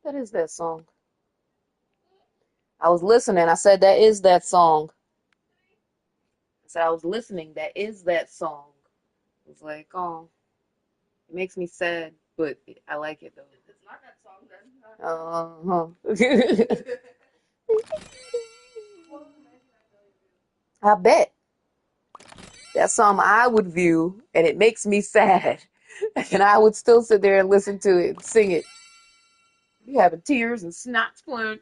That is that song. I was listening. I said that is that song. I said I was listening. That is that song. I was like, oh, it makes me sad, but I like it though. It's not that song then. Uh-huh. What was the 1999 I bet that's something I would view, and it makes me sad, and I would still sit there and listen to it and sing it. Be having tears and snots flowing.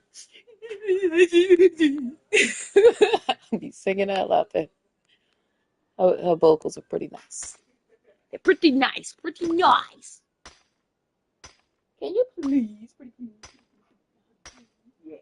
I'd be singing out loud there. Her vocals are pretty nice. They're pretty nice, pretty nice. Can you please, pretty please? Yes.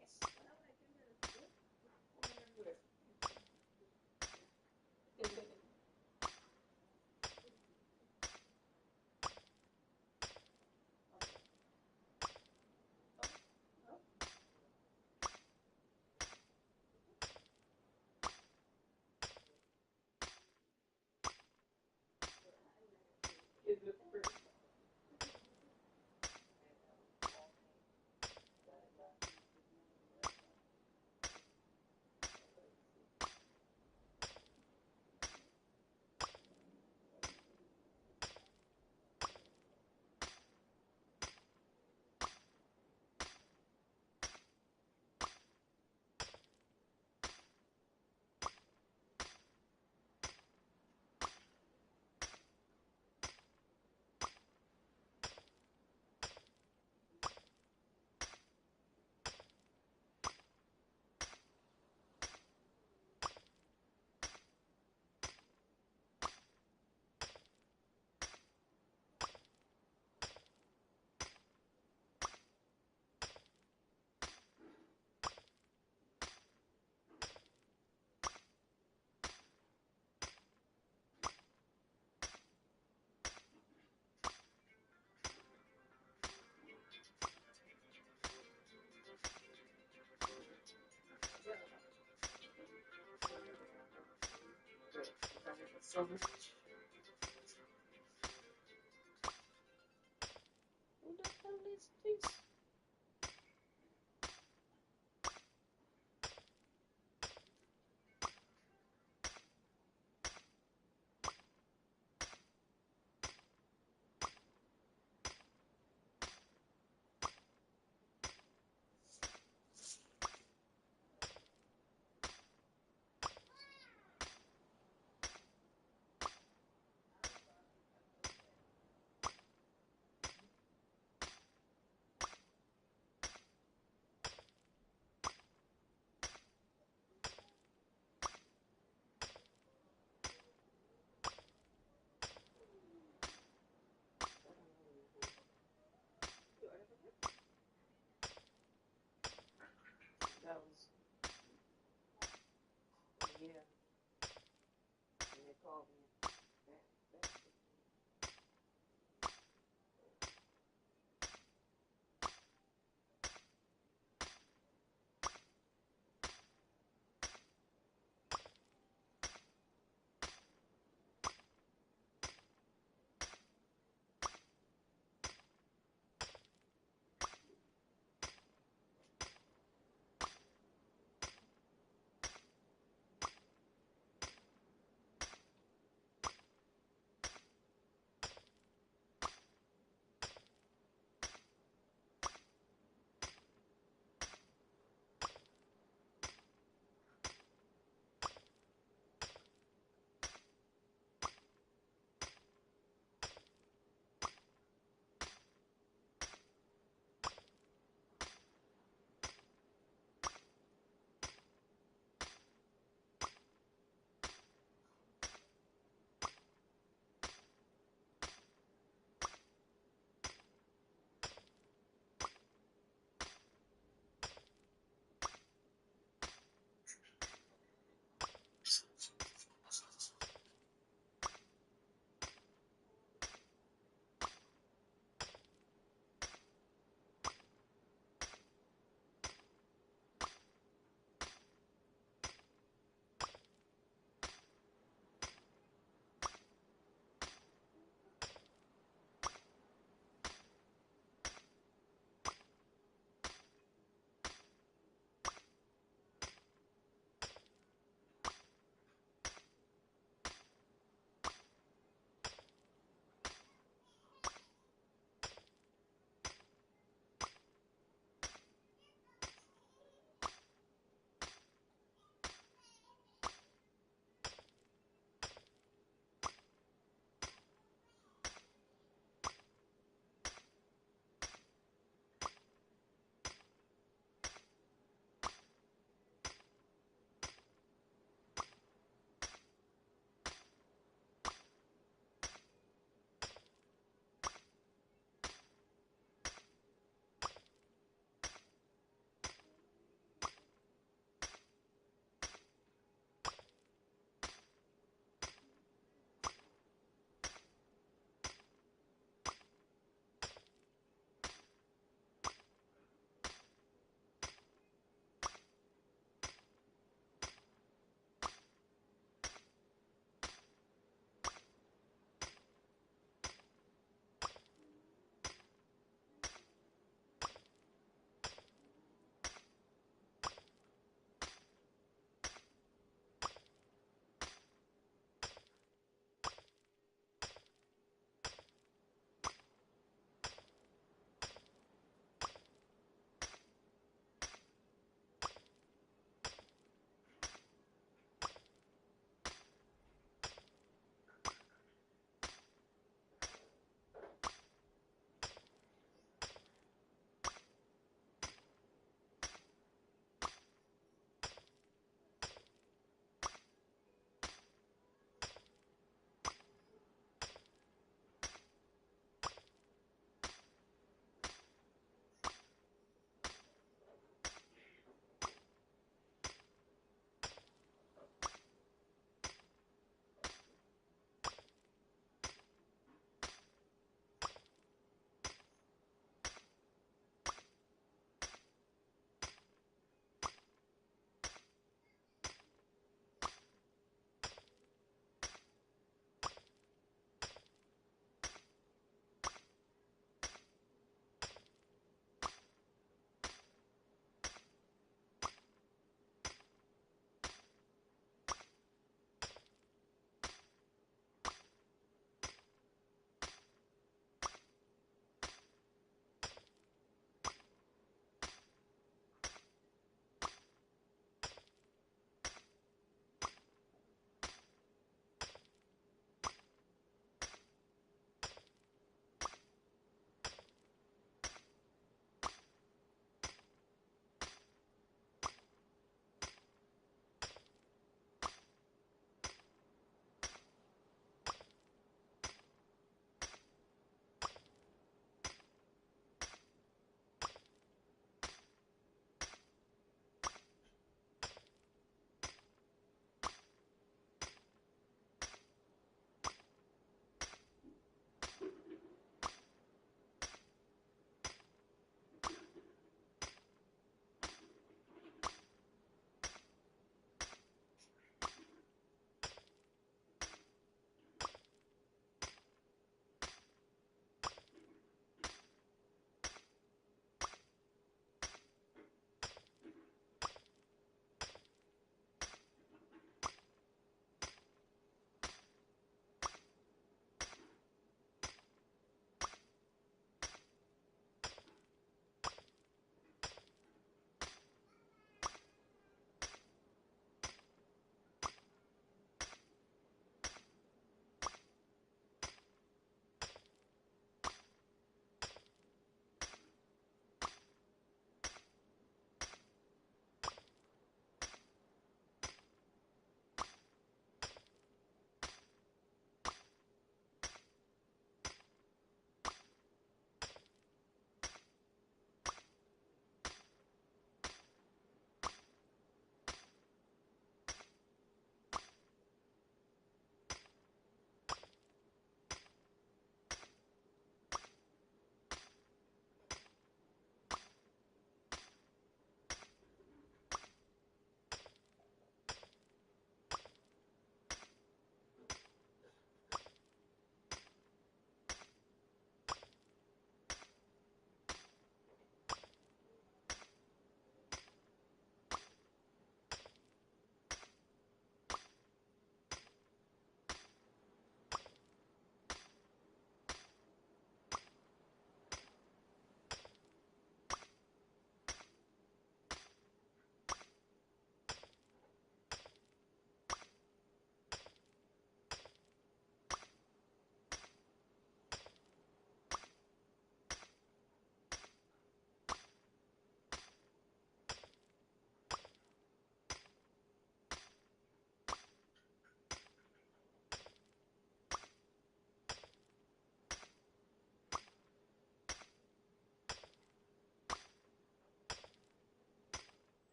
So much. Who the hell is this?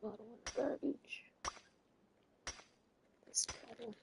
bottle in the garbage. This bottle.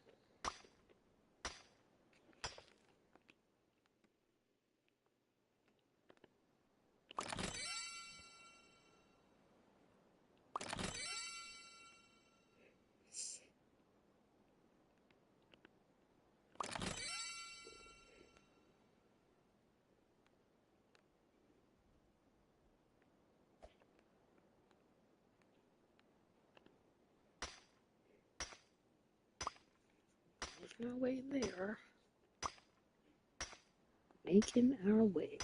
Making our way there. Making our way.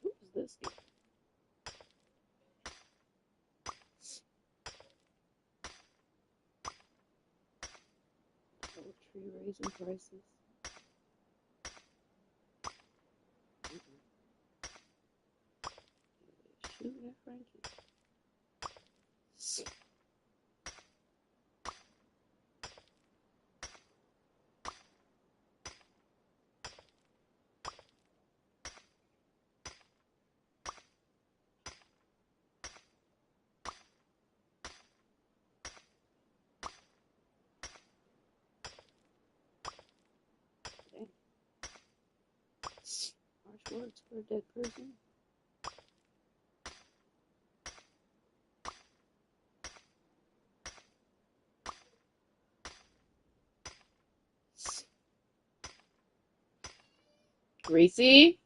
What is this game? Poultry raising prices. Shooting at Frankie. Dang. Harsh words for a dead person. Greasy?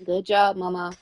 Good job, Mama.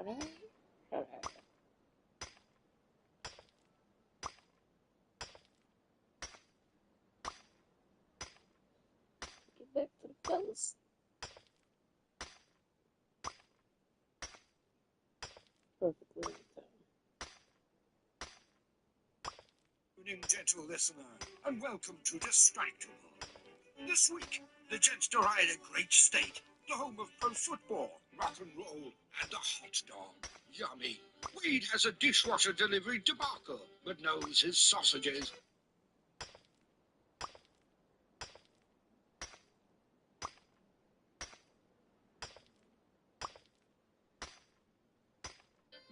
Get back to the fellas. Perfectly on time. Good evening, gentle listener, and welcome to Distractable. This week, the Jets deride a great state, the home of pro football, rock and roll, and the hot dog. Yummy. Wade has a dishwasher delivery debacle, but knows his sausages.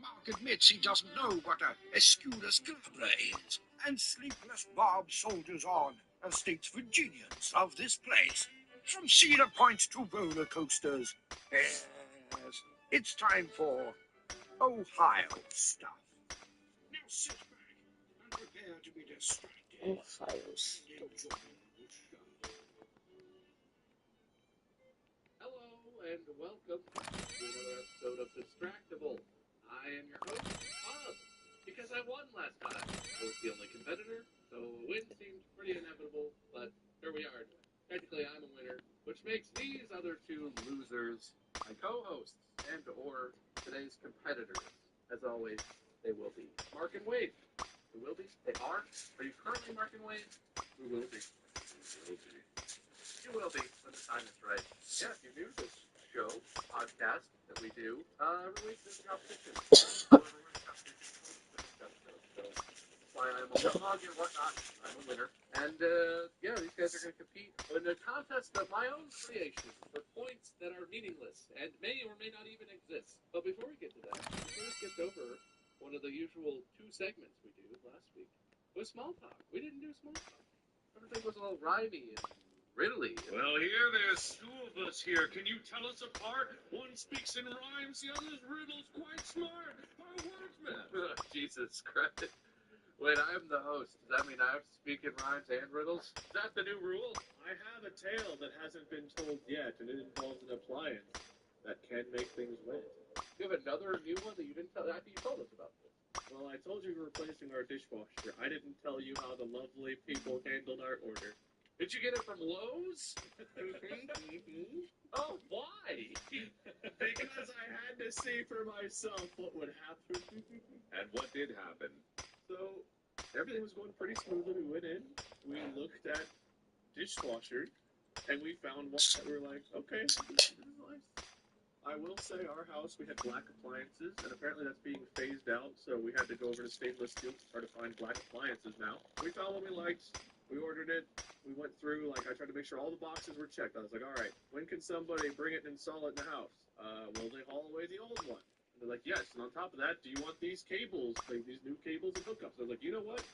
Mark admits he doesn't know what a esculus glabra is, and sleepless Bob soldiers on as states Virginians love this place. From Cedar Point to roller coasters. Yes, it's time for Ohio stuff. Now sit back and prepare to be distracted. Ohio stuff. Hello and welcome to another episode of Distractable. I am your host, Bob, because I won last time. I was the only competitor, so a win seemed pretty inevitable, but here we are. Technically, I'm a winner, which makes these other two losers my co-hosts and or today's competitors. As always, they will be Mark and Wade. Who will be? They are. Are you currently Mark and Wade? Who will be? You will be when the time is right. Yeah, if you're new to this show, podcast that we do, releases competition. So that's why I'm a dog and whatnot. I'm a winner. And yeah, these guys are going to compete in a contest of my own creation for points that are meaningless and may or may not even exist. But before we get to that, we sort of skipped over one of the usual two segments we do last week. It was small talk. We didn't do small talk. Everything was a little rhymey and riddly. Well, here there's two of us here. Can you tell us apart? One speaks in rhymes, the other's riddles. Quite smart. Our wordsmith. Jesus Christ. Wait, I'm the host. Does that mean I have to speak in rhymes and riddles? Is that the new rule? I have a tale that hasn't been told yet, and it involves an appliance that can make things wet. You have another new one that you didn't tell? I think you told us about this. Well, I told you we were replacing our dishwasher. I didn't tell you how the lovely people handled our order. Did you get it from Lowe's? Oh, why? Because I had to see for myself what would happen. And what did happen? So, everything was going pretty smoothly. We went in, we looked at dishwashers, and we found one that we were like, okay, this is nice. I will say our house, we had black appliances, and apparently that's being phased out, so we had to go over to stainless steel to try to find black appliances now. We found one we liked, we ordered it, we went through, like, I tried to make sure all the boxes were checked. I was like, all right, when can somebody bring it and install it in the house? Will they haul away the old one? And they're like, yes, and on top of that, do you want these cables, like these new cables and hookups? I was like, you know what?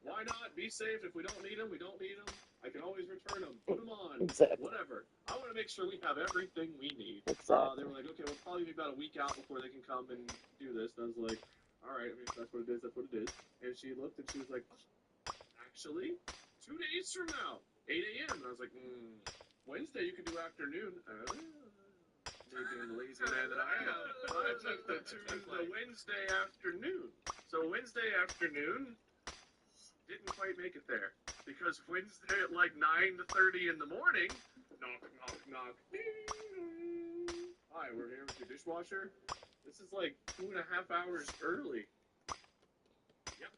Why not? Be safe. If we don't need them, we don't need them. I can always return them. Put them on. Exactly. Whatever. I want to make sure we have everything we need. Exactly. They were like, okay, we'll probably be about a week out before they can come and do this. And I was like, all right, I mean, if that's what it is, that's what it is. And she looked and she was like, oh, actually, 2 days from now, 8 a.m. And I was like, Wednesday you can do afternoon. Me being the lazy man that I am, I took the Wednesday afternoon. So Wednesday afternoon, didn't quite make it there because Wednesday at like 9:30 in the morning, knock, knock, knock. Hi, we're here with your dishwasher. This is like 2.5 hours early. Yep.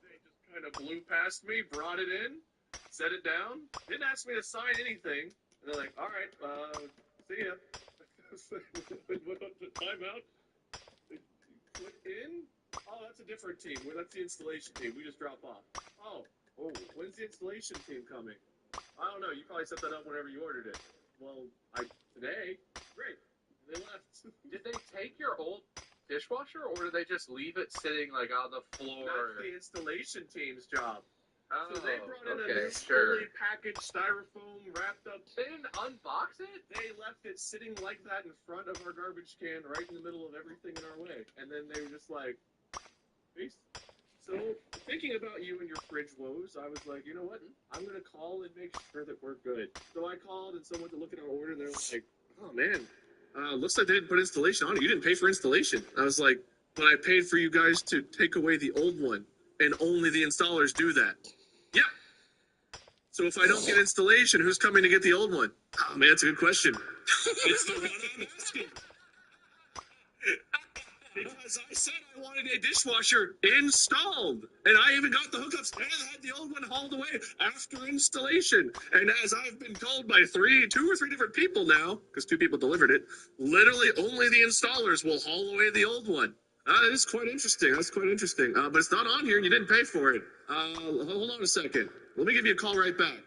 They just kind of blew past me, brought it in, set it down, didn't ask me to sign anything. And they're like, all right, see ya. Went up to timeout. They put in. Oh, that's a different team. That's the installation team. We just drop off. Oh, when's the installation team coming? I don't know. You probably set that up whenever you ordered it. Well, today. Great. They left. Did they take your old dishwasher, or did they just leave it sitting like on the floor? That's the installation team's job. Oh, So they brought in a okay, new sure. fully packaged styrofoam wrapped up. They didn't unbox it? They left it sitting like that in front of our garbage can, right in the middle of everything in our way. And then they were just like, peace. So, thinking about you and your fridge woes, I was like, you know what? I'm going to call and make sure that we're good. So I called and someone to look at our order, and they're like, oh man, looks like they didn't put installation on it. You didn't pay for installation. I was like, but I paid for you guys to take away the old one, and only the installers do that. Yep. So if I don't get installation, who's coming to get the old one? Oh man, that's a good question. It's the one I'm asking. Because I said I wanted a dishwasher installed, and I even got the hookups and had the old one hauled away after installation. And as I've been told by 2 or 3 different people now, because 2 people delivered it, literally only the installers will haul away the old one. That is quite interesting. That's quite interesting. But it's not on here, and you didn't pay for it. Hold on a second. Let me give you a call right back.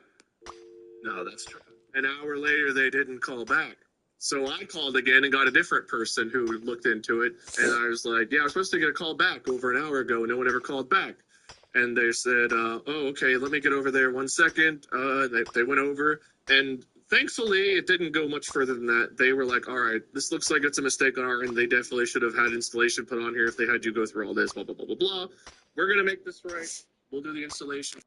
No, that's true. An hour later, they didn't call back. So I called again and got a different person who looked into it. And I was like, yeah, I was supposed to get a call back over an hour ago. No one ever called back. And they said, oh, okay, let me get over there 1 second. They went over. And thankfully, it didn't go much further than that. They were like, all right, this looks like it's a mistake on our end. They definitely should have had installation put on here if they had you go through all this, blah, blah, blah, blah, blah. We're going to make this right. We'll do the installation.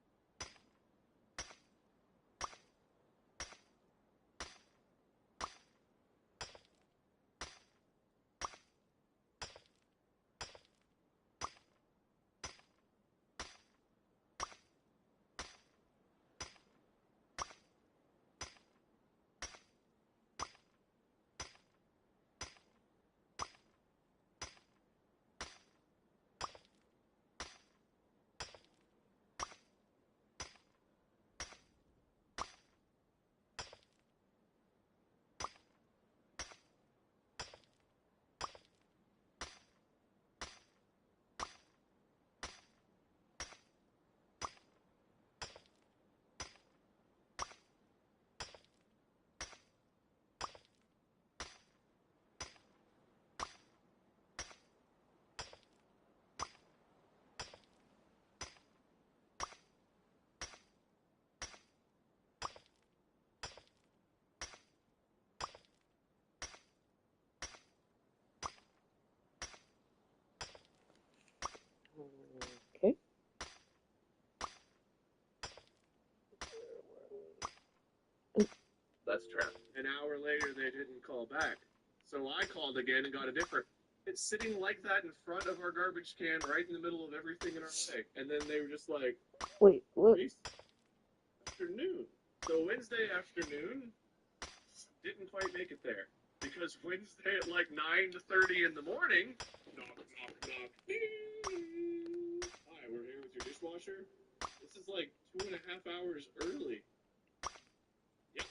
Okay. That's true. An hour later, they didn't call back. So I called again and got a different. It's sitting like that in front of our garbage can, right in the middle of everything in our way. And then they were just like, Wait, what? afternoon. So Wednesday afternoon, didn't quite make it there. Because Wednesday at like 9:30 in the morning, knock, knock, knock. Hi, we're here with your dishwasher. dishwasher. This is like 2.5 hours early. Yep.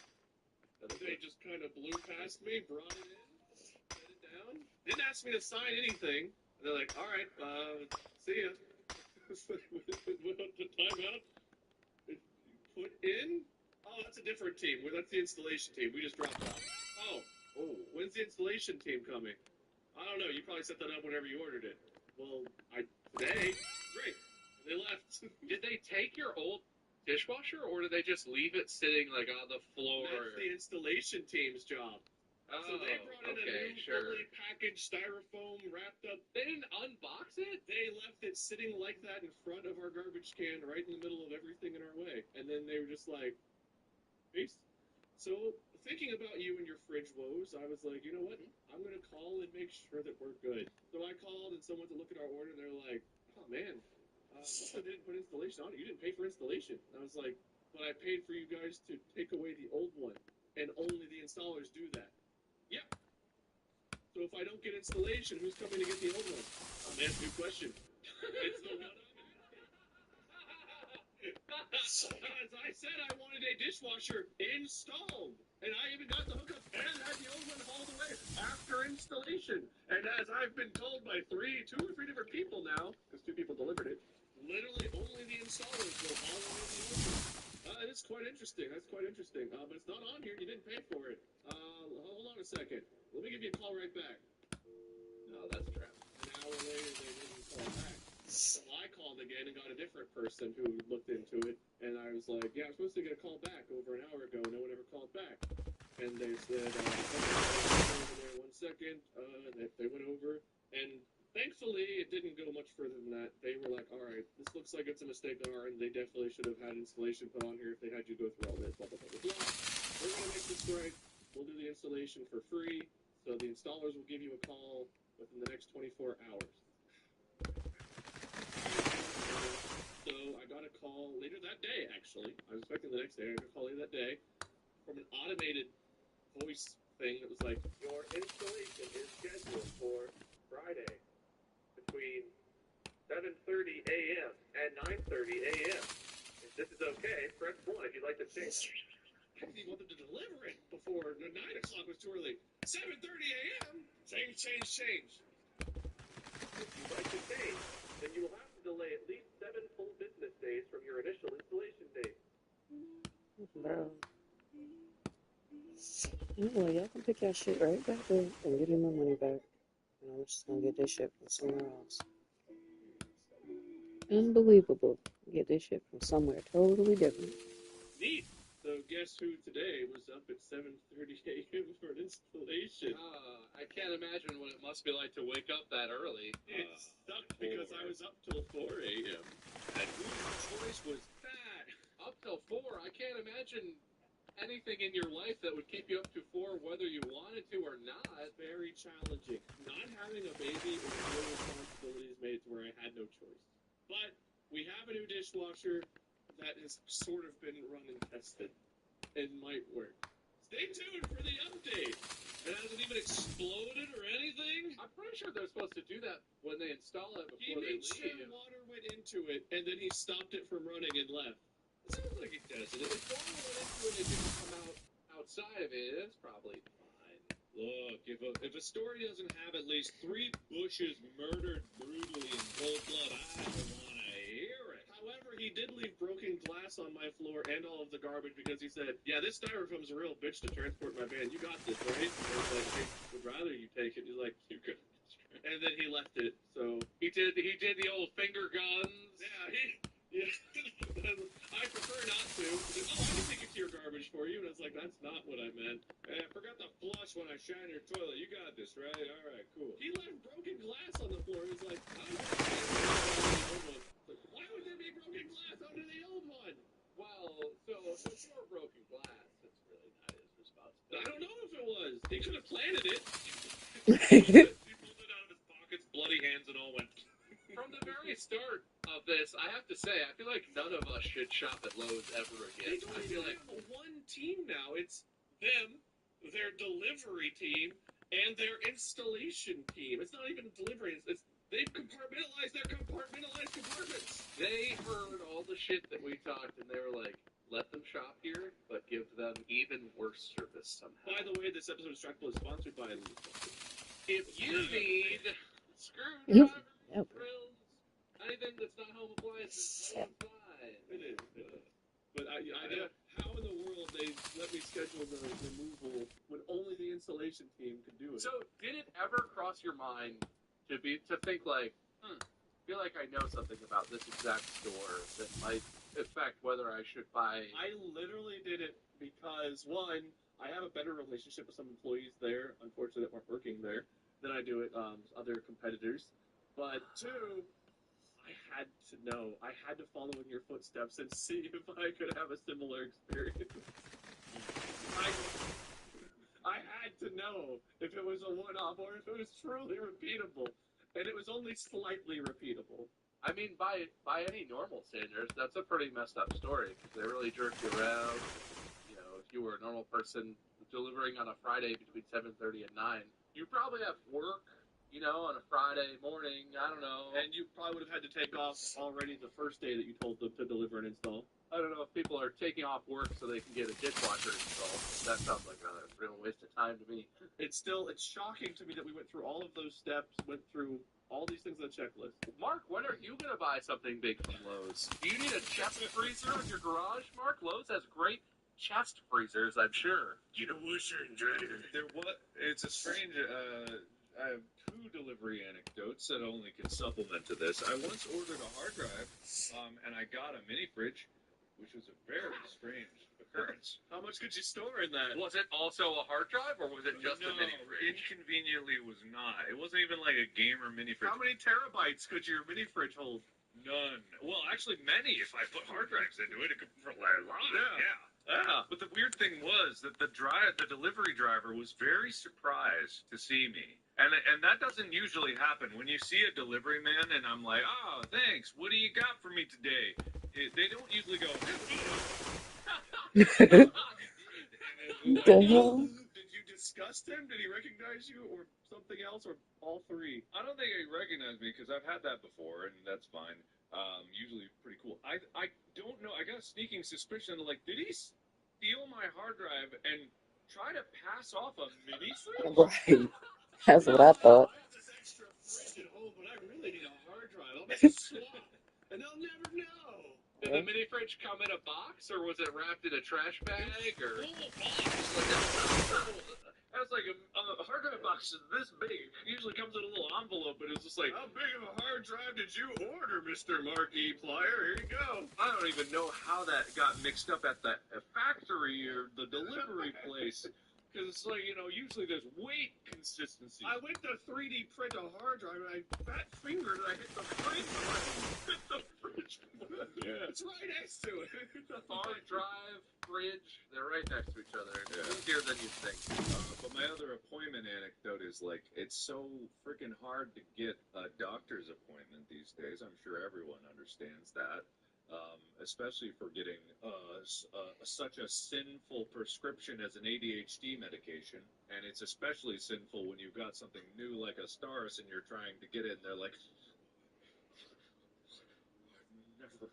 They just kind of blew past me, brought it in, set it down. Didn't ask me to sign anything. And they're like, all right, see ya. Went up to timeout. Put in? Oh, that's a different team. That's the installation team. We just dropped off. Oh, when's the installation team coming? I don't know. You probably set that up whenever you ordered it. Well, today. Great. And they left. Did they take your old dishwasher, or did they just leave it sitting like on the floor? That's the installation team's job. Oh, So they brought in a new fully packaged styrofoam wrapped up. They didn't unbox it? They left it sitting like that in front of our garbage can, right in the middle of everything in our way. And then they were just like, peace. So, thinking about you and your fridge woes, I was like, you know what? I'm going to call and make sure that we're good. So I called and someone to look at our order, and they're like, oh man, I didn't put installation on it. You didn't pay for installation. And I was like, but I paid for you guys to take away the old one, and only the installers do that. Yep. So if I don't get installation, who's coming to get the old one? Oh man, good question. It's the one As I said, I wanted a dishwasher installed. And I even got the hookup and had the old one hauled away after installation. And as I've been told by two or three different people now, because 2 people delivered it, literally only the installers will haul away the old one. It's quite interesting. That's quite interesting. But it's not on here. You didn't pay for it. Hold on a second. Let me give you a call right back. No, that's trapped. An hour later, they didn't call back. So I called again and got a different person who looked into it, and I was like, yeah, I'm supposed to get a call back over an hour ago. No one ever called back. And they said, over there 1 second. They went over, and thankfully it didn't go much further than that. They were like, all right, this looks like it's a mistake on our end. They definitely should have had installation put on here if they had you go through all this, blah, blah, blah, blah. We're going to make this right. We'll do the installation for free, so the installers will give you a call within the next 24 hours. So I got a call later that day, actually. I was expecting the next day. I got a call later that day from an automated voice thing that was like, your installation is scheduled for Friday between 7:30 a.m. and 9:30 a.m. If this is okay, press 1 if you'd like to change. I didn't even want them to deliver it before 9 o'clock was too early. 7:30 a.m. Change. If you'd like to change, then you will have to delay at least 7 full business days from your initial installation date. Bro. Anyway, y'all can pick your shit right back up and give me my money back. And I'm just gonna get this shit from somewhere else. Unbelievable. Get this shit from somewhere totally different. Neat. So guess who today was up at 7:30 a.m. for an installation? I can't imagine what it must be like to wake up that early. It sucked because I was up till 4 a.m. And whose choice was that? Up till 4? I can't imagine anything in your life that would keep you up to 4 whether you wanted to or not. Very challenging. Not having a baby or real responsibilities made it to where I had no choice. But we have a new dishwasher that has sort of been run and tested and might work. Stay tuned for the update. It hasn't even exploded or anything. I'm pretty sure they're supposed to do that when they install it He before they made sure leave. water went into it, and then he stopped it from running and left. It sounds like he does it. If water went into it and it didn't come out outside of it, it's probably fine. Look, if a story doesn't have at least 3 bushes murdered brutally in cold blood, I don't want to hear it. However, he did leave broken glass on my floor and all of the garbage because he said, yeah, this styrofoam's a real bitch to transport my van. You got this, right? I was like, I would rather you take it. He's like, you could. And then he left it, so. He did the old finger guns. Yeah, I prefer not to. He said, I can take it to your garbage for you. And I was like, that's not what I meant. Hey, I forgot to flush when I shine your toilet. You got this, right? All right, cool. He left broken glass on the floor. He was like, I don't know. Why would there be broken glass under the old one? Well, so if it's more broken glass, it's really not his responsibility. I don't know if it was. He could have planted it. He pulled it out of his pockets, bloody hands and all, went. From the very start of this, I have to say, I feel like none of us should shop at Lowe's ever again. They don't even have one team now. It's them, their delivery team, and their installation team. It's not even delivery. They've compartmentalized their compartmentalized compartments. They heard all the shit that we talked, and they were like, "Let them shop here, but give them even worse service somehow." By the way, this episode of Stractable is sponsored by. If you need You screwdrivers, never. drills, anything that's not home appliances, let them fly. It is. But I how in the world they let me schedule the removal when only the installation team could do it? So, did it ever cross your mind to think like, feel like I know something about this exact store that might affect whether I should buy? I literally did it because, one, I have a better relationship with some employees there, unfortunately, that weren't working there, than I do at other competitors. But two, I had to know. I had to follow in your footsteps and see if I could have a similar experience. I had to know if it was a one-off or if it was truly repeatable. And it was only slightly repeatable. I mean, by any normal standards, that's a pretty messed up story because they really jerk you around. You know, if you were a normal person delivering on a Friday between 7:30 and 9, you probably have work. You know, on a Friday morning, I don't know. And you probably would have had to take off already the first day that you told them to deliver and install. I don't know if people are taking off work so they can get a dishwasher installed. That sounds like a real waste of time to me. It's shocking to me that we went through all of those steps, went through all these things on the checklist. Mark, when are you going to buy something big from Lowe's? Do you need a chest freezer in your garage, Mark? Lowe's has great chest freezers, I'm sure. Get a washer and dryer. It's a strange. I have two delivery anecdotes that only can supplement to this. I once ordered a hard drive, and I got a mini fridge, which was a very strange occurrence. How much could you store in that? Was it also a hard drive, or was it just a mini fridge? Inconveniently was not. It wasn't even like a gamer mini fridge. How many terabytes could your mini fridge hold? None. Well, actually, many. If I put hard drives into it, it could for a lot. Yeah. But the weird thing was that the delivery driver was very surprised to see me, and that doesn't usually happen. When you see a delivery man, and I'm like, "Oh, thanks. What do you got for me today?" They don't usually go. What the hell? Did you disgust him? Did he recognize you, or something else, or all three? I don't think he recognized me because I've had that before, and that's fine. Usually pretty cool. I don't know. I got a sneaking suspicion. Like, did he steal my hard drive and try to pass off a mini fridge? Right. That's what I thought. I have this extra fridge at home, but I really need a hard drive. I'll make a swap, and they'll never know. Did the mini fridge come in a box, or was it wrapped in a trash bag, or? That was like a hard drive box is this big. It usually comes in a little envelope, but it was just like, How big of a hard drive did you order, Mr. Mark E. Plier? Here you go. I don't even know how that got mixed up at the factory or the delivery place. Because it's like, usually there's weight consistency. I went to 3D print a hard drive, and I fat fingered and I hit the fridge. Hit the fridge. Yeah. It's right next to it. Hard drive, fridge, they're right next to each other. It's easier than you think. But my other appointment anecdote is like, it's so freaking hard to get a doctor's appointment these days. I'm sure everyone understands that. Especially for getting such a sinful prescription as an ADHD medication. And it's especially sinful when you've got something new like a Staris and you're trying to get it and they're like, I've never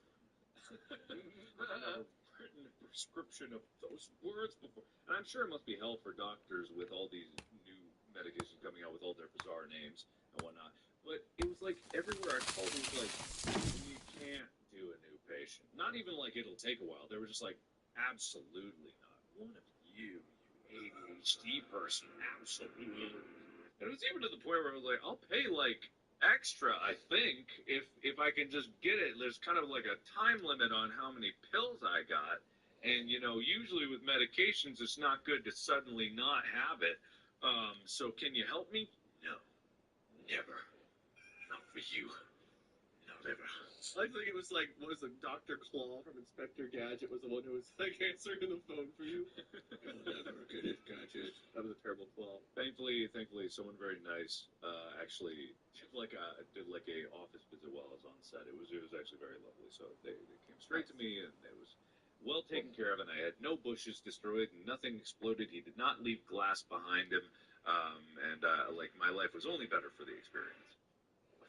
written a prescription of those words before. And I'm sure it must be hell for doctors with all these new medications coming out with all their bizarre names and whatnot. But it was like everywhere I called, it was like, you can't do a new patient. Not even like it'll take a while. They were just like, absolutely not. One of you ADHD person, absolutely. And it was even to the point where I was like, I'll pay like extra, I think, if I can just get it. There's kind of like a time limit on how many pills I got. And, usually with medications, it's not good to suddenly not have it. So can you help me? No. Never. Not for you. Not ever. I think it was like, what was it, Dr. Claw from Inspector Gadget was the one who was like answering the phone for you. You'll never get it, Gadget. That was a terrible Claw. Thankfully, someone very nice actually did like a office visit while I was on set. It was actually very lovely. So they came straight to me and it was well taken care of, and I had no bushes destroyed, and nothing exploded. He did not leave glass behind him, and like my life was only better for the experience.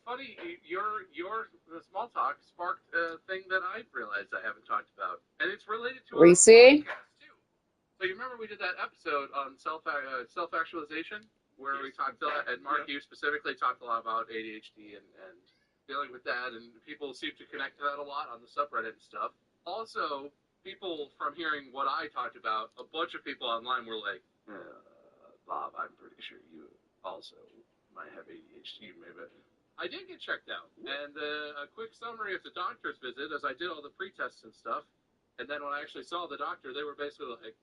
funny, the small talk sparked a thing that I realized I haven't talked about, and it's related to our own Reese? podcast too. So you remember we did that episode on self-actualization, where we talked, and Mark, you specifically talked a lot about ADHD and dealing with that, and people seem to connect to that a lot on the subreddit and stuff. Also, people from hearing what I talked about, a bunch of people online were like, Bob, I'm pretty sure you also might have ADHD, maybe. I did get checked out, and a quick summary of the doctor's visit, as I did all the pre-tests and stuff, and then when I actually saw the doctor, they were basically like,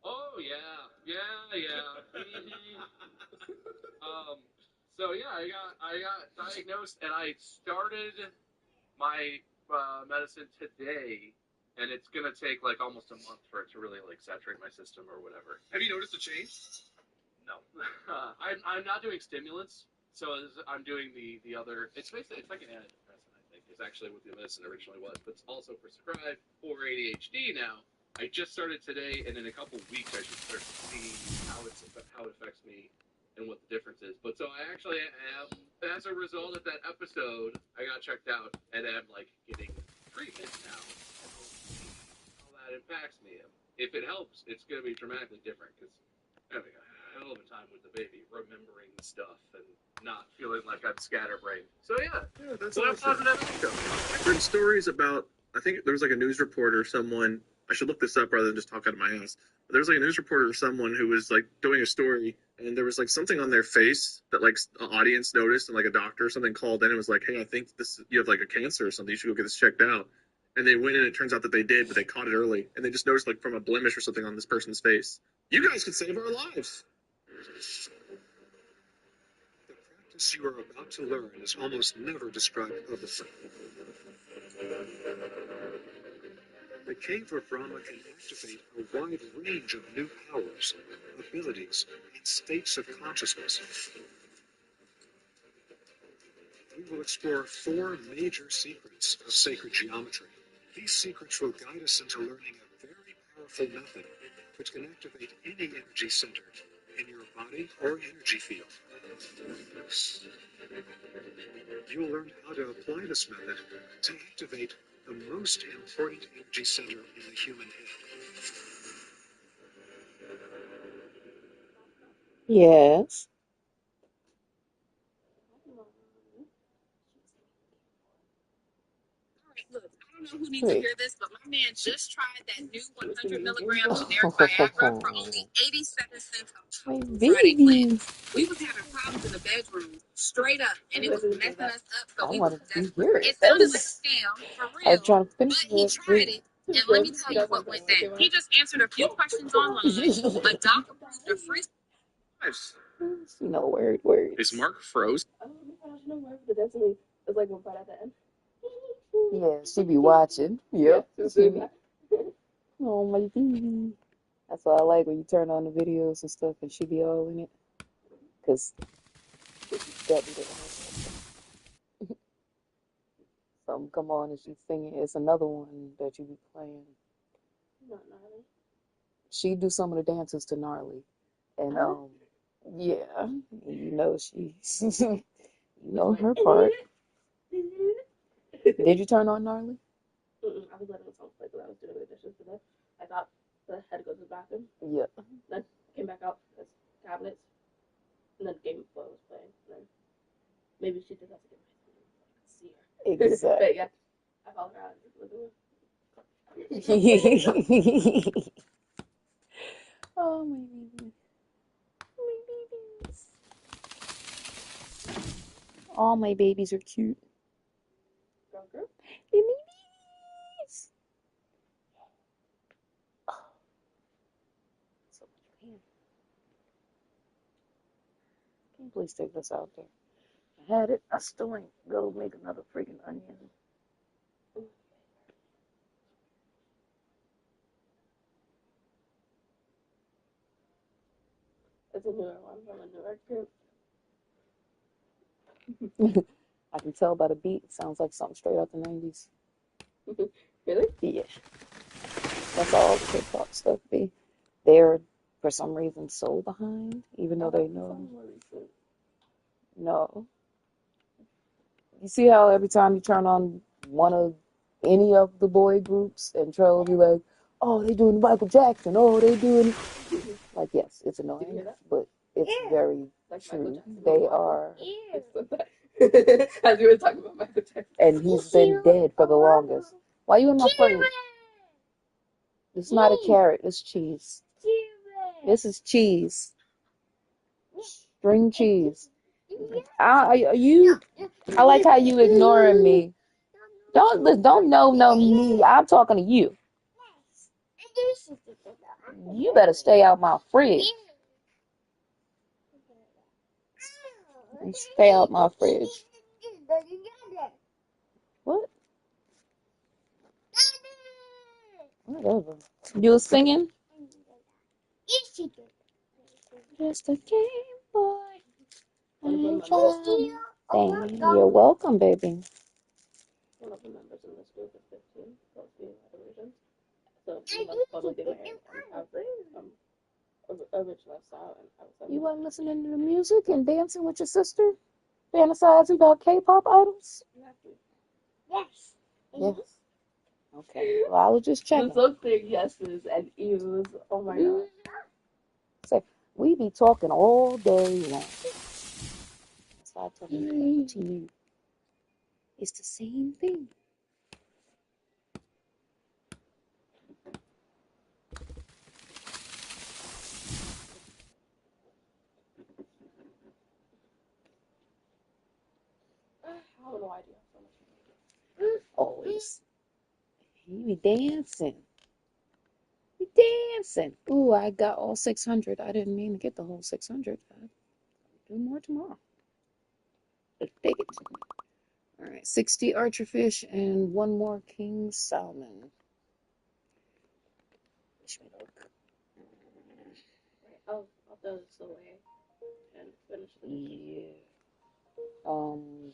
oh, yeah. So yeah, I got diagnosed, and I started my medicine today, and it's gonna take like almost a month for it to really like saturate my system or whatever. Have you noticed a change? No, I'm not doing stimulants, so I'm doing the other. It's basically like an antidepressant, I think, is actually what the medicine originally was, but it's also prescribed for ADHD now. I just started today, and in a couple weeks I should start to see how it affects me and what the difference is. But so I actually am, as a result of that episode, I got checked out, and I'm like getting treatment now. How that impacts me. If it helps, it's going to be dramatically different because I'm having a hell of a time with the baby, remembering stuff and not feeling like I'm scatterbrained. So yeah, that's so awesome. I've heard stories about, I think there was like a news reporter, someone, I should look this up rather than just talk out of my ass. But there was like a news reporter or someone who was like doing a story, and there was like something on their face that like the audience noticed, and like a doctor or something called in and was like, hey, I think you have like a cancer or something. You should go get this checked out. And they went in, and it turns out that they did, but they caught it early. And they just noticed like from a blemish or something on this person's face. You guys could save our lives. The practice you are about to learn is almost never described publicly. The Cave of Brahma can activate a wide range of new powers, abilities, and states of consciousness. We will explore 4 major secrets of sacred geometry. These secrets will guide us into learning a very powerful method which can activate any energy center in your body or energy field. You'll learn how to apply this method to activate the most important energy center in the human head. Yes. Look, I don't know who needs to Wait. hear this, but my man just tried that new 100 milligram generic Viagra for only 87 cents My on Friday plan. baby. We was having problems in the bedroom, straight up, and it was messing us up, so I we was wanted to desperate. hear it. It That sounded like was. a scam, for I was real, trying to but finish he this. tried it, and let me tell you what went down. He just answered a few questions online. A doc approved a free. You know, words. Is Mark froze? I don't know how to know where the density is like right at the end. Yeah, she be watching. Yep. Yeah, She be. Oh my baby. That's why I like when you turn on the videos and stuff and she be all in it. Cause that be the something come on and she's singing. It's another one that you be playing. Not gnarly. She do some of the dances to Gnarly. And yeah, you know she you know her part. Did you turn on Gnarly? I was letting the song play because I was doing the dishes today. I thought I had to go to the bathroom. Yeah. Then came back out as tablets. And then Game of Thrones was playing. And then maybe she did that to get my phone so I could see her. Exactly. But yeah, I followed her out into the living room. Oh my baby. My babies. All my babies are cute. Girl. They're my babies. Oh, so much pain. Can you please take this out there? I had it. I still ain't go make another freaking onion. It's a newer one from a newer group. I can tell by the beat. It sounds like something straight out the 90s. Really? Yeah. That's all the hip-hop stuff be. They're, for some reason, so behind, even though they know. No. You see how every time you turn on any of the boy groups and Trell will be like, oh, they doing Michael Jackson. Oh, they doing like, yes, it's annoying, but it's very Like true. They are, as we were talking about Michael Jackson. and he's been dead for the longest. Why you in my fridge? It's not a carrot. It's cheese. This is cheese. String cheese. I like how you ignoring me. Don't no me. I'm talking to you. You better stay out my fridge. Stay out my fridge. What? Whatever. You was singing? Just a Game Boy. You're welcome, baby. One of the members in this group is 15, so it's being other regions. So we must probably be married. Originally I saw and I was You wasn't listening to the music and dancing with your sister? Fantasizing about K-pop idols? Yes. Yes. Okay. Well, I was just checking. There's those big yeses and ews. Oh my god. Say, we be talking all day long. That's why I told you to you. It's the same thing. I have no idea. Always. You be dancing. You dancing. Ooh, I got all 600. I didn't mean to get the whole 600. I'll do more tomorrow. Let's take it. All right, 60 archerfish and one more king salmon. Wish me luck. I'll throw this away and finish the Yeah. I'm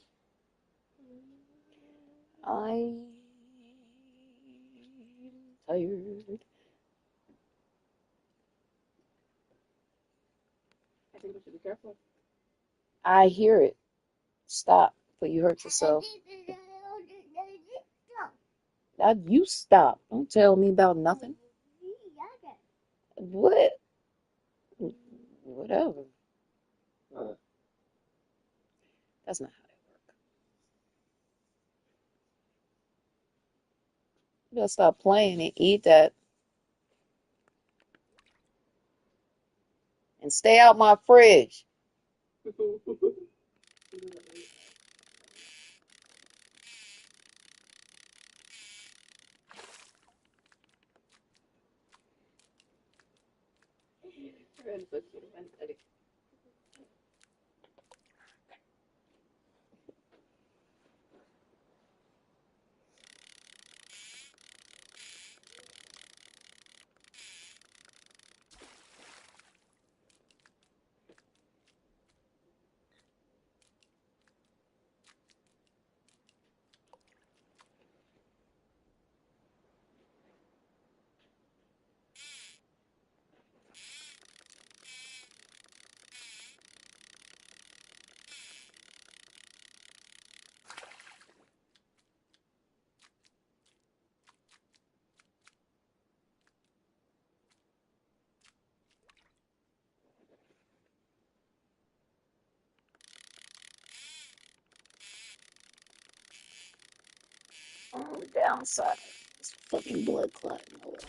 tired. I think we should be careful. I hear it. Stop, but you hurt yourself. You stop. Don't tell me about nothing. What? Whatever. That's not how they work. You gotta stop playing and eat that. And stay out my fridge. On the downside, this fucking blood clot in my leg.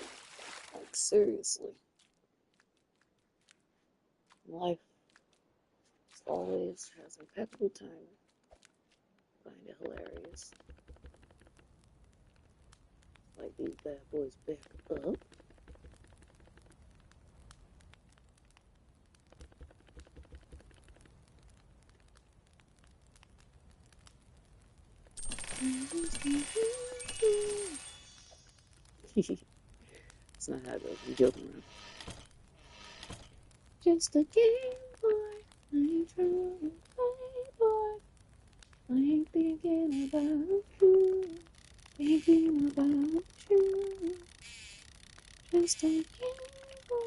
Like, seriously. Life always has impeccable timing. I find it hilarious. Like these bad boys back up. It's not how it goes. I'm joking around. Just a Game Boy. I ain't trying to play, boy. I ain't thinking about you. Thinking about you. Just a Game Boy.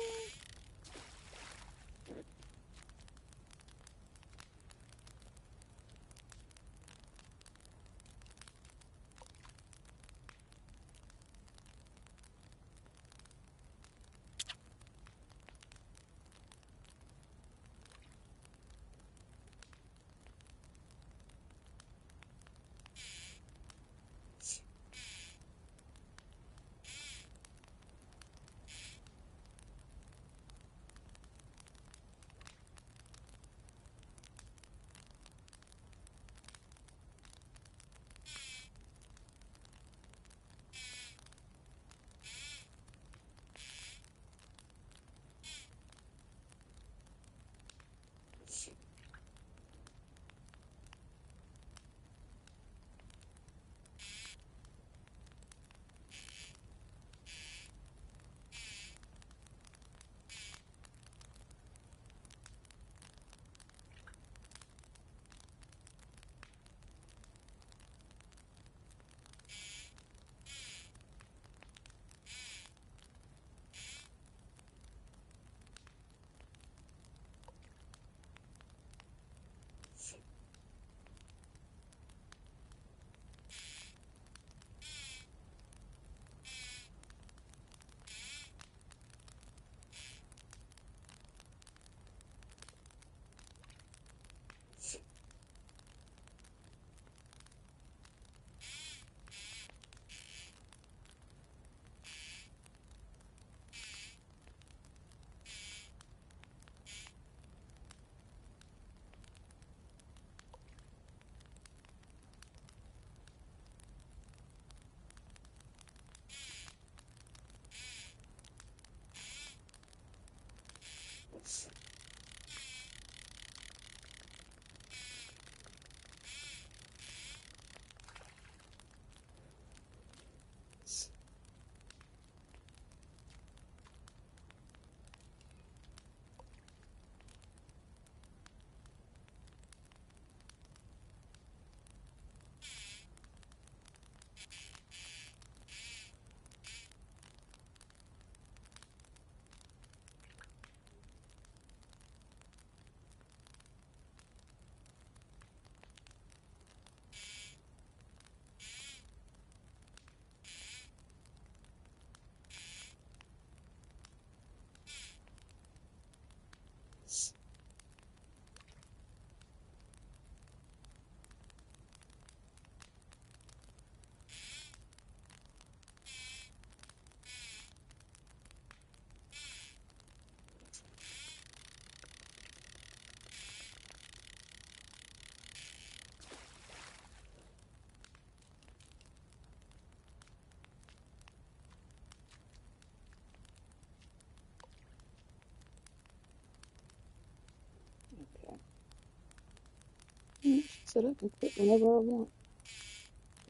So I can quit whenever I want.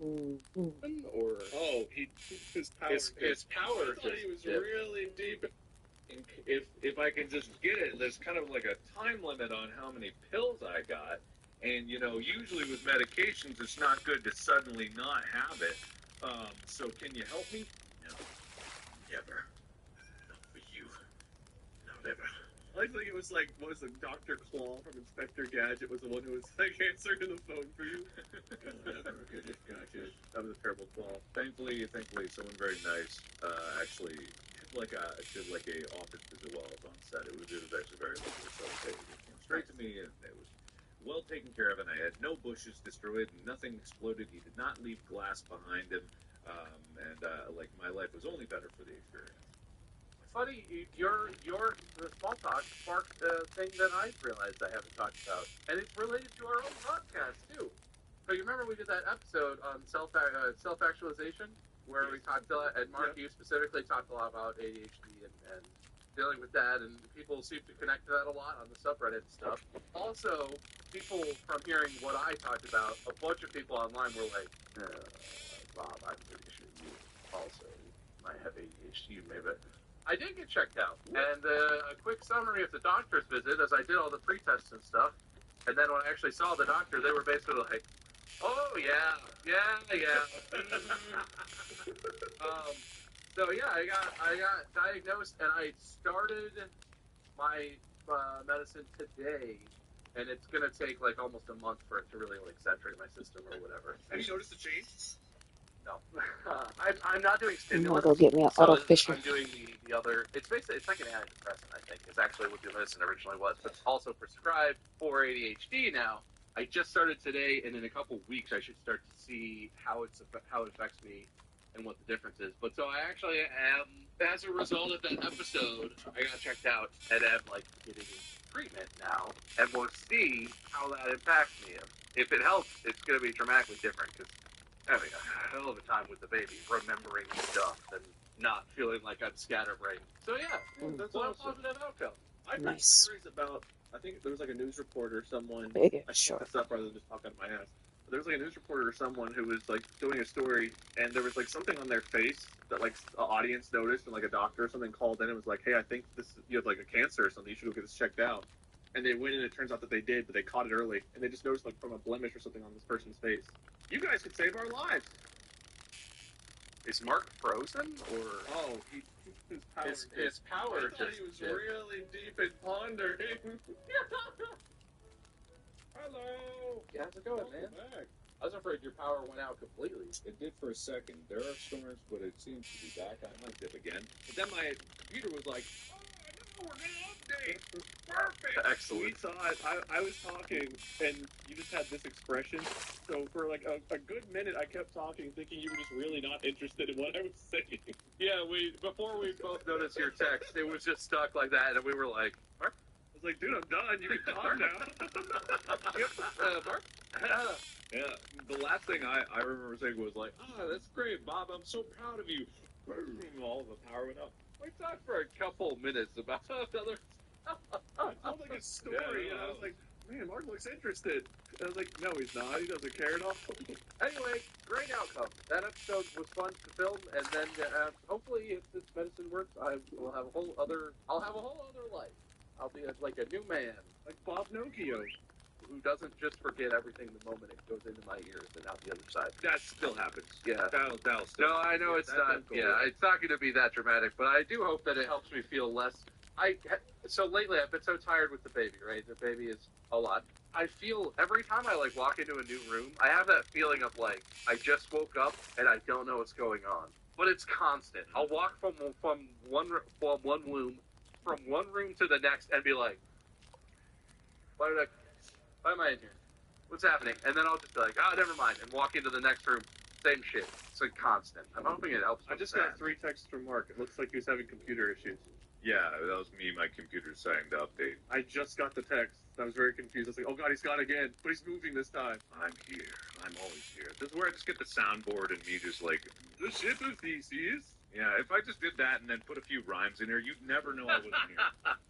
Or Oh, his power. His power. I thought he was really deep. If I can just get it, there's kind of like a time limit on how many pills I got. And, you know, usually with medications, it's not good to suddenly not have it. So can you help me? No, never. Not for you. No, never. I think it was like, what was it, Dr. Claw from Inspector Gadget was the one who was like answering the phone for you. Never get it, Gadget. That was a terrible Claw. Thankfully, someone very nice actually did like a office visit while I was on set. It was actually very lovely. So they came straight to me, and it was well taken care of, and I had no bushes destroyed, and nothing exploded. He did not leave glass behind him, and like my life was only better for the experience. funny, your small talk sparked a thing that I realized I haven't talked about, and it's related to our own podcast too. So you remember we did that episode on self-actualization, where we talked a lot, and Mark, you specifically talked a lot about ADHD and dealing with that, and people seem to connect to that a lot on the subreddit and stuff. Also, people from hearing what I talked about, a bunch of people online were like, Bob, I'm pretty sure you also might have ADHD, maybe. I did get checked out, and a quick summary of the doctor's visit, as I did all the pre-tests and stuff, and then when I actually saw the doctor, they were basically like, oh, yeah. So yeah, I got diagnosed, and I started my medicine today, and it's gonna take like almost a month for it to really like saturate my system or whatever. Have you noticed a change? No, I'm not doing I'm stimulants. gonna go get me an auto fisher. I'm doing the other. It's like an antidepressant, I think, is actually what the medicine originally was, but it's also prescribed for ADHD now. I just started today, and in a couple weeks, I should start to see how it affects me and what the difference is. But so I actually am, as a result of that episode, I got checked out and am like getting treatment now, and we'll see how that impacts me. If it helps, it's going to be dramatically different because having a hell of a time with the baby, remembering stuff and not feeling like I'm scatterbrained. So yeah, that's a positive outcome. I've heard Nice. stories about, I think there was like a news reporter or someone, Big and I short. this up rather than just talk out of my ass. But there was like a news reporter or someone who was like doing a story, and there was like something on their face that like the audience noticed, and like a doctor or something called in and was like, hey, I think you have like a cancer or something, you should go get this checked out. And they went in, and it turns out that they did, but they caught it early, and they just noticed like from a blemish or something on this person's face. You guys could save our lives. Is Mark frozen or? Oh, His power I just thought he was dipped. really deep and pondering. Hello. Yeah, how's it going, man? Welcome back. I was afraid your power went out completely. It did for a second. There are storms, but it seems to be back. I might dip again. But then my computer was like, oh, we're going to update. Perfect. Excellent. We saw it. I was talking, and you just had this expression. So for like a good minute, I kept talking, thinking you were just really not interested in what I was saying. Yeah, before we both noticed your text, it was just stuck like that, and we were like, Mark? I was like, dude, I'm done. You can talk now. Mark? yeah. The last thing I remember saying was like, that's great, Bob. I'm so proud of you. All the power went up. We talked for a couple minutes about other stuff. I told like a story, and I was like, man, Mark looks interested. And I was like, no, he's not. He doesn't care at all. Anyway, great outcome. That episode was fun to film, and then hopefully, if this medicine works, I'll have a whole other life. I'll be like a new man, Like Bob Nokio. who doesn't just forget everything the moment it goes into my ears and out the other side. That still happens. Yeah. That'll still No, I know happen. it's That not. don't go Yeah, away. it's not going to be that dramatic, but I do hope that it helps me feel less. So lately I've been so tired with the baby. Right, the baby is a lot. I feel every time I like walk into a new room, I have that feeling of like I just woke up and I don't know what's going on. But it's constant. I'll walk from one room to the next and be like, why am I in here? What's happening? And then I'll just be like, never mind, and walk into the next room. Same shit. It's like constant. I'm hoping it helps. I just got 3 texts from Mark. It looks like he was having computer issues. Yeah, that was me. My computer saying to update. I just got the text. I was very confused. I was like, oh god, he's gone again. But he's moving this time. I'm here. I'm always here. This is where I just get the soundboard and me just like, The ship is yeah, if I just did that and then put a few rhymes in here, you'd never know I wasn't here.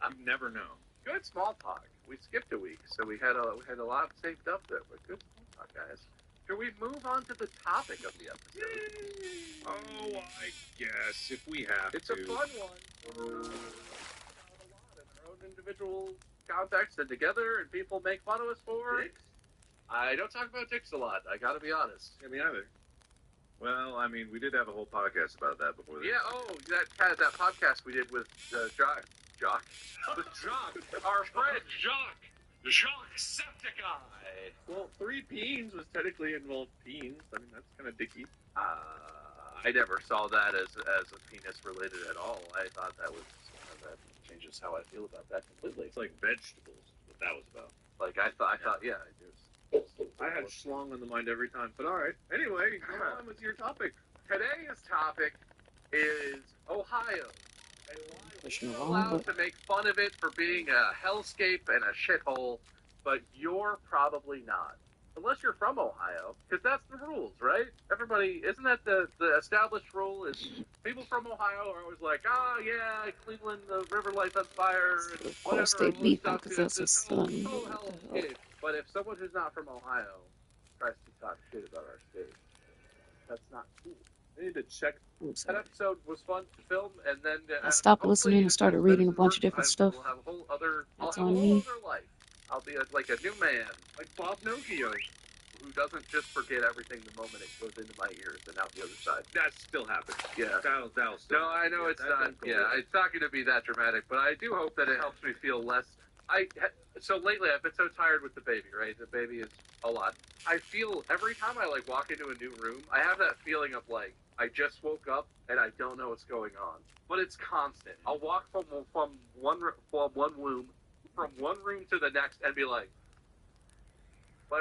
You'd never know. Good small talk. We skipped a week, so we had a lot saved up there. But good small talk, guys. Should we move on to the topic of the episode? Oh, I guess if we have It's to. a fun one. About a lot in our own individual context and together, and people make fun of us for. Dicks? I don't talk about dicks a lot. I gotta be honest. Yeah, me either. Well, I mean, we did have a whole podcast about that before this. Yeah. Oh, that podcast we did with Jock. The Jock, our friend Jock Septiceye. Well, 3 peens was technically involved peens. I mean, that's kind of dicky. I never saw that as a penis related at all. I thought that was that changes how I feel about that completely. It's like vegetables, what that was about. Like I thought, yeah. I had schlong on the mind every time. But all right. Anyway, go on with your topic. Today's topic is Ohio. And why Pushing we're along, allowed but to make fun of it for being a hellscape and a shithole, but you're probably not. Unless you're from Ohio, because that's the rules, right? Everybody, isn't that the established rule? Is people from Ohio are always like, yeah, Cleveland, the river lights on fire, and of course whatever. they beat stuff, because that's his son. total What the hell? hellscape. But if someone who's not from Ohio tries to talk shit about our state, that's not cool. I need to check. I'm That sorry. episode was fun to film, and then I stopped hopefully listening and if started this reading a better bunch of work, different I stuff. will have a whole other, That's I'll have on a whole me. other life. I'll be like a new man, Like Bob Nokio. who doesn't just forget everything the moment it goes into my ears and out the other side. That still happens. Yeah. That'll still No, I know it's not. Yeah, it's not going to be that dramatic, but I do hope that it helps me feel less. So lately I've been so tired with the baby. Right, the baby is a lot. I feel every time I like walk into a new room, I have that feeling of like I just woke up and I don't know what's going on. But it's constant. I'll walk from one room to the next and be like, why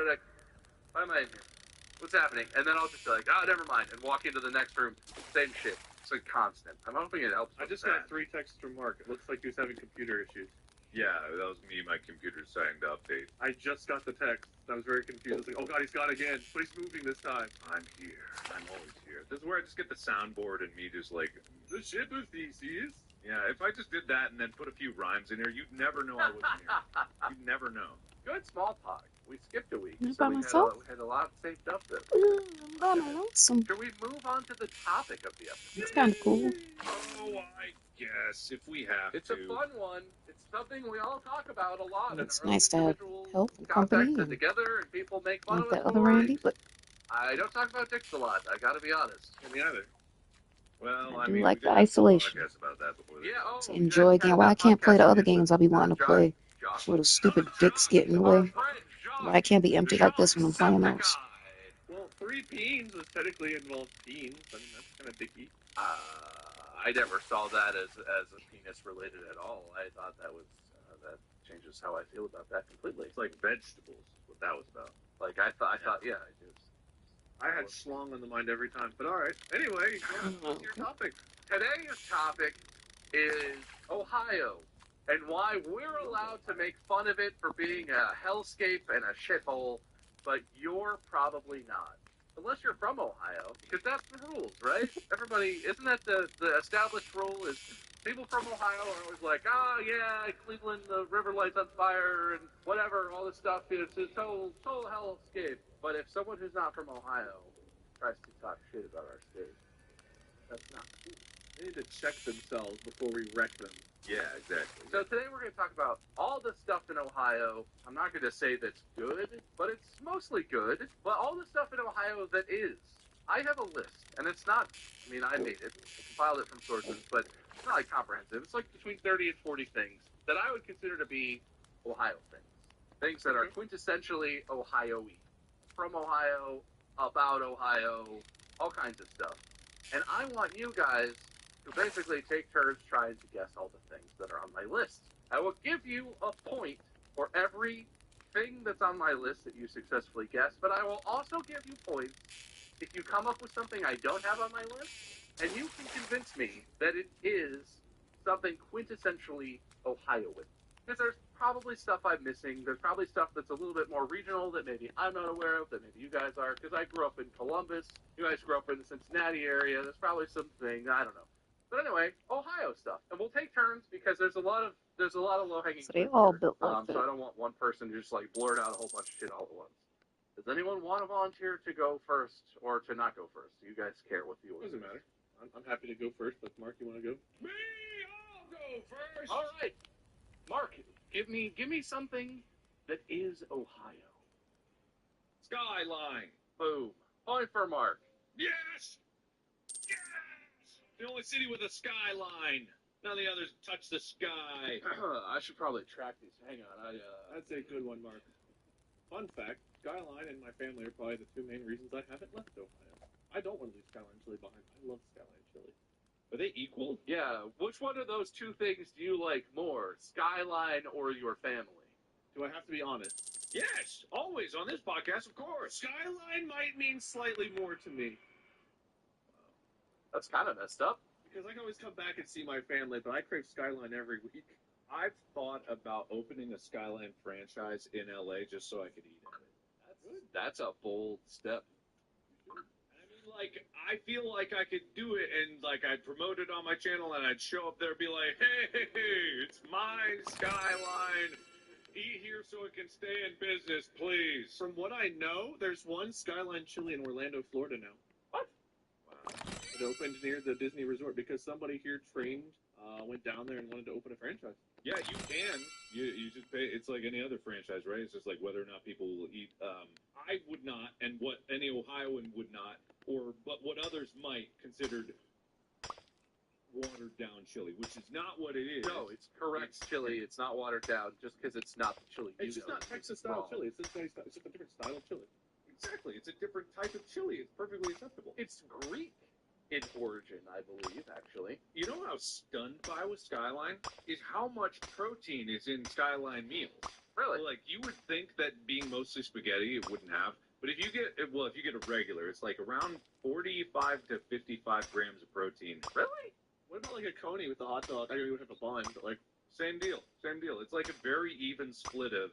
am I in here? What's happening? And then I'll just be like, never mind, and walk into the next room, same shit. It's like constant. I'm hoping it helps. I just got 3 texts from Mark. It looks like he was having computer issues. Yeah, that was me. My computer's starting to update. I just got the text. I was very confused. I was like, oh god, he's gone again. But he's moving this time. I'm here. I'm always here. This is where I just get the soundboard and me just like, The ship is theses. yeah, if I just did that and then put a few rhymes in here, you'd never know I wasn't here. You'd never know. Good small talk. We skipped a week, You so by we myself? had a lot saved up there. I'm by my lonesome. Should we move on to the topic of the episode? It's kind of cool. Oh, I guess if we have It's to. a fun one. It's something we all talk about a lot. It's in our nice to own have individual help and context company and and together, and people make fun not of us that other for it. Randy, but I don't talk about dicks a lot. I gotta be honest. Yeah, me either. Well, I I do mean, like we did the have a isolation. podcast about that before this. Yeah. to enjoy again. Why I can't play the other games I'll be wanting to play. Where the stupid dicks get in the way. Why I can't be empty like this when I'm playing those. Well, 3 peens was technically involved peens. I mean, that's kind of dicky. I never saw that as a penis related at all. I thought that was that changes how I feel about that completely. It's like vegetables, what that was about. Like I thought, yeah, I just. I had schlong on the mind every time. But all right. Anyway, go on with your topic. Today's topic is Ohio and why we're allowed to make fun of it for being a hellscape and a shithole, but you're probably not. Unless you're from Ohio, because that's the rules, right? Everybody, isn't that the established rule? Is people from Ohio are always like, yeah, Cleveland, the river lights on fire, and whatever, all this stuff. It's a total hellscape. But if someone who's not from Ohio tries to talk shit about our state, that's not cool. They need to check themselves before we wreck them. Yeah, exactly. So today we're going to talk about all the stuff in Ohio. I'm not going to say that's good, but it's mostly good. But all the stuff in Ohio that is. I have a list, and it's not, I mean, I made it. I compiled it from sources, but it's not like comprehensive. It's like between 30 and 40 things that I would consider to be Ohio things. Things that are quintessentially Ohio-y. From Ohio, about Ohio, all kinds of stuff. And I want you guys to basically take turns trying to guess all the things that are on my list. I will give you a point for every thing that's on my list that you successfully guessed, but I will also give you points if you come up with something I don't have on my list, and you can convince me that it is something quintessentially Ohioan. Because there's probably stuff I'm missing. There's probably stuff that's a little bit more regional that maybe I'm not aware of, that maybe you guys are. Because I grew up in Columbus. You guys grew up in the Cincinnati area. There's probably something, I don't know. But anyway, Ohio stuff, and we'll take turns because there's a lot of low hanging. So they fruit all here. built like So that. I don't want one person to just like blurt out a whole bunch of shit all at once. Does anyone want to volunteer to go first or to not go first? Do you guys care what the order? Doesn't matter. I'm happy to go first, but Mark, you want to go? Me, I'll go first. All right, Mark, give me something that is Ohio. Skyline. Boom. Point for Mark. Yes. Yes. The only city with a skyline. None of the others touch the sky. I should probably track these. Hang on. That's a good one, Mark. Fun fact, Skyline and my family are probably the two main reasons I haven't left Ohio. I don't want to leave Skyline Chili behind. I love Skyline Chili. Are they equal? Yeah. Which one of those two things do you like more, Skyline or your family? Do I have to be honest? Yes, always on this podcast, of course. Skyline might mean slightly more to me. That's kind of messed up. Because I can always come back and see my family, but I crave Skyline every week. I've thought about opening a Skyline franchise in LA just so I could eat at it. That's a bold step. I mean, like, I feel like I could do it, and like I'd promote it on my channel, and I'd show up there and be like, hey, it's my Skyline. Eat here so it can stay in business, please. From what I know, there's one Skyline Chili in Orlando, Florida now. What? Wow. It opened near the Disney Resort because somebody here trained, went down there and wanted to open a franchise. Yeah, you can. You just pay. It's like any other franchise, right? It's just like whether or not people will eat. I would not, and what any Ohioan would not, but what others might considered watered down chili, which is not what it is. No, it's correct chili. It's not watered down just because it's not the chili. It's just not Texas style chili. It's just a different style of chili. Exactly. It's a different type of chili. It's perfectly acceptable. It's Greek in origin, I believe, actually. You know what I was stunned by with Skyline? Is how much protein is in Skyline meals. Really? Like, you would think that being mostly spaghetti, it wouldn't have. But if you get a regular, it's like around 45 to 55 grams of protein. Really? What about like a coney with a hot dog? I mean, we would have a bun, but like... Same deal. It's like a very even split of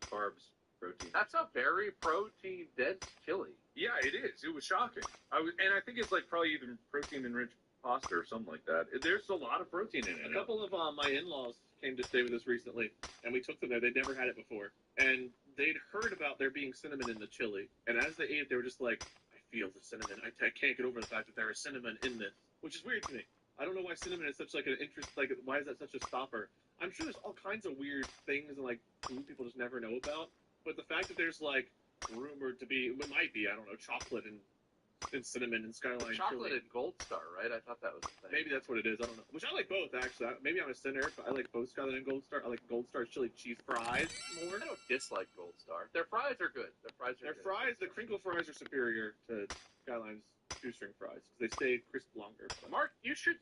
carbs, protein. That's a very protein-dense chili. Yeah, it is. It was shocking. And I think it's like probably even protein-enriched pasta or something like that. There's a lot of protein in it. A couple of my in-laws came to stay with us recently, and we took them there. They'd never had it before. And they'd heard about there being cinnamon in the chili. And as they ate it, they were just like, I feel the cinnamon. I can't get over the fact that there is cinnamon in this, which is weird to me. I don't know why cinnamon is such like an interest, like why is that such a stopper? I'm sure there's all kinds of weird things and like food people just never know about. But the fact that there's like rumored to be, it might be, I don't know, chocolate and cinnamon and Skyline chocolate chili. and Gold Star, right? I thought that was the thing. Maybe that's what it is. I don't know. Which I like both actually. Maybe I'm a sinner, but I like both Skyline and Gold Star. I like Gold Star chili cheese fries more. I don't dislike Gold Star. Their fries are good. Their fries, the crinkle fries are superior to Skyline's shoestring fries because they stay crisp longer. But Mark, you should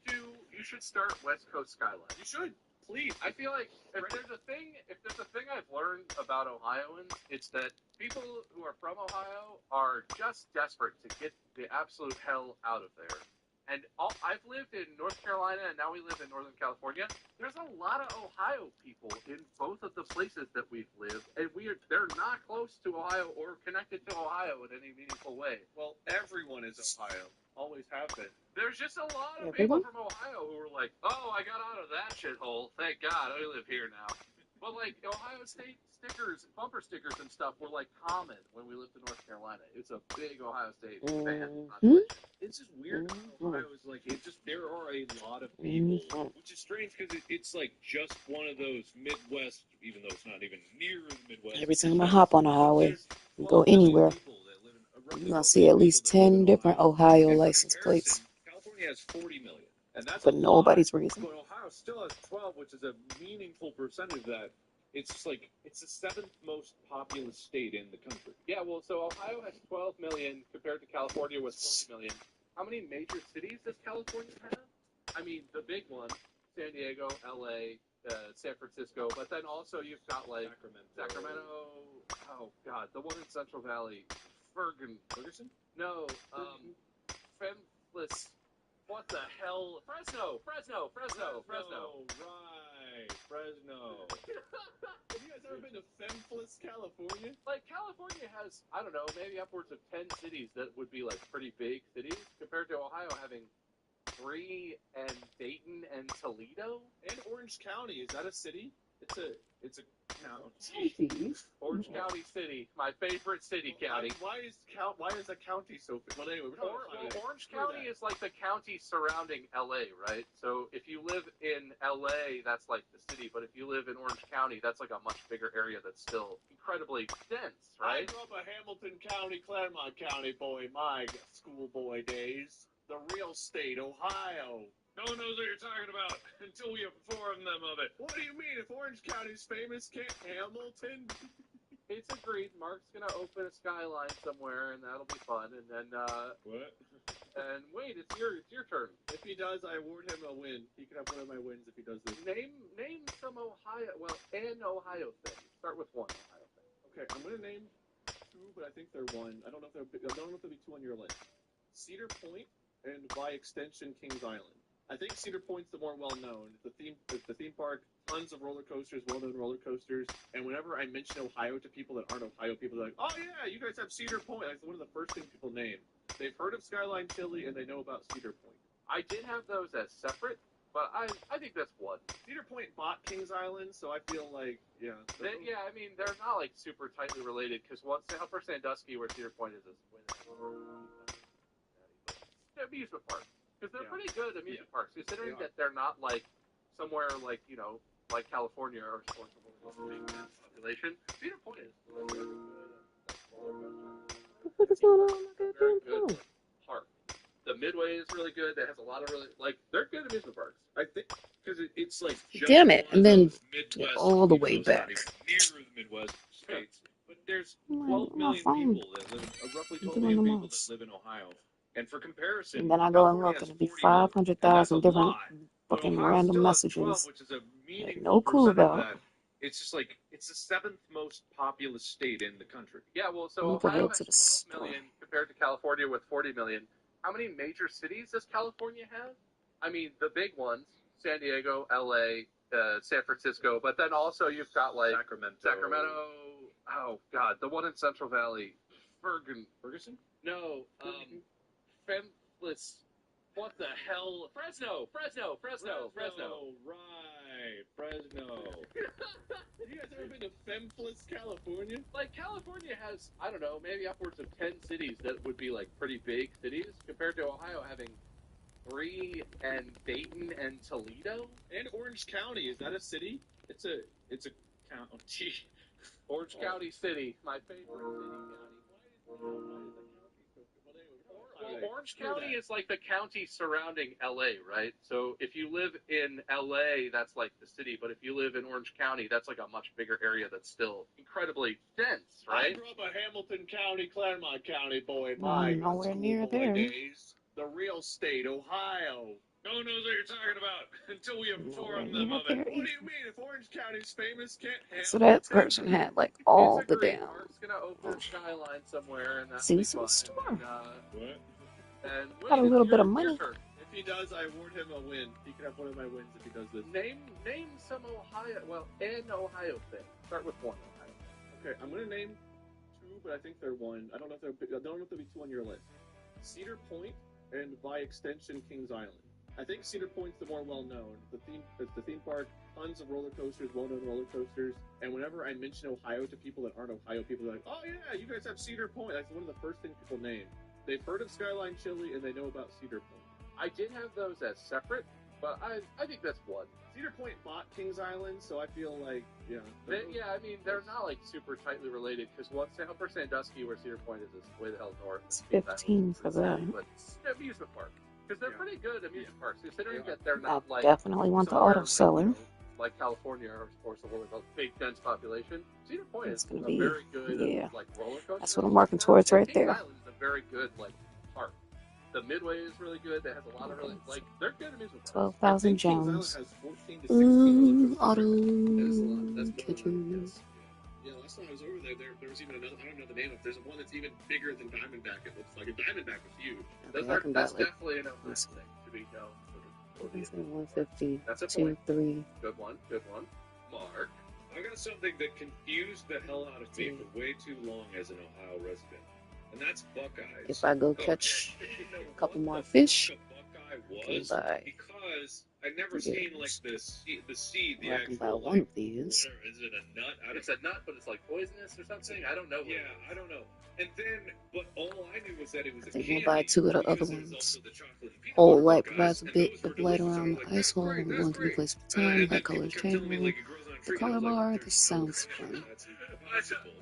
start West Coast Skyline. you should. Please. I feel like if there's a thing I've learned about Ohioans, it's that people who are from Ohio are just desperate to get the absolute hell out of there. And I've lived in North Carolina, and now we live in Northern California. There's a lot of Ohio people in both of the places that we've lived, and they're not close to Ohio or connected to Ohio in any meaningful way. Well, everyone is Ohio. Always have been. There's just a lot of people from Ohio who are like, oh, I got out of that shithole. Thank God, I live here now. But, like, Ohio State stickers, bumper stickers and stuff were, like, common when we lived in North Carolina. It's a big Ohio State fan. It's just weird. Ohio is like, there are a lot of people, which is strange because it's like just one of those Midwest, even though it's not even near the Midwest. Every time I hop on a highway, go anywhere, you're going to see at least 10 different Ohio license plates. California has 40 million. And that's For nobody's reason. But Ohio still has 12, which is a meaningful percentage of that. It's just like, it's the 7th most populous state in the country. Yeah, well, so Ohio has 12 million compared to California with 40 million. How many major cities does California have? I mean, the big ones, San Diego, LA, San Francisco, but then also you've got like Sacramento. Oh God, the one in Central Valley, Ferguson? No, Femless. What the hell? Fresno. Right, Fresno. Have you guys ever been to Femfless, California? Like, California has, I don't know, maybe upwards of 10 cities that would be, like, pretty big cities, compared to Ohio having Bree and Dayton and Toledo. And Orange County, is that a city? It's a county. Orange County City, my favorite city county. Why is a county so? Well, anyway, Orange County is like the county surrounding LA, right? So if you live in LA, that's like the city, but if you live in Orange County, that's like a much bigger area that's still incredibly dense, right? I grew up a Hamilton County, Claremont County boy, my schoolboy days. The real state, Ohio. No one knows what you're talking about until we inform them of it. What do you mean? If Orange County's famous, can't Hamilton? It's agreed. Mark's gonna open a skyline somewhere, and that'll be fun. And then, What? And wait, it's your turn. If he does, I award him a win. He can have one of my wins if he does this. Name some an Ohio thing. Start with one Ohio thing. Okay, I'm gonna name two, but I think they're one. I don't know if there'll be two on your list. Cedar Point and by extension Kings Island. I think Cedar Point's the more well-known. It's the theme park, tons of roller coasters, well-known roller coasters. And whenever I mention Ohio to people that aren't Ohio people, they're like, "Oh yeah, you guys have Cedar Point." That's one of the first things people name. They've heard of Skyline Chili and they know about Cedar Point. I did have those as separate, but I think that's one. Cedar Point bought Kings Island, so I feel like I mean they're not like super tightly related because Upper Sandusky, where Cedar Point is amusement park. Because they're pretty good amusement parks, considering that they're not like somewhere like like California or big population. Cedar Point is What is going on? very good park. The Midway is really good. That has a lot of they're good amusement parks. I think because it's like Damn it, and then Midwest, all the way it's not back. even near the Midwest states, but there's My 12 million phone. people that live, roughly 12 Doing million the people most. that live in Ohio. And for comparison, And then I go and California look, has and it'd be 40 million, and that's 500,000 a different lot. But fucking Ohio random still has 12, messages. which is a meaningful No clue percent of about. that. It's just like it's the 7th most populous state in the country. Yeah, well, so I need to Ohio go has to the 12 store. million compared to California with 40 million. How many major cities does California have? I mean, the big ones: San Diego, LA, San Francisco. But then also you've got like Sacramento. Oh God, the one in Central Valley, Ferguson? No, Femless. What the hell? Fresno. Right, Fresno. You guys ever been to Femfless, California? Like California has, I don't know, maybe upwards of 10 cities that would be like pretty big cities compared to Ohio having Bree and Dayton and Toledo. And Orange County, is that a city? It's a county. Orange County City, my favorite city county. Well, Orange County is like the county surrounding LA, right? So if you live in LA, that's like the city, but if you live in Orange County, that's like a much bigger area that's still incredibly dense, I right? grew up a Hamilton County, Claremont County boy, my Nowhere near schoolboy there. days. The real state, Ohio. No one knows what you're talking about until we inform Nowhere them near of it. there. What do you mean? If Orange County's famous, can't Hamilton? So that person had like all It's the agreed. damn. Mark's gonna open a skyline somewhere, and that's See, be it's in the fun. store. What? And Got a wait, little it's bit of your money. turn. If he does, I award him a win. He can have one of my wins if he does this. Name some an Ohio thing. Start with one Ohio thing. Okay, I'm gonna name two, but I think they're one. I don't know if there'll be two on your list. Cedar Point and by extension Kings Island. I think Cedar Point's the more well-known. The theme park, tons of roller coasters, well-known roller coasters. And whenever I mention Ohio to people that aren't Ohio people, they're like, "Oh yeah, you guys have Cedar Point." That's one of the first things people name. They've heard of Skyline Chili and they know about Cedar Point. I did have those as separate, but I think that's one. Cedar Point bought Kings Island, so I feel like I mean they're not like super tightly related because Upper Sandusky, where Cedar Point is way the hell north. It's 15 for that. But it's an amusement park because they're pretty good amusement parks considering that I they're not like definitely want the somewhere auto seller. like California or somewhere with a big dense population. Cedar Point It's is gonna a be- very good yeah. like roller coaster. That's what I'm working towards right Kings there. Island is a very good like park. The Midway is really good. That has a lot of really they're good amusement parks. 12,000 Kings Island gems. has 14 to 16 Auto That's catchers. Yeah, last time I was over there was even another. I don't know the name of. There's one that's even bigger than Diamondback. It looks like a Diamondback was huge. That's definitely an open thing to be known for the 150, That's a 2, point. 3. Good one. Mark. I got something that confused the hell out of me for way too long as an Ohio resident, and that's Buckeyes. If I go catch a couple more fish, A Buckeye was buy. because I never Yeah. seen like the seed, the Well, I can buy actual one like of these. whatever. Is it a nut? It's a nut, but it's like poisonous or something. I don't know. Yeah, I don't know. And then, but all I knew was that it was I a think candy. we'll buy two of the other because there was ones. also the chocolate and peanut Whole butter light Buckeyes, provides a and bit those were of light delicious. I around was the like, ice hole. great, We're that's going to be great. place for time. And Light then people colors kept telling me changeable. like it grows on a The tree. color I was like, bar. there's This no sounds way fun. that's impossible.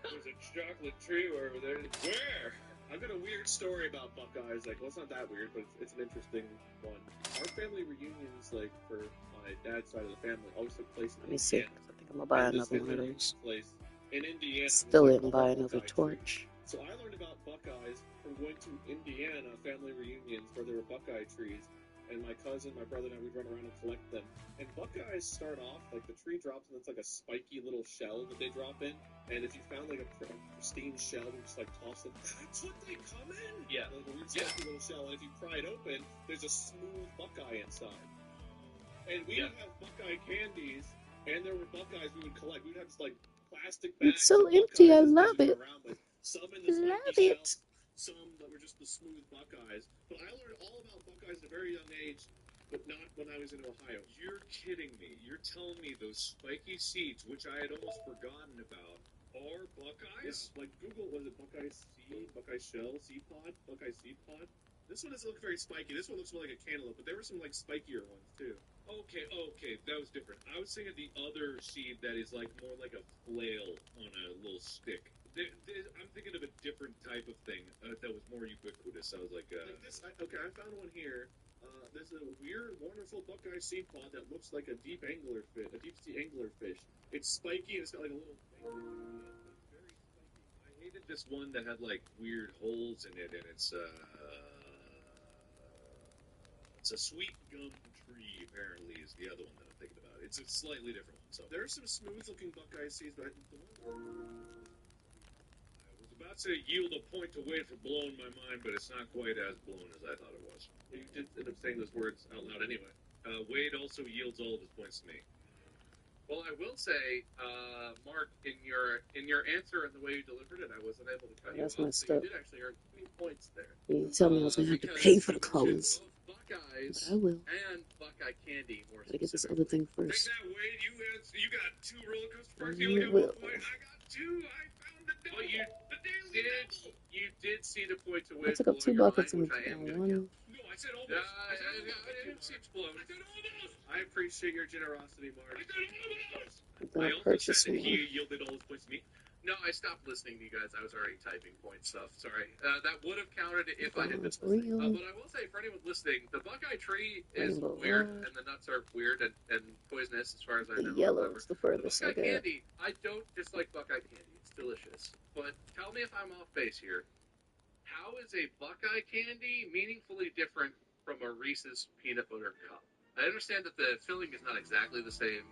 There's a chocolate tree over there. Where? I've got a weird story about Buckeyes. Like, well, it's not that weird, but it's an interesting one. Our family reunions, like for my dad's side of the family, always took place in Let me see. Indiana. I think I'm going to buy And this another one of family those. reunion place in Indiana. Still was, like, didn't called buy the another Buckeye Tree. torch. So I learned about Buckeyes from going to Indiana family reunions where there were Buckeye trees. And my cousin, my brother, and I would run around and collect them. And Buckeyes start off, like the tree drops and it's like a spiky little shell that they drop in. And if you found like a pristine shell, you just like toss it. That's what they come in? Yeah. Like a weird spiky little shell. And if you pry it open, there's a smooth Buckeye inside. And we would have Buckeye candies, and there were Buckeyes we would collect. We would have this like plastic bags. It's so of empty. I Buckeyes love that we it. went around with. Some in the Love spiky it. shell, some that were just the smooth Buckeyes. But I learned all about Buckeyes at a very young age, but not when I was in Ohio. You're kidding me. You're telling me those spiky seeds, which I had almost forgotten about, are Buckeyes? Yeah, like Google, was it Buckeye seed, Buckeye shell, seed pod, Buckeye seed pod? This one doesn't look very spiky. This one looks more like a cantaloupe, but there were some like spikier ones too. Okay, that was different. I was thinking the other seed that is like more like a flail on a little stick. I'm thinking of a different type of thing that was more ubiquitous. I was like, this. Okay, I found one here. There's a weird, wonderful Buckeye seed pod that looks like a deep sea anglerfish. It's spiky and it's got like a little thing. It's very spiky. I hated this one that had like weird holes in it, and it's a sweet gum tree. Apparently, is the other one that I'm thinking about. It's a slightly different one. So there's some smooth-looking Buckeye seeds, but the one. I was about to yield a point to Wade for blowing my mind, but it's not quite as blown as I thought it was. You did end up saying those words out loud anyway. Wade also yields all of his points to me. Well, I will say, Mark, in your answer and the way you delivered it, I wasn't able to cut That's you off. messed So up. you did actually earn 3 points there. You tell me I was going to have to Because pay for the you mentioned clothes. both Buckeyes But I will. and Buckeye candy, more Gotta get this specifically. other thing Take first. that, Wade. You got 2 roller coaster parks. You You only got will. 1 point. I got 2. I found the double. Well, you did see the point to I which took up 2 blowing your buckets mind, and which I am going to one. count. No, I said almost. I didn't see explode. I said almost. I appreciate your generosity, Mark. I said almost. I'm I gonna also purchase said that one. he yielded all his points to me. No, I stopped listening to you guys. I was already typing point stuff. Sorry. That would have counted if I had been It's listening. real. But I will say, for anyone listening, the Buckeye tree is Rainbow weird, Rock. and the nuts are weird and poisonous, as far as I The know. yellow Whatever. is the The furthest I Buckeye get. candy, I don't dislike Buckeye candy. It's delicious. But tell me if I'm off base here. How is a Buckeye candy meaningfully different from a Reese's peanut butter cup? I understand that the filling is not exactly the same,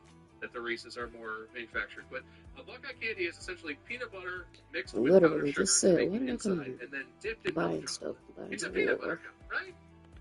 that the Reese's are more manufactured, but a Buckeye candy is essentially peanut butter mixed with powdered Literally sugar just to said, make what the did I come inside, and then dipped in milk buying chocolate. stuff? Buying It's a peanut butter war. cup, right?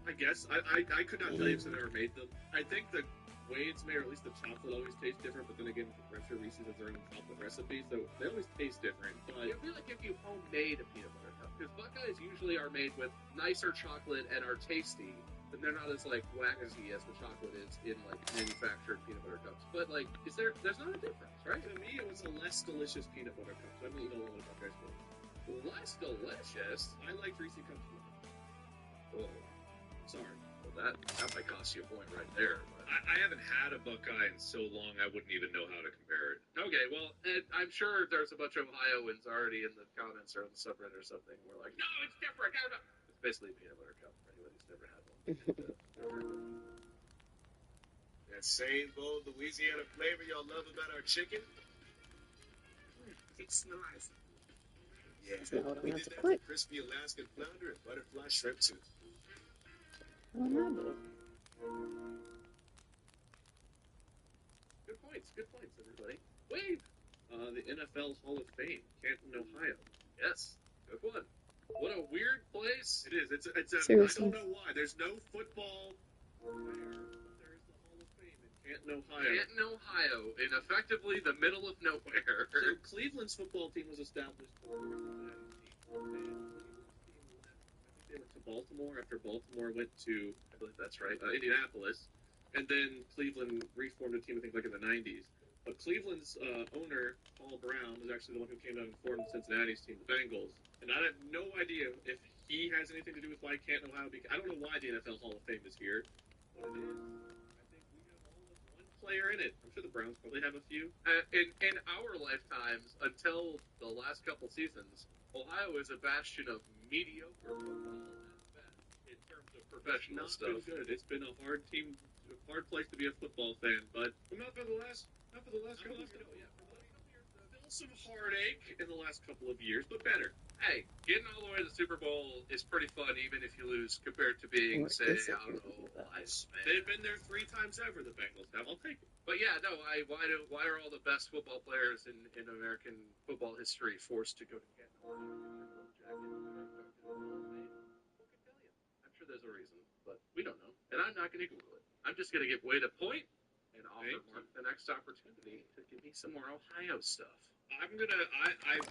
I guess. I could not tell you because I never made them. I think the way it's made, or at least the chocolate always tastes different, but then again, I'm sure Reese's has their own chocolate recipe, so they always taste different. But It would be like if you homemade a peanut butter cup, because Buckeyes usually are made with nicer chocolate and are tasty, but they're not as like waxy as the chocolate is in like manufactured peanut butter cups. But like, there's not a difference, right? to me, it was a less delicious peanut butter cup. So I haven't eaten a lot of Buckeyes before. Less delicious. I like Reese's cups more. Oh, Sorry. well, that might cost you a point right there. But. I haven't had a Buckeye in so long, I wouldn't even know how to compare it. Okay, well, I'm sure there's a bunch of Ohioans already in the comments or on the subreddit or something. We're like, no, it's different. It's basically a peanut butter cup for anybody who's never had one. That same bold Louisiana flavor y'all love about our chicken? It's nice. Yeah, That's not what I'm we about did to that put. for crispy Alaskan flounder and butterfly shrimp too. What am I doing? Good points, everybody. Wade! The NFL Hall of Fame, Canton, Ohio. Yes, good one. What a weird place. It is. It's a. Seriously? I don't know why. There's no football there, but there's the Hall of Fame in Canton, Ohio. Canton, Ohio, in effectively the middle of nowhere. So Cleveland's football team was established before Cincinnati's team, and Cleveland's team left, I think, they went to Baltimore after Baltimore went to, I believe that's right, Indianapolis, and then Cleveland reformed a team, I think, like in the 90s. But Cleveland's owner, Paul Brown, was actually the one who came down and formed Cincinnati's team, the Bengals. And I have no idea if he has anything to do with why Canton, Ohio. I don't know why the NFL Hall of Fame is here, but it is. I think we have all of one player in it. I'm sure the Browns probably have a few. In our lifetimes, until the last couple seasons, Ohio is a bastion of mediocre football at best in terms of professional stuff. It's not been good. It's been a hard team, a hard place to be a football fan. But not for the last couple of years. Yeah, for the last couple of years, still some heartache in the last couple of years, but better. Hey, getting all the way to the Super Bowl is pretty fun, even if you lose, compared to being, say, I don't know, they've been there 3 times ever. The Bengals have. I'll take it. But yeah, no. Why are all the best football players in American football history forced to go to Canton? Who can tell you? I'm sure there's a reason, but we don't know, and I'm not going to Google it. I'm just going to give Wade a point and offer Mark the next opportunity to give me some more Ohio stuff. I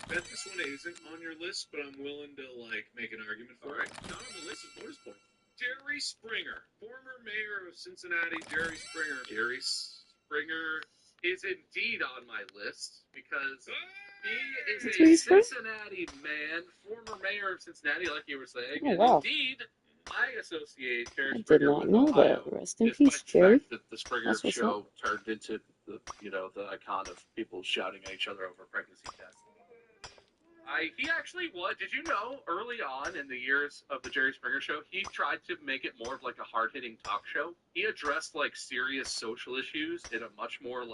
bet this one isn't on your list, but I'm willing to make an argument for it. Not on the list is bonus points. Jerry Springer, former mayor of Cincinnati. Jerry Springer. Jerry Springer is indeed on my list because he is a Cincinnati man, former mayor of Cincinnati, like you were saying. Oh, wow. And indeed, I associate Jerry I did Springer not with know Ohio. that. Rest in peace, Jerry. That the Springer show turned into the icon of people shouting at each other over pregnancy tests. He actually did you know, early on in the years of the Jerry Springer show, he tried to make it more of a hard-hitting talk show. He addressed serious social issues in a much more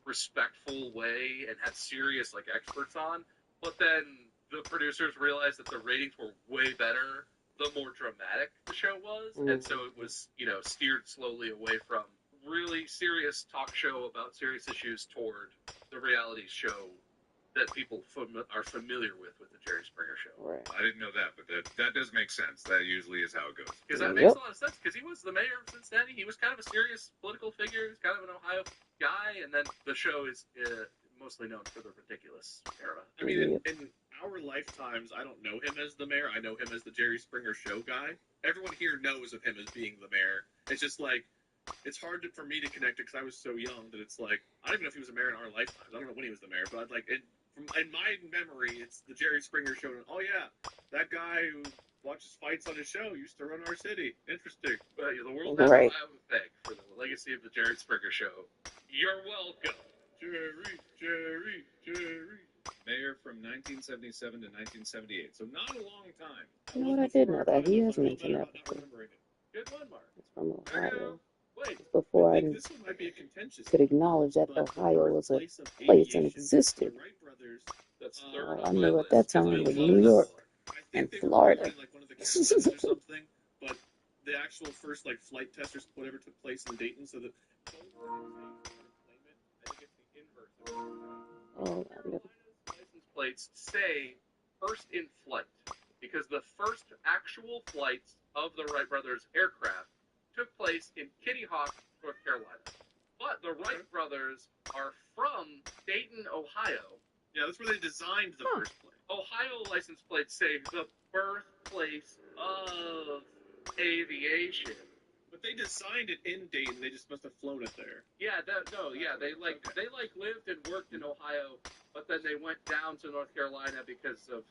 respectful way and had serious experts on. But then the producers realized that the ratings were way better the more dramatic the show was, and so it was steered slowly away from really serious talk show about serious issues toward the reality show that people are familiar with the Jerry Springer show. Right. I didn't know that, but that does make sense. That usually is how it goes. Because that makes a lot of sense, because he was the mayor of Cincinnati. He was kind of a serious political figure. He's kind of an Ohio guy, and then the show is mostly known for the ridiculous era. I mean, in our lifetimes, I don't know him as the mayor. I know him as the Jerry Springer show guy. Everyone here knows of him as being the mayor. It's just it's hard for me to connect it because I was so young that it's I don't even know if he was a mayor in our lifetimes. I don't know when he was the mayor, but in my memory, it's the Jerry Springer show. And, oh yeah, that guy who watches fights on his show used to run our city. Interesting. But the world doesn't have a thing for the legacy of the Jerry Springer show. You're welcome. Jerry. Mayor from 1977 to 1978, so not a long time. You know what? I did know that. He has mentioned that before. Good one, Mark. It's from Ohio. Wait, Before I this one might be a contentious could acknowledge that Ohio was a place and existed. I knew at that time it was New York and Florida. But the actual first flight test or whatever took place in Dayton, so that I think it's the inverse. Oh, License plates say first in flight because the first actual flights of the Wright brothers aircraft took place in Kitty Hawk, North Carolina. But the Wright brothers are from Dayton, Ohio. Yeah, that's where they designed the first plane. Ohio license plates say the birthplace of aviation. But they designed it in Dayton. They just must have flown it there. Yeah, they lived and worked in Ohio, but then they went down to North Carolina because of,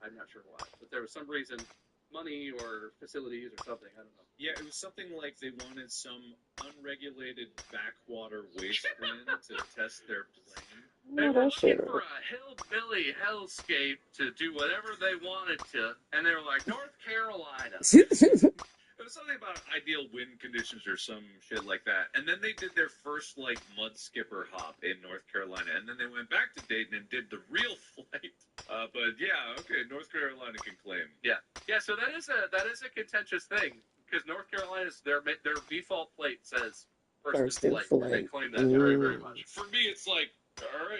I'm not sure why, but there was some reason, money or facilities or something. I don't know. Yeah, it was something like they wanted some unregulated backwater wasteland to test their plane. They were looking for a hillbilly hellscape to do whatever they wanted to, and they were like, North Carolina. It was something about ideal wind conditions or some shit like that. And then they did their first mud skipper hop in North Carolina, and then they went back to Dayton and did the real flight. But yeah, okay, North Carolina can claim. Yeah. So that is a contentious thing because North Carolina's their default plate says first in flight. They claim that very, very much. For me, it's all right,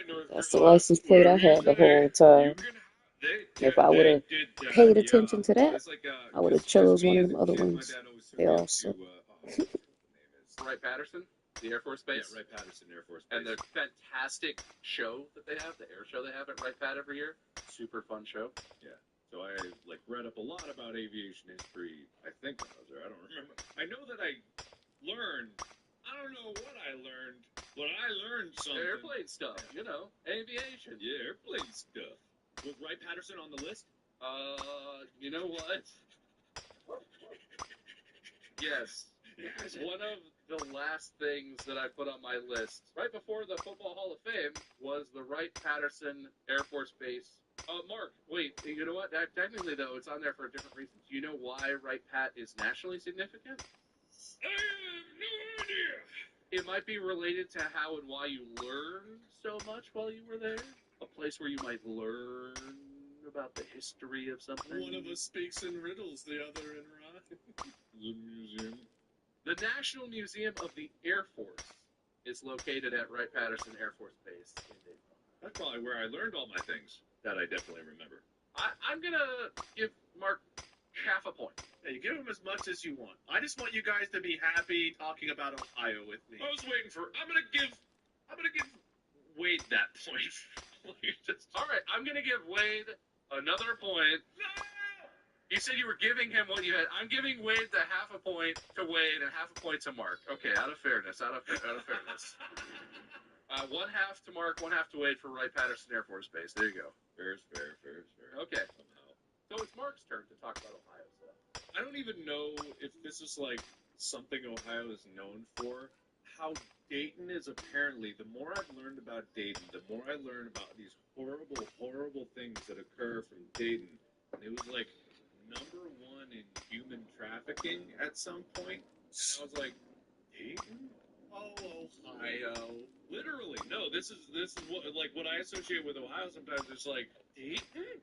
North Carolina. that's the license plate I had the whole time. If I would have paid attention to that, I would have chose one of them other ones. They also. Wright-Patterson, the Air Force Base. Yeah, Wright-Patterson Air Force Base. And the fantastic show that they have, the air show they have at Wright-Pat every year. Super fun show. Yeah. So I like read up a lot about aviation history. I think when I was there. I don't remember. I know that I learned. I don't know what I learned, but I learned something. Airplane stuff, you know, aviation. Yeah, airplane stuff. Was Wright Patterson on the list? You know what? Yes. One of the last things that I put on my list, right before the Football Hall of Fame, was the Wright-Patterson Air Force Base. Mark, wait, you know what? Technically, though, it's on there for a different reason. Do you know why Wright-Pat is nationally significant? I have no idea. It might be related to how and why you learned so much while you were there. A place where you might learn about the history of something. One of us speaks in riddles, the other in rhyme. The museum. The National Museum of the Air Force is located at Wright-Patterson Air Force Base in Dayton. That's probably where I learned all my things that I definitely remember. I'm going to give Mark half a point. Hey, you give him as much as you want. I just want you guys to be happy talking about Ohio with me. I was waiting for. I'm gonna give Wade that point. All right, I'm going to give Wade another point. No! You said you were giving him what you had. I'm giving Wade the half a point to Wade and half a point to Mark. Okay, out of fairness. Out of fairness. 1 half to Mark, 1 half to Wade for Wright-Patterson Air Force Base. There you go. Fair. Okay. Somehow. So it's Mark's turn to talk about Ohio stuff. I don't even know if this is like something Ohio is known for. How Dayton is apparently, the more I've learned about Dayton, the more I learn about these horrible, horrible things that occur from Dayton. And it was like #1 in human trafficking at some point. And I was like, Dayton? Oh, Ohio. Literally, no. This is what I associate with Ohio. Sometimes it's like Dayton.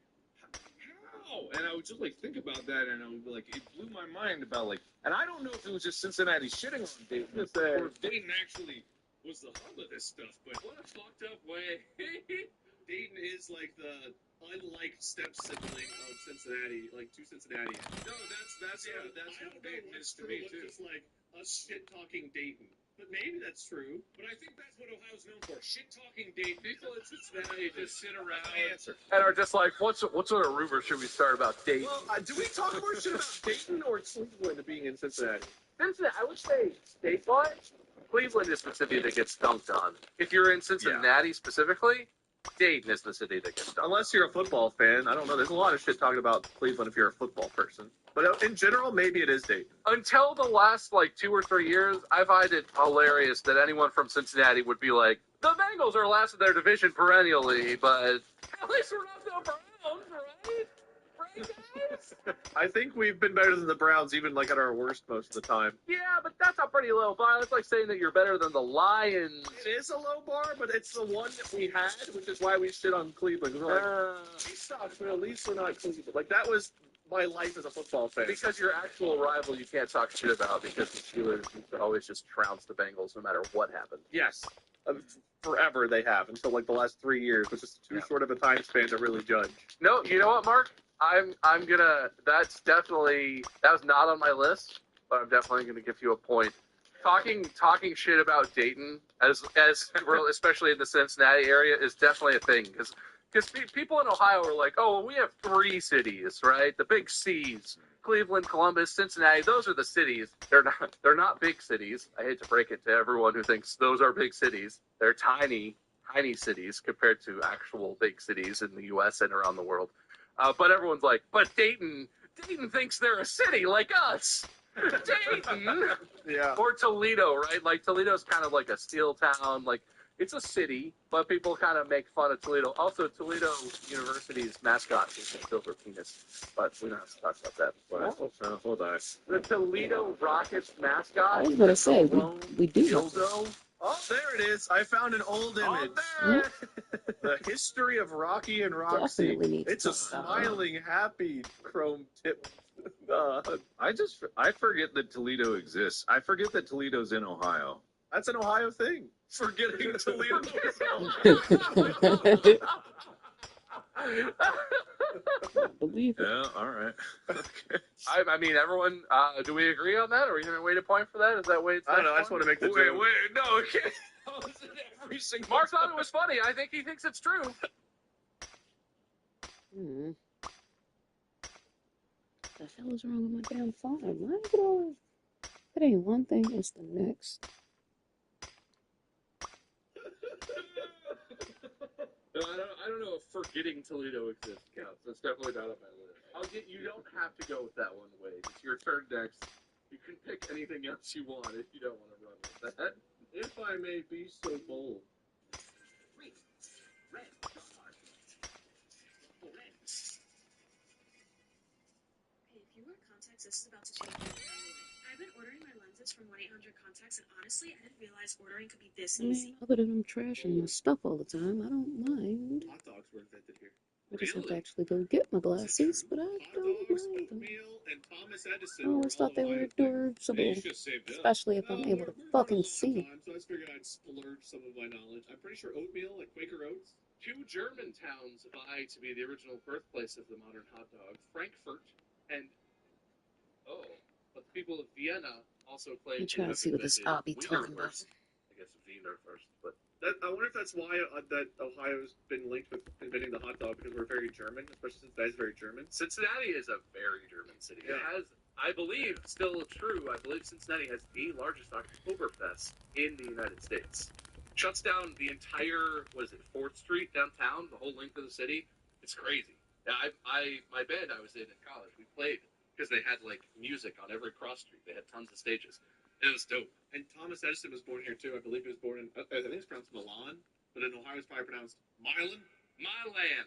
How? And I would just like think about that, and I would be like, it blew my mind about like, and I don't know if it was just Cincinnati shitting on Dayton, or if Dayton actually was the hub of this stuff. But What a fucked up way. Dayton is like the unliked step sibling of Cincinnati, like to Cincinnati. no, that's I what don't Dayton know is what's to true, me what's too. just like us shit-talking Dayton. But maybe that's true. But I think that's what Ohio's known for: shit talking Dayton. People in Cincinnati just sit around Answer. and are just like, what sort of rumor should we start about Dayton? Well, do we talk more shit about Dayton or Cleveland being in Cincinnati? Cincinnati, I would say statewide, Cleveland is the city that gets dunked on. If you're in Cincinnati specifically, Dayton is the city that gets dunked on. Unless you're a football fan, I don't know. There's a lot of shit talking about Cleveland if you're a football person. But in general, maybe it is Dayton. Until the last, 2 or 3 years, I find it hilarious that anyone from Cincinnati would be like, the Bengals are last in their division perennially, but at least we're not the Browns, right? Right, guys? I think we've been better than the Browns, even like at our worst most of the time. Yeah, but that's a pretty low bar. That's like saying that you're better than the Lions. It is a low bar, but it's the one that we had, which is why we shit on Cleveland. We're like, we suck, but at least we're not Cleveland. Like, that was my life as a football fan. Because your actual rival you can't talk shit about because the Steelers used to always just trounce the Bengals no matter what happened. Yes. Forever they have, until like the last 3 years, which is too short of a time span to really judge. No, you know what, Mark? I'm gonna. That was not on my list, but I'm definitely gonna give you a point. Talking shit about Dayton as especially in the Cincinnati area is definitely a thing because people in Ohio are like, oh, well, we have 3 cities, right? The big C's: Cleveland, Columbus, Cincinnati. Those are the cities. They're not big cities. I hate to break it to everyone who thinks those are big cities. They're tiny cities compared to actual big cities in the U.S. and around the world. But everyone's like, but Dayton thinks they're a city like us. Dayton. Yeah. Or Toledo, right? Like, Toledo's kind of like a steel town. Like, it's a city, but people kind of make fun of Toledo. Also, Toledo University's mascot is a silver penis. But we don't have to talk about that. Hold on. The Toledo Rockets mascot. I was gonna say we do. dildo. Oh, there it is. I found an old image. There. The history of Rocky and Roxy. Definitely need It's to a talk about smiling, happy chrome tip. I forget that Toledo exists. I forget that Toledo's in Ohio. That's an Ohio thing. Forgetting Toledo. Believe it. Yeah, all right. Okay. I mean, everyone, do we agree on that? Or are you going to wait a point for that? Is that way? I don't know. I just want to make the joke. No, okay. How is it every single Mark thought it was funny. I think he thinks it's true. The hell is wrong with my damn phone? Why is it always... If it ain't one thing, it's the next. I don't know if forgetting Toledo exists counts. That's definitely not on my list. You don't have to go with that one, Wade. It's your turn next. You can pick anything else you want if you don't want to run with that. If I may be so bold. Wait, red. Oh, red. Hey, if you wear contacts, this is about to change your entire life. I've been ordering my lenses from 1-800-Contacts, and honestly, I didn't realize ordering could be this easy. Other than I'm trashing my stuff all the time, I don't mind. Hot dogs were invented here. I just have to actually go get my glasses, but I don't mind them. And Thomas Edison I always thought they were adorable, especially if I'm able to fucking see. So I just figured I'd splurge some of my knowledge. I'm pretty sure oatmeal, like Quaker Oats. Two German towns vie to be the original birthplace of the modern hot dog, Frankfurt and but the people of Vienna also claim I'm trying to see what this I'll be talking about. I guess Wiener first, but I wonder if that's why that Ohio's been linked with inventing the hot dog, because we're very German, especially since that is very German. Cincinnati is a very German city. Yeah. It has, I believe, still true, I believe Cincinnati has the largest Oktoberfest in the United States. Shuts down the entire, 4th Street downtown, the whole length of the city. It's crazy. Yeah, my band I was in college, we played because they had like music on every cross street. They had tons of stages. It was dope. And Thomas Edison was born here too. I believe he was born in, I think it's pronounced Milan, but in Ohio it's probably pronounced Milan. Milan.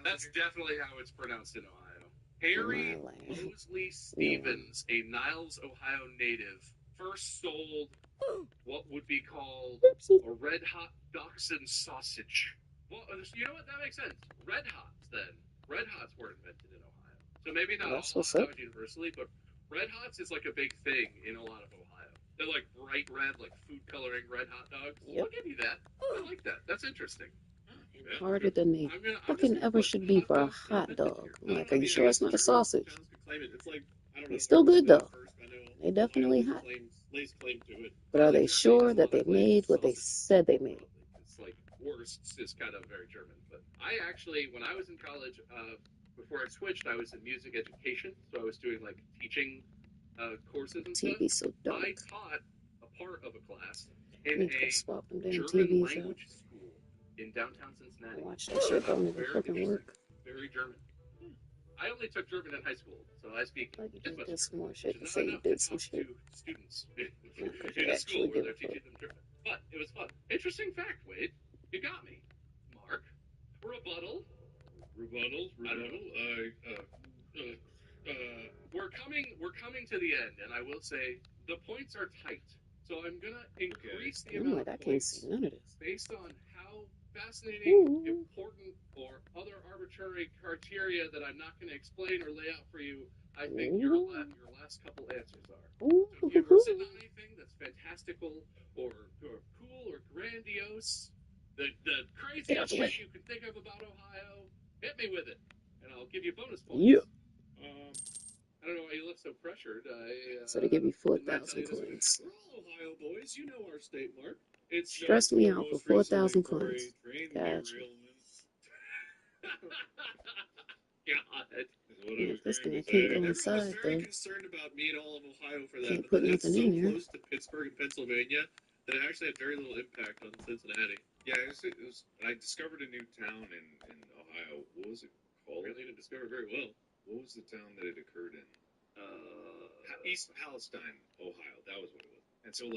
That's definitely how it's pronounced in Ohio. Harry Mosley Stevens, a Niles, Ohio native, first sold what would be called a red hot dachshund sausage. Well, you know what? That makes sense. Red hots, then. Red hots were invented in Ohio. So maybe not all hot dogs universally, but red hots is like a big thing in a lot of Ohio. They're like bright red, like food coloring red hot dogs. Yep. I'll give you that. I like that. That's interesting. Harder than they fucking ever should be for a hot dog. I'm like, are you sure it's not a sausage? It's still good though. They definitely hot. But are they sure that they made what they said they made? It's like worst is kind of very German. But I actually, when I was in college, before I switched, I was in music education, so I was doing like teaching courses and stuff. So dark. I taught a part of a class in a German TVs language school in downtown Cincinnati. Watch that shit don't even fucking work. Very German. I only took German in high school, so I speak like you just did some more shit to say you did some shit. To students in a school where they're teaching them German. But it was fun. Interesting fact, Wade. You got me. Mark. Rebuttal. We're coming to the end, and I will say the points are tight. So I'm gonna increase the amount of points based on how fascinating, important, or other arbitrary criteria that I'm not going to explain or lay out for you. I think your last couple answers are. So if you've written on anything that's fantastical or cool or grandiose, the craziest shit you can think of about Ohio, hit me with it, and I'll give you bonus points. Yeah. I don't know why you look so pressured. So they give you 4,000 coins. We're all Ohio boys. You know our state, Mark. It stressed me out for 4,000 coins. Gotcha. God. Yeah, this thing I can't go inside though. Concerned about me and all of Ohio for that. Can't put nothing so in there. Close to Pittsburgh and Pennsylvania that it actually had very little impact on Cincinnati. Yeah, I discovered a new town in Ohio. What was it called? Really didn't discover very well. What was the town that it occurred in? East Palestine, Ohio. That was what it was. And so,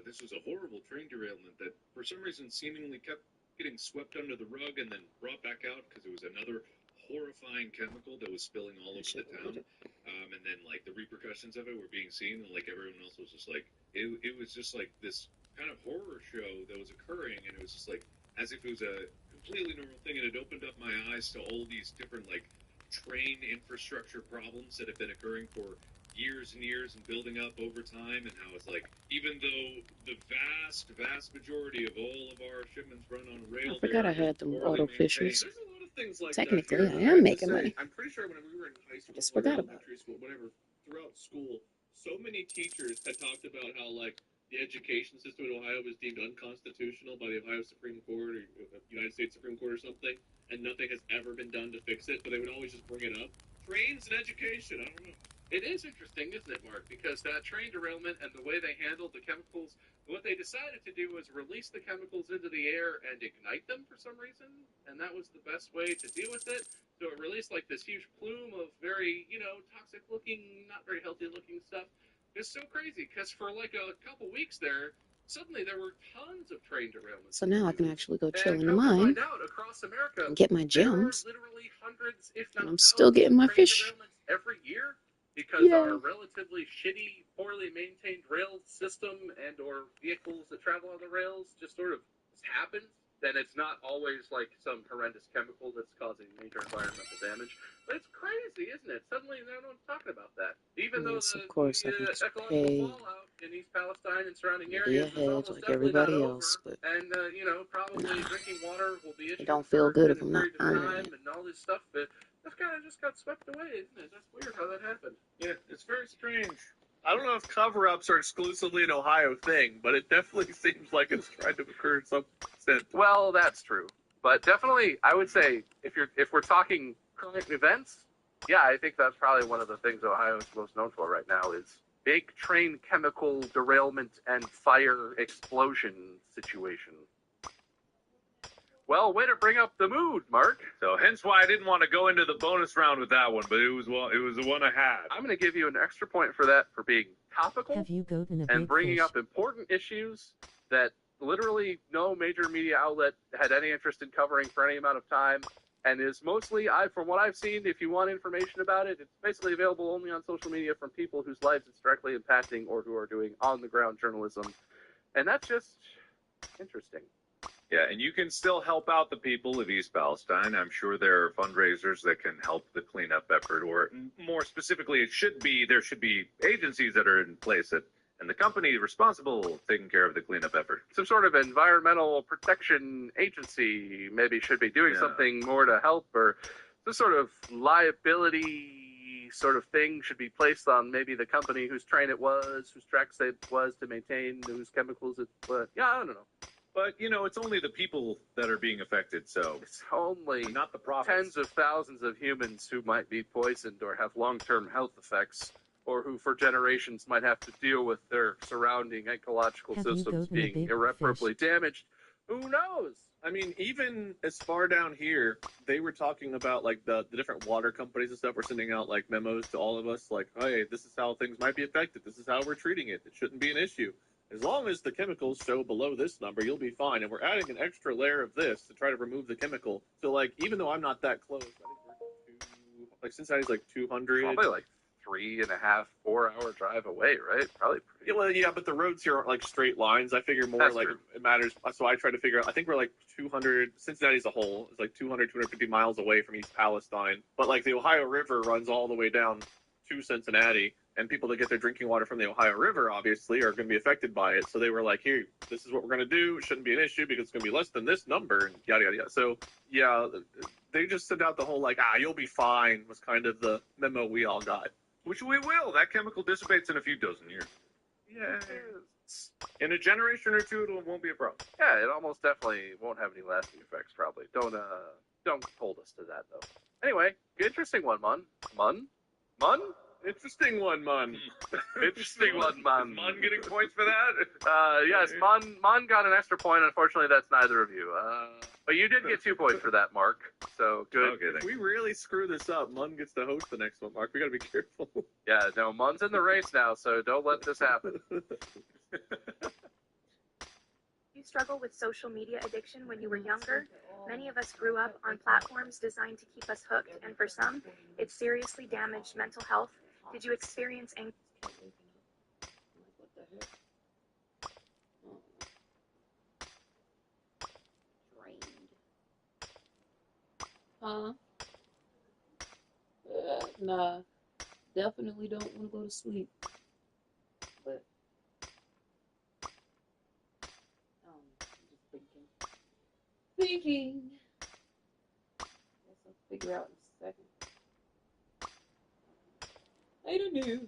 this was a horrible train derailment that, for some reason, seemingly kept getting swept under the rug and then brought back out because it was another horrifying chemical that was spilling all over the town. And then, the repercussions of it were being seen, and, everyone else was just it was just this kind of horror show that was occurring, and it was just as if it was a completely normal thing, and it opened up my eyes to all these different, train infrastructure problems that have been occurring for years and years and building up over time, and how it's even though the vast majority of all of our shipments run on rail, I forgot I had them auto fishers. There's a lot of things like Technically, that I am making money. I'm pretty sure when we were in high school, I just forgot about elementary school, whatever, throughout school, so many teachers had talked about how the education system in Ohio was deemed unconstitutional by the Ohio Supreme Court or United States Supreme Court or something, and nothing has ever been done to fix it. But they would always just bring it up. trains and education. I don't know. It is interesting, isn't it, Mark? Because that train derailment and the way they handled the chemicals, what they decided to do was release the chemicals into the air and ignite them for some reason, and that was the best way to deal with it. So it released like this huge plume of very, toxic looking, not very healthy looking stuff. It's so crazy because for like a couple weeks there, suddenly there were tons of train derailments. So now I can actually go chill And in the come to mine find out, across America, and get my there are gems. literally hundreds, if And not I'm still thousands, getting of my train fish. derailments every year because Yay. our relatively shitty, poorly maintained rail system and or vehicles that travel on the rails just sort of happens. Then it's not always like some horrendous chemical that's causing major environmental damage. But it's crazy, isn't it? Suddenly no one's talking about that. Even though Yes, the of course, I can just ecological pay fallout in East Palestine and surrounding be areas is ahead almost like definitely not everybody over. else, but And, probably nah, drinking water will be it issues don't for feel good if extended I'm not periods of earning time it. and all this stuff. But that's kind of just got swept away, isn't it? That's weird how that happened. Yeah, it's very strange. I don't know if cover-ups are exclusively an Ohio thing, but it definitely seems like it's trying to occur to some extent. Well, that's true, but definitely, I would say if we're talking current events, yeah, I think that's probably one of the things Ohio is most known for right now is big train chemical derailment and fire explosion situation. Well, way to bring up the mood, Mark. So hence why I didn't want to go into the bonus round with that one, but it was the one I had. I'm going to give you an extra point for that for being topical Have you gotten a and big bringing fish? up important issues that literally no major media outlet had any interest in covering for any amount of time, and is mostly, from what I've seen, if you want information about it, it's basically available only on social media from people whose lives it's directly impacting or who are doing on-the-ground journalism, and that's just interesting. Yeah, and you can still help out the people of East Palestine. I'm sure there are fundraisers that can help the cleanup effort, or more specifically, there should be agencies that are in place that, and the company responsible taking care of the cleanup effort. Some sort of environmental protection agency maybe should be doing something more to help, or some sort of liability sort of thing should be placed on maybe the company whose train it was, whose tracks it was to maintain, whose chemicals it was. Yeah, I don't know. But, it's only the people that are being affected, so it's only not the profits. Tens of thousands of humans who might be poisoned or have long-term health effects, or who for generations might have to deal with their surrounding ecological systems being irreparably damaged. Who knows? I mean, even as far down here, they were talking about, like, the different water companies and stuff were sending out, like, memos to all of us, like, hey, this is how things might be affected. This is how we're treating it. It shouldn't be an issue. As long as the chemicals show below this number, you'll be fine. And we're adding an extra layer of this to try to remove the chemical. So, like, even though I'm not that close, I think we're Cincinnati's like 200. Probably like 3.5, 4-hour drive away, right? Probably. Yeah, but the roads here aren't like straight lines. I figure more That's like true. It matters. So I try to figure out. I think we're like 200. Cincinnati as a whole is like 200, 250 miles away from East Palestine. But like the Ohio River runs all the way down to Cincinnati. And people that get their drinking water from the Ohio River, obviously, are going to be affected by it. So they were like, here, this is what we're going to do. It shouldn't be an issue because it's going to be less than this number, and yada, yada, yada. So, yeah, they just sent out the whole, like, you'll be fine was kind of the memo we all got. Which we will. That chemical dissipates in a few dozen years. Yeah. In a generation or two, it won't be a problem. Yeah, it almost definitely won't have any lasting effects, probably. Don't hold us to that, though. Anyway, interesting one, Mun? Interesting one, Mun. Interesting one, Mun. Is Mun getting points for that? Yes, Mun got an extra point. Unfortunately, that's neither of you. But you did get 2 points for that, Mark. So good. Okay, If we really screw this up, Mun gets to host the next one, Mark. We got to be careful. Yeah, no, Mun's in the race now, so don't let this happen. You struggle with social media addiction when you were younger? Many of us grew up on platforms designed to keep us hooked, and for some, it seriously damaged mental health. Did you experience anxiety? What the heck? Drained. Nah. Definitely don't want to go to sleep. But I'm just thinking. Guess I'll figure out in a second. I don't know.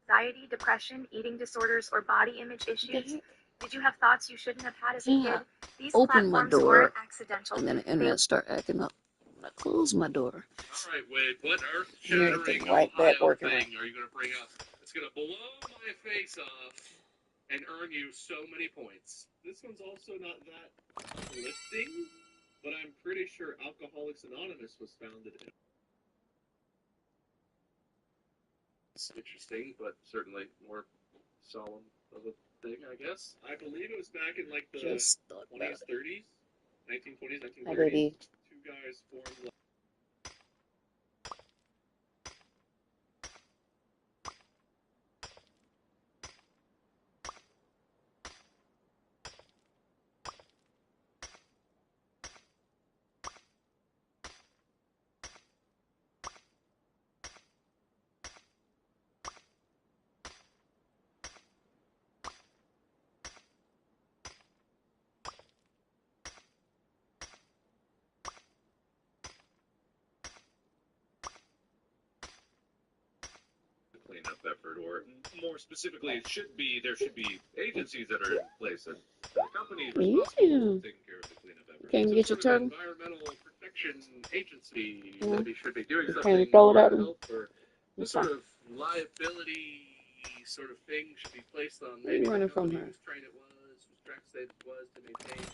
Anxiety, depression, eating disorders, or body image issues? Did you have thoughts you shouldn't have had as a kid? These Open my platforms door, weren't accidental. and then the internet start acting up. I'm gonna close my door. All right, Wade, what And earth-shattering everything right back Ohio working thing right. are you going to bring up? It's going to blow my face off and earn you so many points. This one's also not that uplifting, but I'm pretty sure Alcoholics Anonymous was founded in. It's interesting, but certainly more solemn of a thing, I guess. I believe it was back in like the Just thought about 20s, it. 30s, 1920s, Hi, 1930s. baby. Two guys formed. Cleanup effort, or more specifically, there should be agencies that are in place and the companies responsible for taking care of the cleanup effort. Can you get your turtle? Environmental protection agency Yeah. that should be doing Can something you throw it more at to me? help, or some It's sort fine. of liability sort of thing should be placed on Where are you maybe the running from company her? whose train it was, whose track state it was to maintain.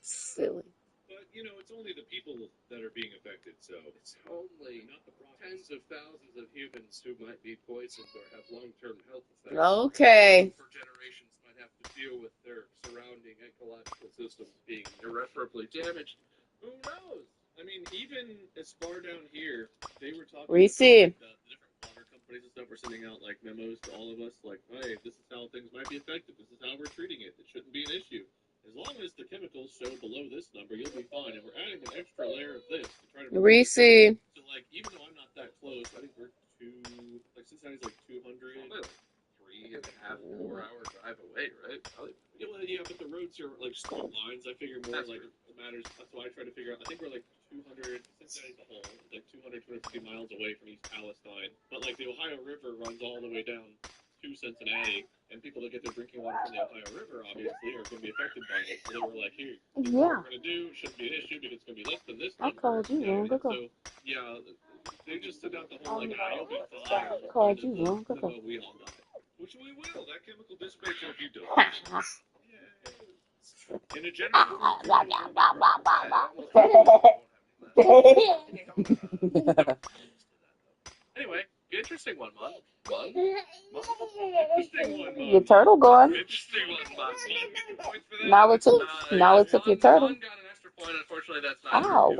Silly. But, you know, it's only the people that are being affected, so It's only not the process. tens of thousands of humans who might be poisoned or have long-term health effects. Okay. For generations might have to deal with their surrounding ecological systems being irreparably damaged. Who knows? I mean, even as far down here, they were talking Reese. about like, the different water companies and stuff were sending out like memos to all of us, like, hey, this is how things might be affected. This is how we're treating it. It shouldn't be an issue. As long as the chemicals show below this number, you'll be fine. And we're adding an extra layer of this to try to Reese. So, like, even though I'm not that close, I think we're Cincinnati's like 200. Probably like 3.5, 4 hour drive away, right? Probably. Yeah, but the roads are like straight lines. I figure more like it matters. That's why I try to figure out. I think we're like 200. Cincinnati's a whole like 200, 250 miles away from East Palestine. But like the Ohio River runs all the way down to Cincinnati, and people that get their drinking water from the Ohio River obviously are going to be affected by it. So they were like, here, this is what we're going to do. Shouldn't be an issue because it's going to be less than this I number. called you long ago. So yeah, they just sent out the whole like, you'll be fine. I called you long ago. Memo we all got. Which we will. That chemical dissipates if you don't. In a general. Anyway, interesting one, Mon. Your turtle gone. Interesting one, Mon. Now it took your turtle. Mon got an extra point. Unfortunately, that's not Ow.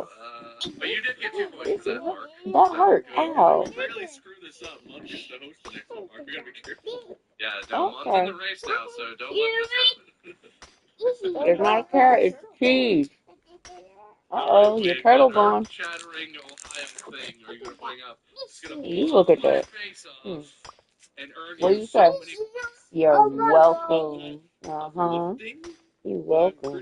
true. But you did get 2 points for that, Mark. That hurt. Ow. Really screw this up. Mom gets to host the next one, Mark. We gotta be careful. Yeah, no, Mon's in the race now, so don't let this happen. It's not a carrot, it's cheese. Uh-oh, your turtle gone. Shattering Ohio thing are you going to bring up? It's going to You look at that. and earn What do you say? You're welcome. Uh-huh. You're welcome.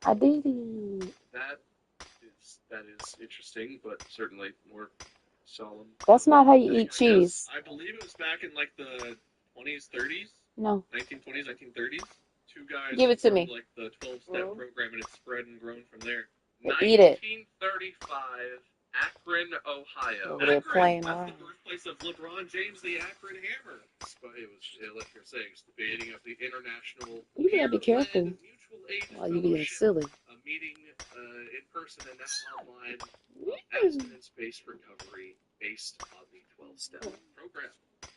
I did it. That is interesting, but certainly more solemn. That's not how you eat cheese. I believe it was back in like the 20s, 30s. No. 1920s, 1930s. Two guys Give it to me. like the 12-step program, and it's spread and grown from there. Eat it. 1935, Akron, Ohio. Over there playing That's around. the birthplace of LeBron James, the Akron Hammer. It was, like you're saying, it's the beginning of the international. You gotta be careful while you being silly. A meeting in person and now online, abstinence-based recovery based on the 12-step program.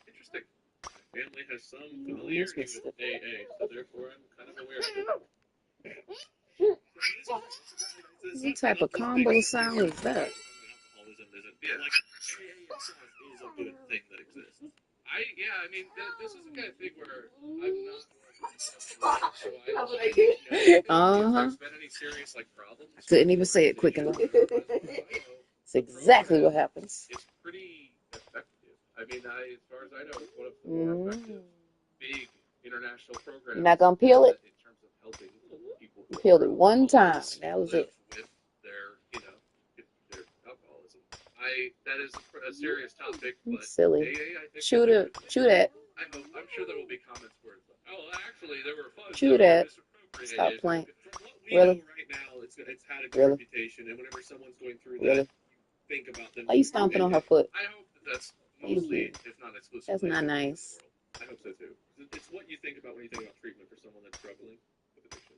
Interesting. My family has some familiarity with AA, so therefore I'm kind of aware of it. What type of combo sound is that? Alcoholism isn't. Yeah, like AA itself is a good thing that exists. I mean, this is the kind of thing where I'm not. So there's been any serious problems. I couldn't even say it quick enough. It's exactly what happens. It's pretty effective. I mean, as far as I know, it's one of the more effective big international programs. You're not gonna peel it? In terms of helping people. You peeled it one time. That was it. With their, their alcoholism. That is a serious topic, but silly. AA, I think Chew that. I'm sure there will be comments where it's like, oh, actually, there were funds. Chew that. Stop playing. From what we Really? know right now it's had a good Really? reputation, and whenever someone's going through Really? that, you think about them. Why you stomping on her foot? I hope that that's Thank mostly, you. if not exclusively, That's not the nice. world. I hope so too. It's what you think about when you think about treatment for someone that's struggling with addiction.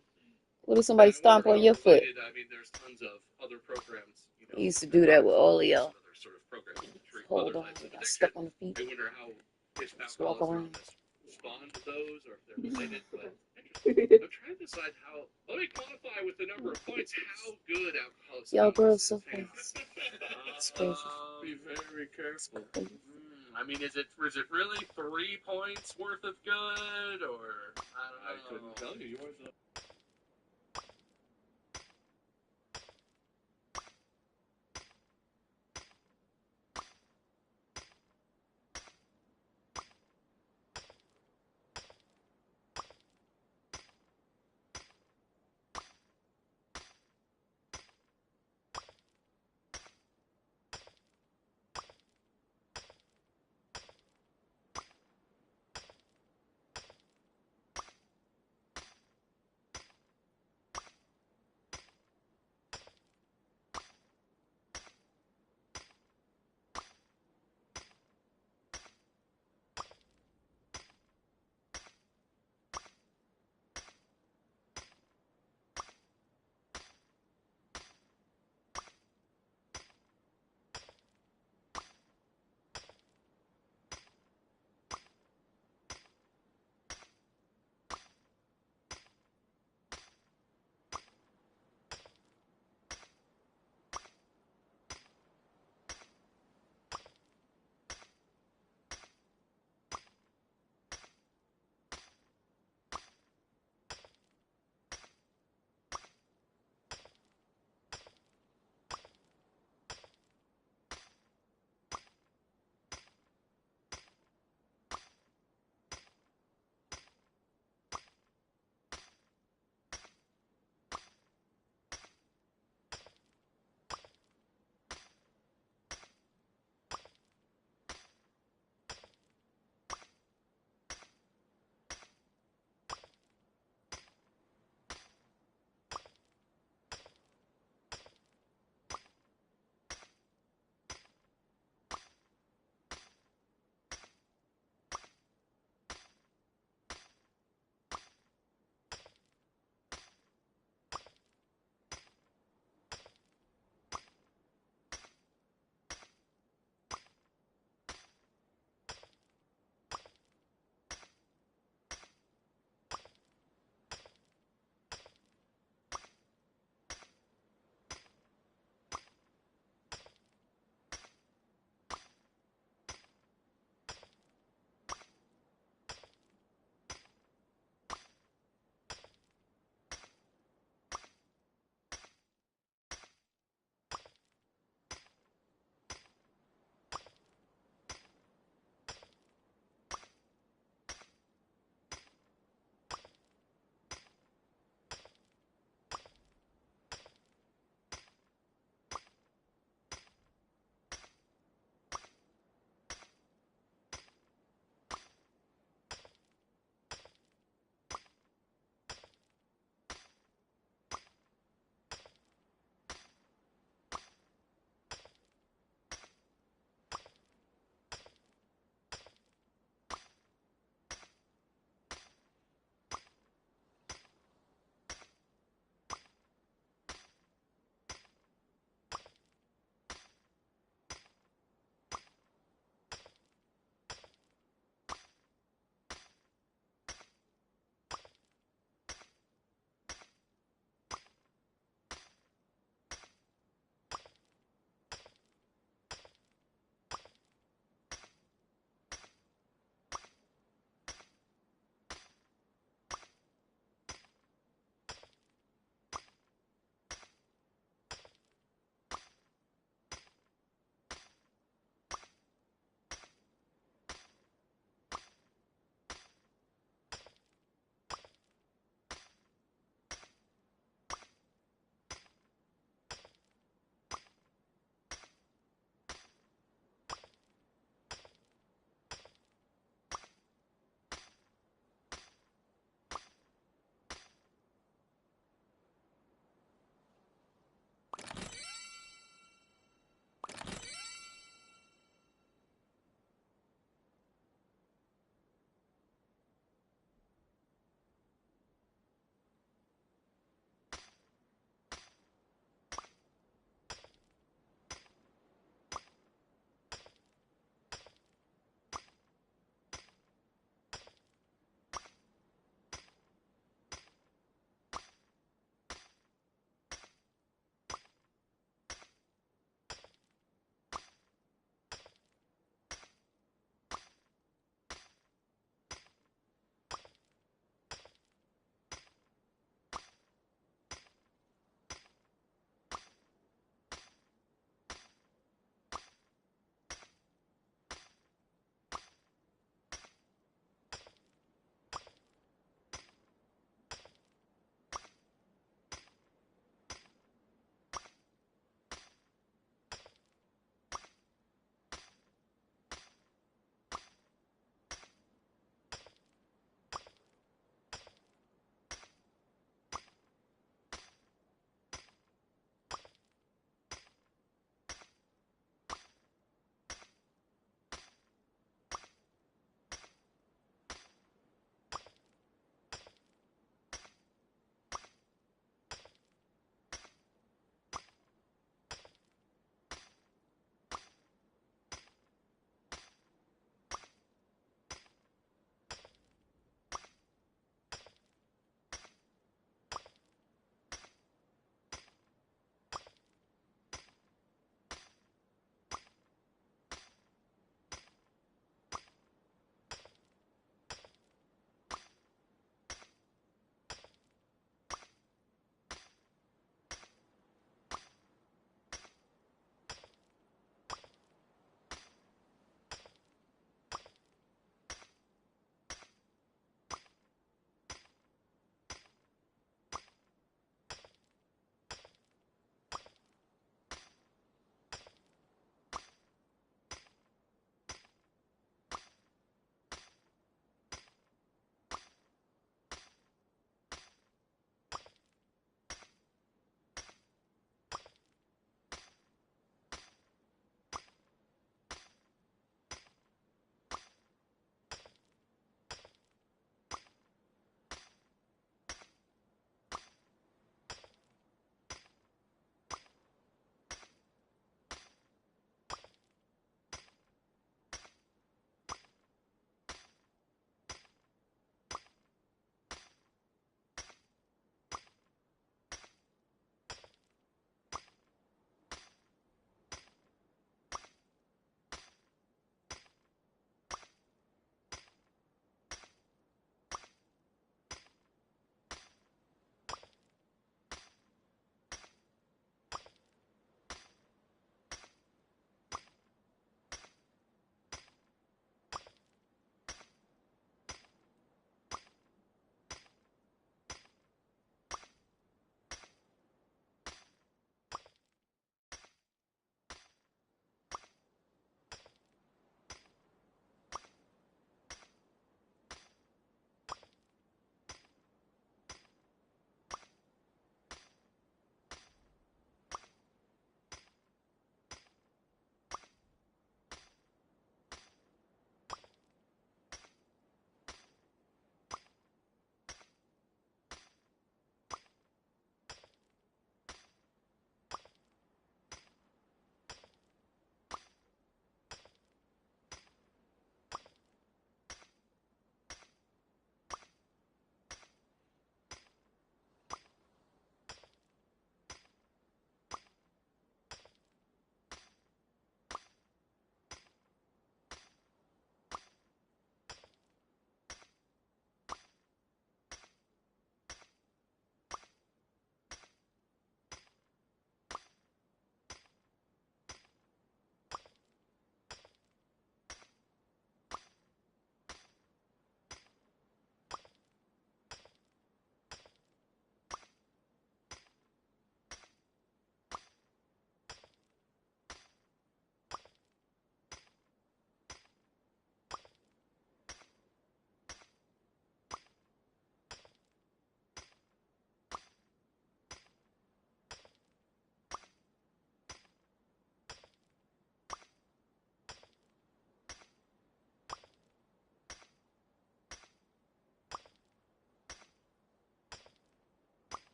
What if somebody I stomp wonder on how your foot? related. I mean, there's tons of other programs. You know, He used to do that with all of y'all. other sort of programs to treat Hold other on, types of got addiction. stuck on the feet. I wonder how if Just walk Alcoholics around. Anonymous spawned those, or if they're related. But interesting. I'm trying to decide how. Let me quantify with the number of points how good Alcoholics Y'all Anonymous girls so is. Hang on. fast. It's crazy. Be very careful. I mean, is it really 3 points worth of good, or I don't know. I couldn't tell you. Yours.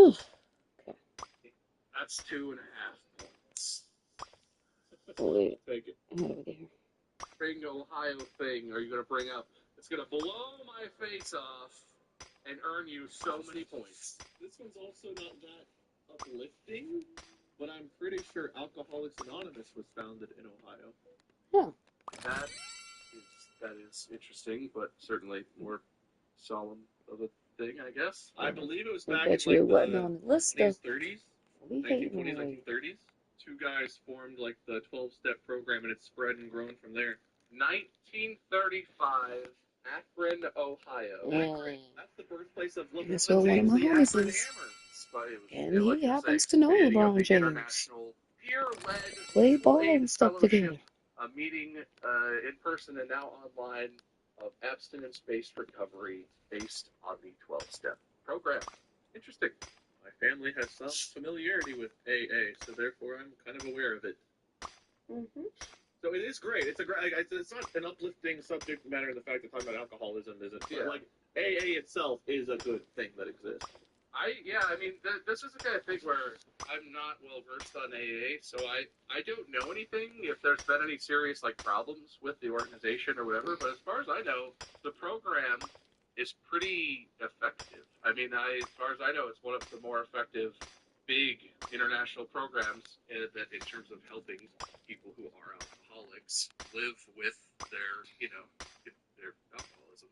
Ugh. That's 2.5 points. Wait. Take it. How do we get here? Big Ohio thing are you going to bring up? It's going to blow my face off and earn you so many points. This one's also not that uplifting, but I'm pretty sure Alcoholics Anonymous was founded in Ohio. Yeah. That is interesting, but certainly more solemn of a thing, I guess. I believe it was I back in bet you like wasn't the on the list 20s, though. 30s, We hating 1920s, on you. 1930s. Two guys formed like the 12-step program, and it's spread and grown from there. 1935, Akron, Ohio. Mm. That's the birthplace of LeBron That's what one of my James, the homies Akron is. Hammer. And like he you happens say, to know creating of LeBron the James. international peer-led Play ball Floyd and stuff Fellowship, together. a meeting in person and now online of abstinence-based recovery based on the 12-step program. Interesting. My family has some familiarity with AA, so therefore I'm kind of aware of it. Mm-hmm. So it is great. It's a great. It's not an uplifting subject matter. The fact that talking about alcoholism isn't. Yeah. But like AA itself is a good thing that exists. I mean, this is the kind of thing where I'm not well versed on AA, so I don't know anything if there's been any serious like problems with the organization or whatever. But as far as I know, the program is pretty effective. I mean, as far as I know, it's one of the more effective big international programs in terms of helping people who are alcoholics live with their alcoholism.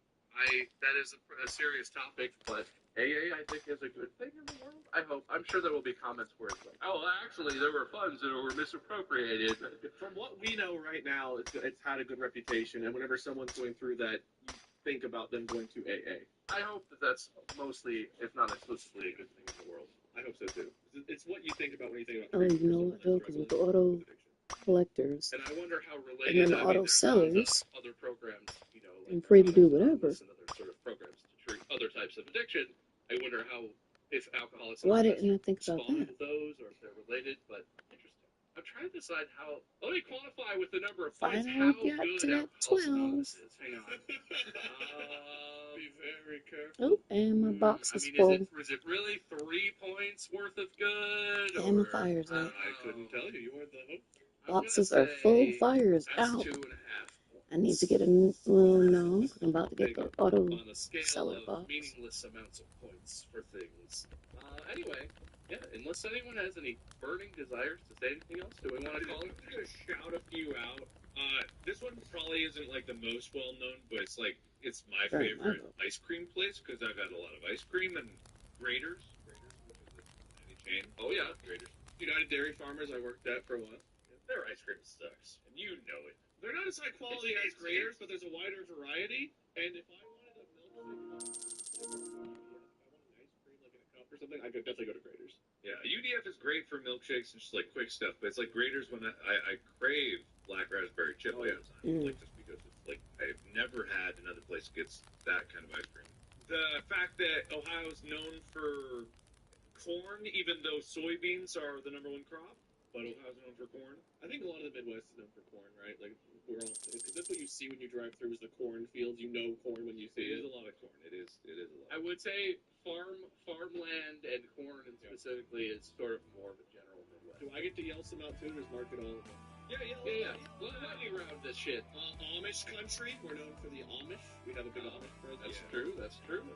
That is a serious topic, but AA, I think, is a good thing in the world. I hope. I'm sure there will be comments where it's like, oh, actually, there were funds that were misappropriated. From what we know right now, it's had a good reputation, and whenever someone's going through that, you think about them going to AA. I hope that that's mostly, if not exclusively, a good thing in the world. I hope so too. It's what you think about when you think about. Oh, you know what though? Because with the auto collectors And I wonder how and related. then the auto there's sellers, other programs, like I'm free to do whatever. and other sort of programs to treat other types of addiction. I wonder how if alcoholics Why Anonymous didn't I think about spawned that? those or if they're related, but interesting. I'm trying to decide how. Let me quantify with the number of points Finally how got good to that Alcoholics 12. Anonymous is. Hang on. Be very careful. Oh, and my box I is mean, full. is it really 3 points worth of good? And my Or, fire's out. I couldn't tell you. You weren't the hope. Boxes are full, fire's that's out. 2.5 points. I need to get a, well, no, 'cause I'm about to get the auto on a scale seller of box. meaningless amounts of points for things. Anyway, yeah, unless anyone has any burning desires to say anything else, do we want to call it? I'm gonna shout a few out. This one probably isn't like the most well known, but it's like it's my Sure, favorite I know. ice cream place because I've had a lot of ice cream and Graders, which is a chain. Oh yeah, Graders. United Dairy Farmers, I worked at for a while. Their ice cream sucks, and you know it. They're not as high quality as Graders, but there's a wider variety. And if I wanted a milkshake, if I wanted an ice cream like in a cup or something, I could definitely go to Graders. Yeah, UDF is great for milkshakes and just like quick stuff, but it's like Graders when I crave black raspberry chip all the time, like just because it's like I've never had another place that gets that kind of ice cream. The fact that Ohio is known for corn, even though soybeans are the #1 crop, but Ohio's known for corn. I think a lot of the Midwest is known for corn, right? Like we're all, because that's what you see when you drive through is the corn fields. You know corn when you see It it. is a lot of corn. It is a lot. I would say farmland and corn, and specifically, is sort of more of a general Midwest. Do I get to yell some out too? Or is Mark it all? Yeah. Well, lightning round this shit. Amish country. We're known for the Amish. We have a big Amish presence. That's true. That's true.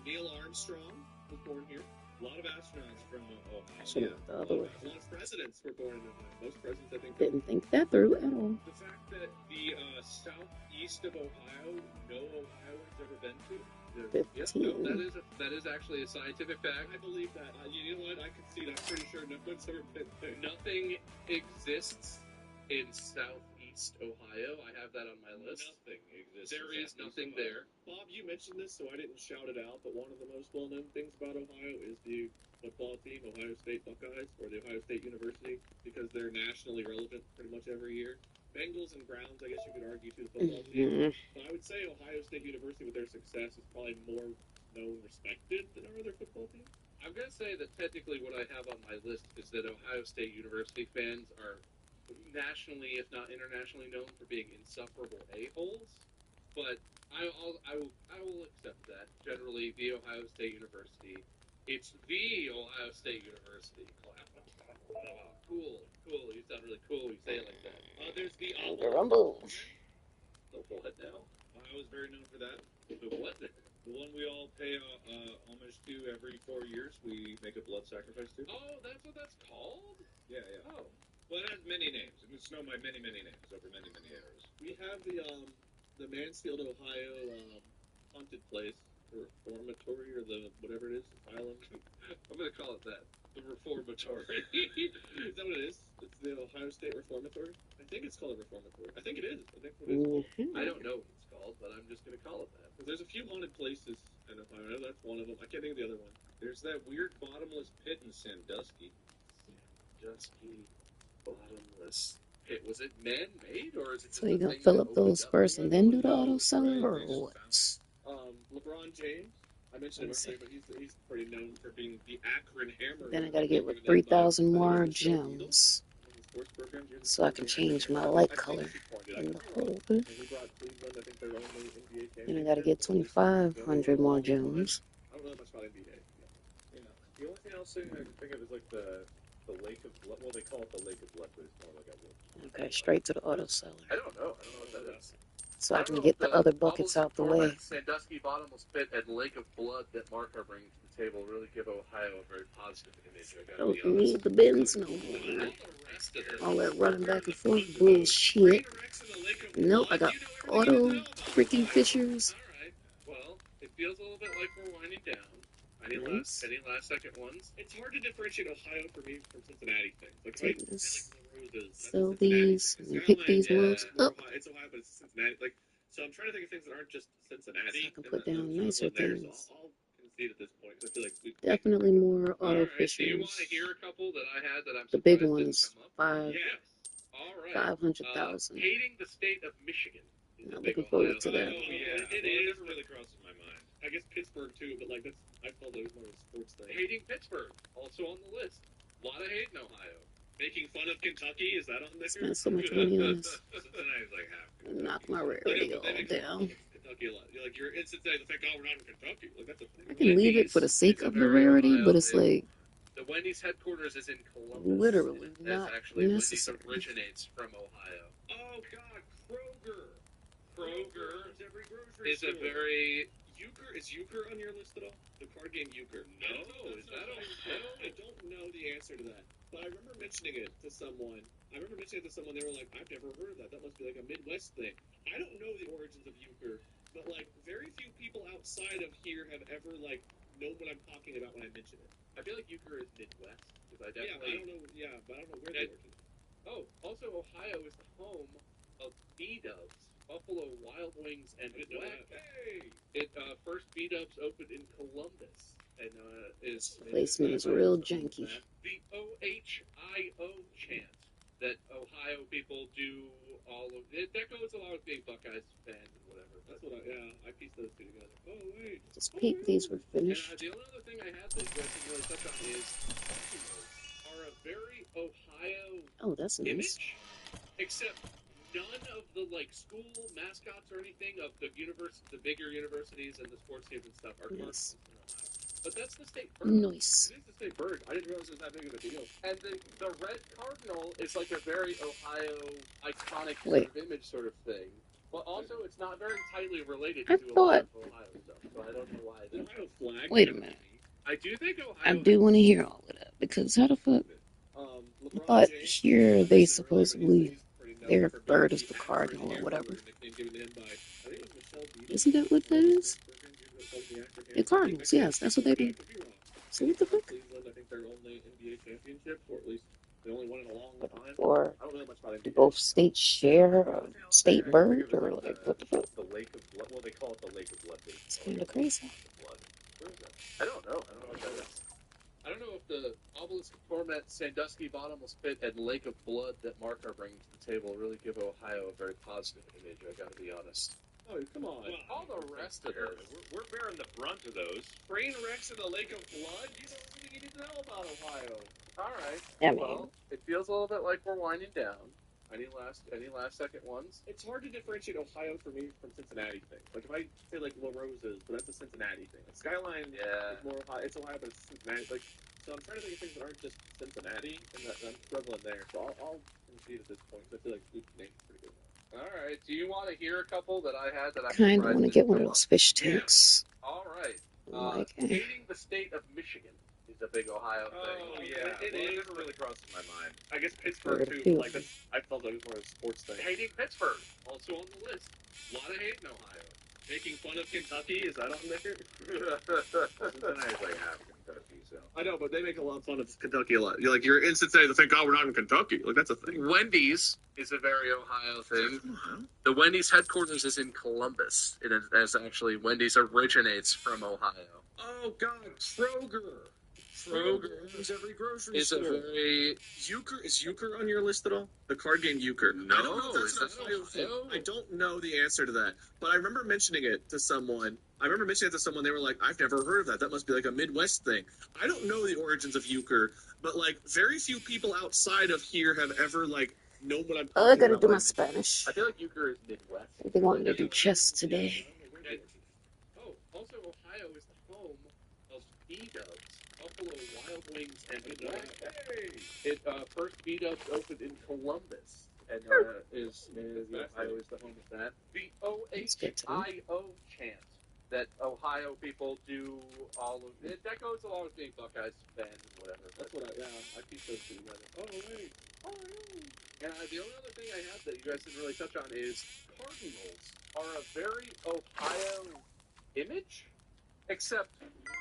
Neil Armstrong was born here. A lot of astronauts from Ohio. Should have went the other way. A lot of presidents were born in Ohio. Most presidents, I think. Didn't think that through at all. The fact that the southeast of Ohio, no Ohioans ever been to. 15. That is actually a scientific fact. I believe that. You know what? I can see that. I'm pretty sure no one's ever been there. Nothing exists in southeast Ohio. I have that on my list. Nothing exists. There is nothing there. Bob, you mentioned this, so I didn't shout it out, but one of the most well-known things about Ohio is the football team, Ohio State Buckeyes, or the Ohio State University, because they're nationally relevant pretty much every year. Bengals and Browns, I guess you could argue, to the football team. But I would say Ohio State University, with their success, is probably more known, respected than our other football team. I'm going to say that technically what I have on my list is that Ohio State University fans are nationally, if not internationally, known for being insufferable a-holes. But I will accept that. Generally, the Ohio State University It's the Ohio State University. Cool. You sound really cool when you say it like that. There's the Grumble. The what now? Ohio is very known for that. The what? The one we all pay homage to every 4 years. We make a blood sacrifice to. Oh, that's what that's called? Yeah. Oh. Well, it has many names. It's known by many names over many eras. We have the Mansfield, Ohio haunted place, the reformatory, or the whatever it is, asylum. I'm gonna call it that. The reformatory. Is that what it is? It's the Ohio State Reformatory? I think it's called a reformatory. I think it is. I think what it's called. I don't know what it's called, but I'm just gonna call it that. Because there's a few haunted places in Ohio. I know that's one of them. I can't think of the other one. There's that weird bottomless pit in Sandusky. Sandusky bottomless pit. Was it man-made, or is it just So you a gonna thing fill that up those opened first and then do the auto Right, seller, or they just what? LeBron James. I mentioned him earlier, but he's pretty known for being the Akron Hammer. Then I gotta get with 3,000 more gems, so I can change my light color in the holder. Then I gotta get 2,500 more gems. I don't know much about NBA. Yeah. The only thing else I can think of is like the Lake of Blood. Well, they call it the Lake of Blood, but it's more like a Okay, straight to the auto seller, I don't know what that is. so I can get the other buckets out the way. Sandusky bottomless pit and Lake of Blood that Mark are bringing to the table really give Ohio a very positive image. I gotta be Don't honest. need the bins no more. All that running back and forth bullshit. Nope, I got auto freaking pictures. Alright, well, it feels a little bit like we're winding down. Any Nice. last second ones? It's hard to differentiate Ohio for me from Cincinnati things. Like, Take if I this. say, like, Roses, Sell that's these Cincinnati. and pick these Yeah, mugs up. It's Ohio, but it's Cincinnati. Like, so I'm trying to think of things that aren't just Cincinnati. So I can put down nicer things. I'll concede at this point because I feel like we've Definitely more auto Alright, do you want to fishers. hear a couple that I had that I'm The big surprised ones, didn't come up? Yes. All right. 500,000. Hating the state of Michigan. Is Not a big looking Ohio. forward to that. Oh, yeah. It Well, is. never really crosses my mind. I guess Pittsburgh too, but like that's I call those more of a sports thing. Hating Pittsburgh, also on the list. A lot of hate in Ohio. Making fun of Kentucky, is that on there? Spent so much money on this. Cincinnati's like half. Knock my rarity all down. Kentucky a lot. You're like you're in Cincinnati. Thank God we're not in Kentucky. Like that's a thing. I can leave it for the sake of the rarity, but it's like The Wendy's headquarters is in Columbus. literally That's not actually necessary. Wendy's originates from Ohio. Oh God, Kroger. Kroger Every grocery is a very Euchre. Is Euchre on your list at all? The card game Euchre. No, is that Ohio? I don't know the answer to that, but I remember mentioning it to someone. They were like, "I've never heard of that. That must be like a Midwest thing." I don't know the origins of Euchre, but like very few people outside of here have ever like known what I'm talking about when I mention it. I feel like Euchre is Midwest because I definitely. Yeah, but I don't know where the origin. Oh, also Ohio is the home of B-Dubs, Buffalo Wild Wings, and Whack. Hey! First B-Dubs opened in Columbus, and is Placement is real janky. The OHIO chant that Ohio people do all of it. That goes along with being Buckeyes fan and whatever. That's what I pieced those two together. Oh wait. Just peep, these were And finished. the only other thing I had that you guys can really touch on is Pokemon are a very Ohio Oh, that's nice. image, except none of the like school mascots or anything of the bigger universities and the sports teams and stuff are Nice. in Ohio. But that's the state bird. Nice. It is the state bird. I didn't realize it was that big of a deal. And the red cardinal is like a very Ohio iconic sort of image sort of thing. But also, it's not very tightly related I to a lot thought- of Ohio stuff. So I don't know why. The Ohio flag. Wait a minute. I do think Ohio. I do want to hear all of that because how the fuck? I thought here they supposedly their bird is the cardinal or whatever. Isn't that what that is? The Cardinals, yes, that's what they do. So what the fuck? Cleveland, I think their only NBA championship, or at least the only one in a long time. Or I don't know much about do NBA. both states share a state bird or like what the fuck? The Lake of Blood. Well, they call it the Lake of Blood. It's kind of crazy. Where is that? I don't know. I don't know what that is. I don't know if the obelisk format, Sandusky bottomless pit, and Lake of Blood that Mark are bringing to the table really give Ohio a very positive image. I gotta be honest. Oh, come on. Well, all the rest of those. We're bearing the brunt of those. Train wrecks in the Lake of Blood? You know everything you need to know about Ohio. All right. I mean- well, it feels a little bit like we're winding down. Any last second ones? It's hard to differentiate Ohio for me from Cincinnati things. Like if I say like La Rosa's, but that's a Cincinnati thing. Like Skyline is more Ohio. It's Ohio, but it's Cincinnati. Like so, I'm trying to think of things that aren't just Cincinnati, and I'm struggling there. So I'll concede at this point because I feel like Luke's name's pretty good. All right. Do you want to hear a couple that I had that I Kind of want to get one of those fish tanks. All right. Like Hating the state of Michigan is a big Ohio thing. Oh yeah, It never really crossed my mind. I guess Pittsburgh Pretty too. cool. Like that's, I felt like it was more of a sports thing. Hating Pittsburgh. Also on the list. A lot of hate in Ohio. Making fun of Kentucky, is that on there? Cincinnati's like half Kentucky, so. I know, but they make a lot of fun of Kentucky a lot. You're like, you're in Cincinnati, thank God we're not in Kentucky. Like, that's a thing. Wendy's is a very Ohio thing. The Wendy's headquarters is in Columbus. It is actually, Wendy's originates from Ohio. Oh, God, Kroger. Kroger owns every grocery Is store. a very... Is Euchre on your list at all? The card game Euchre. No, I don't know if that's is an that Ohio thing. Ohio? I don't know the answer to that. But I remember mentioning it to someone. They were like, I've never heard of that. That must be like a Midwest thing. I don't know the origins of Euchre, but like very few people outside of here have ever like known what I'm talking about. I gotta do my Spanish. I feel like Euchre is Midwest. They want me to do chess today. Oh, also Ohio is the home of B-Dubs, Buffalo Wild Wings, and First B-Dubs opened in Columbus, and Ohio is the home of that. The OHIO chant that Ohio people do all of it, that goes along with being Buckeyes fans and whatever. That's what I piece those two together. Oh, wait. And the only other thing I have that you guys didn't really touch on is Cardinals are a very Ohio image, except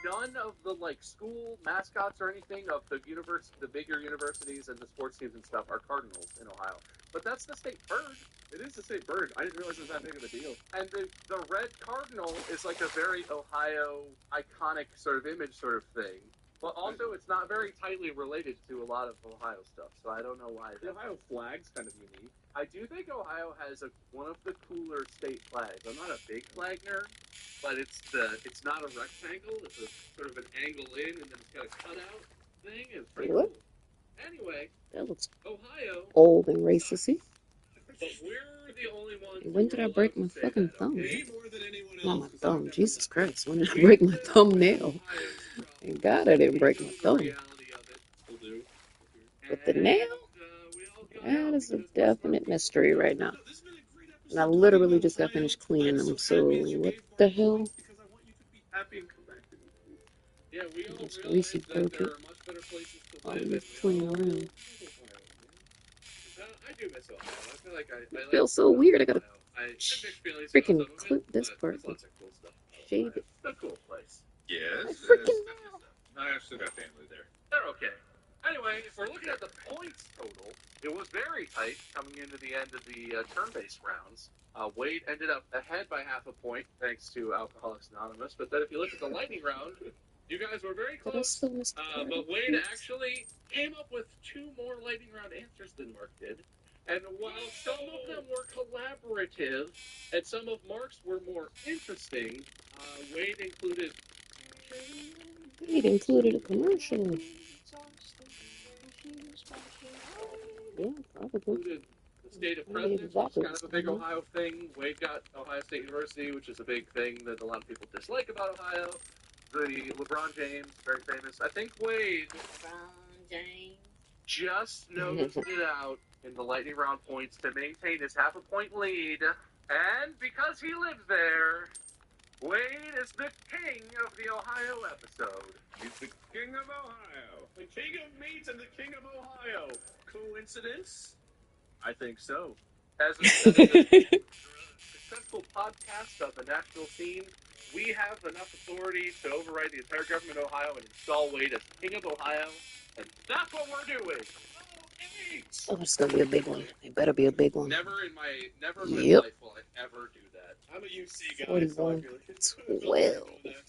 none of the like school mascots or anything of the bigger universities and the sports teams and stuff are Cardinals in Ohio. But that's the state bird. It is the state bird. I didn't realize it was that big of a deal. And the red cardinal is like a very Ohio iconic sort of image sort of thing. But also, it's not very tightly related to a lot of Ohio stuff, so I don't know why. The Ohio flag's kind of unique. I do think Ohio has one of the cooler state flags. I'm not a big flag nerd, but it's not a rectangle. It's a sort of an angle in, and then it's got a cutout thing. It's pretty What? cool. Anyway, That looks Ohio. old and racist. But we're the only ones. When did I break my fucking thumb? Way more than anyone else. Not my thumb. Jesus Christ. When did I break my thumbnail? Thank God I didn't break my thumb. But the nail? That is a definite mystery right now. And I literally just got finished cleaning them, so what the hell? Because I want you to be happy and come back to me. Yeah, we all Just realize greasy that there broken. are much better places to All live. this and cleaning we all- around. I do miss Ohio. I feel like I like Feels so weird. I gotta Ohio. I have mixed feelings freaking about some of clip it, this but part. there's lots of cool stuff. Shade it. It's a cool place. Yes. My freaking mouth. I've still got family there. They're okay. Anyway, if we're looking at the points total, it was very tight coming into the end of the turn-based rounds. Wade ended up ahead by half a point thanks to Alcoholics Anonymous. But then if you look at the lightning round, you guys were very Did I close. still miss But Wade actually came up with 2 more lightning round answers than Mark did. And while some of them were collaborative and some of Mark's were more interesting, Wade included It included a commercial. Yeah, probably. the state of I presidents, mean, which is exactly kind of a big Ohio thing. Wade got Ohio State University, which is a big thing that a lot of people dislike about Ohio. The LeBron James, very famous. I think Wade just nosed it out in the lightning round points to maintain his half a point lead. And because he lives there, Wade is the king of the Ohio episode. He's the king of Ohio. The king of meat and the king of Ohio. Coincidence? I think so. As a successful podcast of the national scene, we have enough authority to override the entire government of Ohio and install Wade as king of Ohio. And that's what we're doing. Oh, it's gonna be a big one. It better be a big one. Never in my Yep. life will I ever do that. I'm a UC guy. 41, So 12. And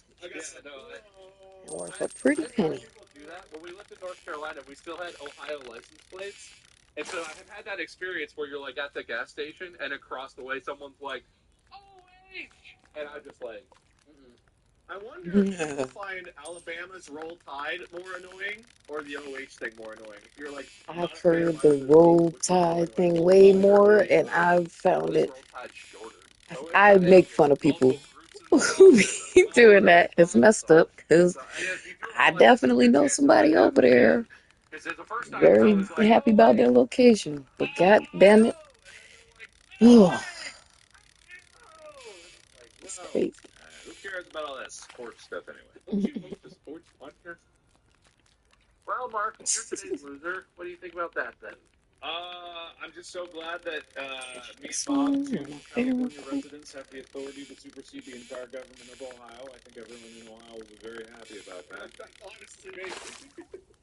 worth a pretty penny. People do that. When we lived in North Carolina, we still had Ohio license plates. And so I've had that experience where you're like at the gas station and across the way someone's like, OH! And I'm just like, I wonder if people find Alabama's Roll Tide more annoying or the OH thing more annoying. If you're like, I've not a fan heard of the either of those roll teams, which one's more tide annoying? thing Roll way Tide or more, OH? and I've found it. Roll Tide shorter. I make fun of people who be doing that. It's messed up because I definitely know somebody over there very happy about their location. But god damn it. Oh, it's crazy. Who cares about all that sports stuff anyway? Don't you host a sports podcast? Well, Mark, you're today's loser. What do you think about that then? I'm just so glad that me and Bob, two California residents, have the authority to supersede the entire government of Ohio. I think everyone in Ohio will be very happy about that.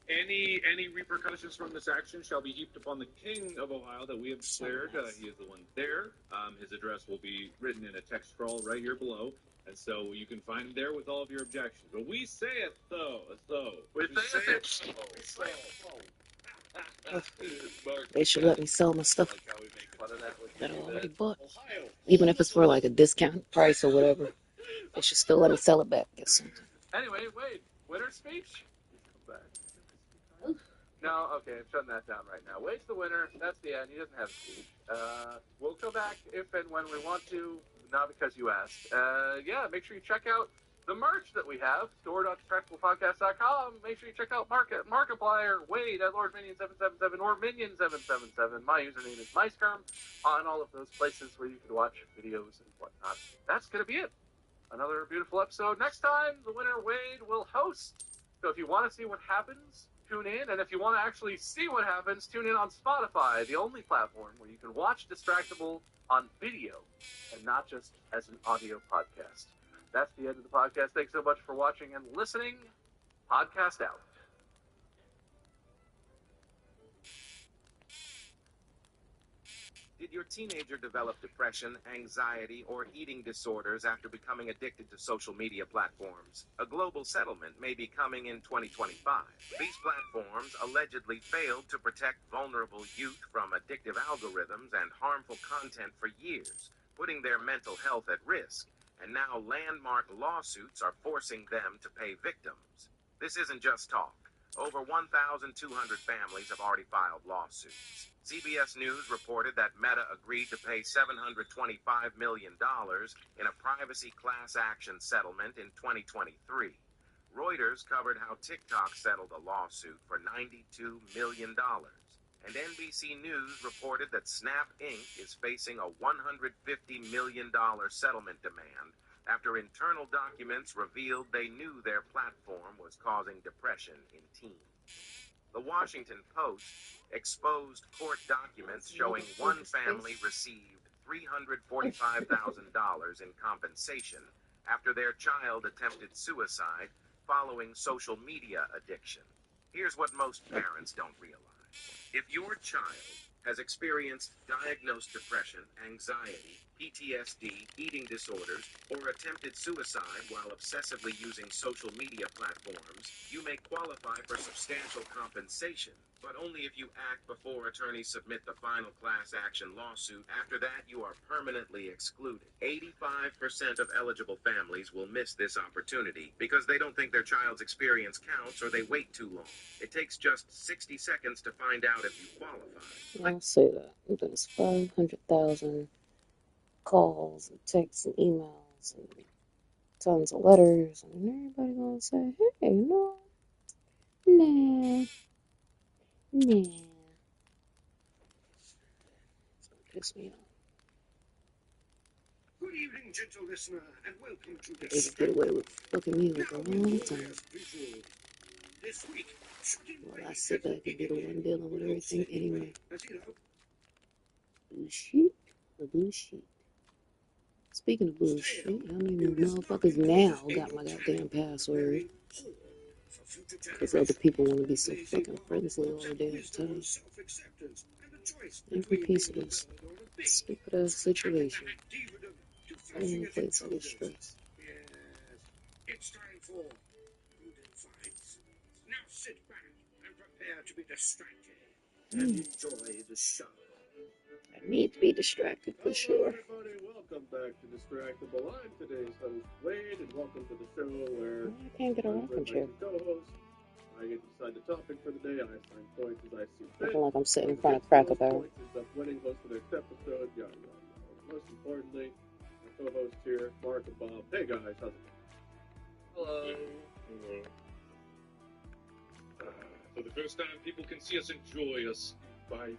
Any repercussions from this action shall be heaped upon the King of Ohio that we have declared. He is the one there. His address will be written in a text scroll right here below. And so you can find him there with all of your objections. But we say it, though. We say it. They should let me sell my stuff Like how we make fun of that when that I you do already that. bought. Even if it's for like a discount price or whatever. They should still let me sell it back. Get something. Anyway, wait. Winner speech? No, okay, I'm shutting that down right now. Wade's the winner. That's the end. He doesn't have a speech. We'll come back if and when we want to, not because you asked. Yeah, make sure you check out the merch that we have, store.distractablepodcast.com. Make sure you check out Markiplier, Wade at LordMinion777 or Minion777. My username is MySkerm on all of those places where you can watch videos and whatnot. That's going to be it. Another beautiful episode. Next time, the winner, Wade, will host. So if you want to see what happens, tune in. And if you want to actually see what happens, tune in on Spotify, the only platform where you can watch Distractable on video and not just as an audio podcast. That's the end of the podcast. Thanks so much for watching and listening. Podcast out. Did your teenager develop depression, anxiety, or eating disorders after becoming addicted to social media platforms? A global settlement may be coming in 2025. These platforms allegedly failed to protect vulnerable youth from addictive algorithms and harmful content for years, putting their mental health at risk. And now landmark lawsuits are forcing them to pay victims. This isn't just talk. Over 1,200 families have already filed lawsuits. CBS News reported that Meta agreed to pay $725 million in a privacy class action settlement in 2023. Reuters covered how TikTok settled a lawsuit for $92 million. And NBC News reported that Snap Inc. is facing a $150 million settlement demand after internal documents revealed they knew their platform was causing depression in teens. The Washington Post exposed court documents showing one family received $345,000 in compensation after their child attempted suicide following social media addiction. Here's what most parents don't realize. If your child has experienced diagnosed depression, anxiety, PTSD, eating disorders, or attempted suicide while obsessively using social media platforms, you may qualify for substantial compensation, but only if you act before attorneys submit the final class action lawsuit. After that, you are permanently excluded. 85% of eligible families will miss this opportunity because they don't think their child's experience counts or they wait too long. It takes just 60 seconds to find out if you qualify. I'll say that. There's 500,000 calls and texts and emails and tons of letters, and everybody gonna say, hey, no, nah. It's gonna piss me off. Good evening, gentle listener, and welcome to They just get away with fucking music all the time. This week, Well, I sit back and be the one dealing with everything anyway. Bullshit. Speaking of bullshit, how many motherfuckers now got my goddamn password? Because other people want to be so fucking friendly all the damn time. Every piece of this stupid ass situation. In a place of distress. It's time for Good Advice. Now sit back and prepare to be distracted and enjoy the show. I need to be distracted for sure. Everybody, welcome back to Distractable. I'm today's host, Wade, and welcome to the show show where I can't get a I'm rocking with my chair. two co-hosts. I get to decide the topic for the day. I assign points as I see fit. Looking like I'm sitting in Whoever front of gets the Cracker most Barrel. points ends up winning, host the next episode, yada, yada, yada. Most importantly, my co-hosts here, Mark and Bob. Hey guys, how's it going? Hello. For the first time, people can see us enjoy us vibing.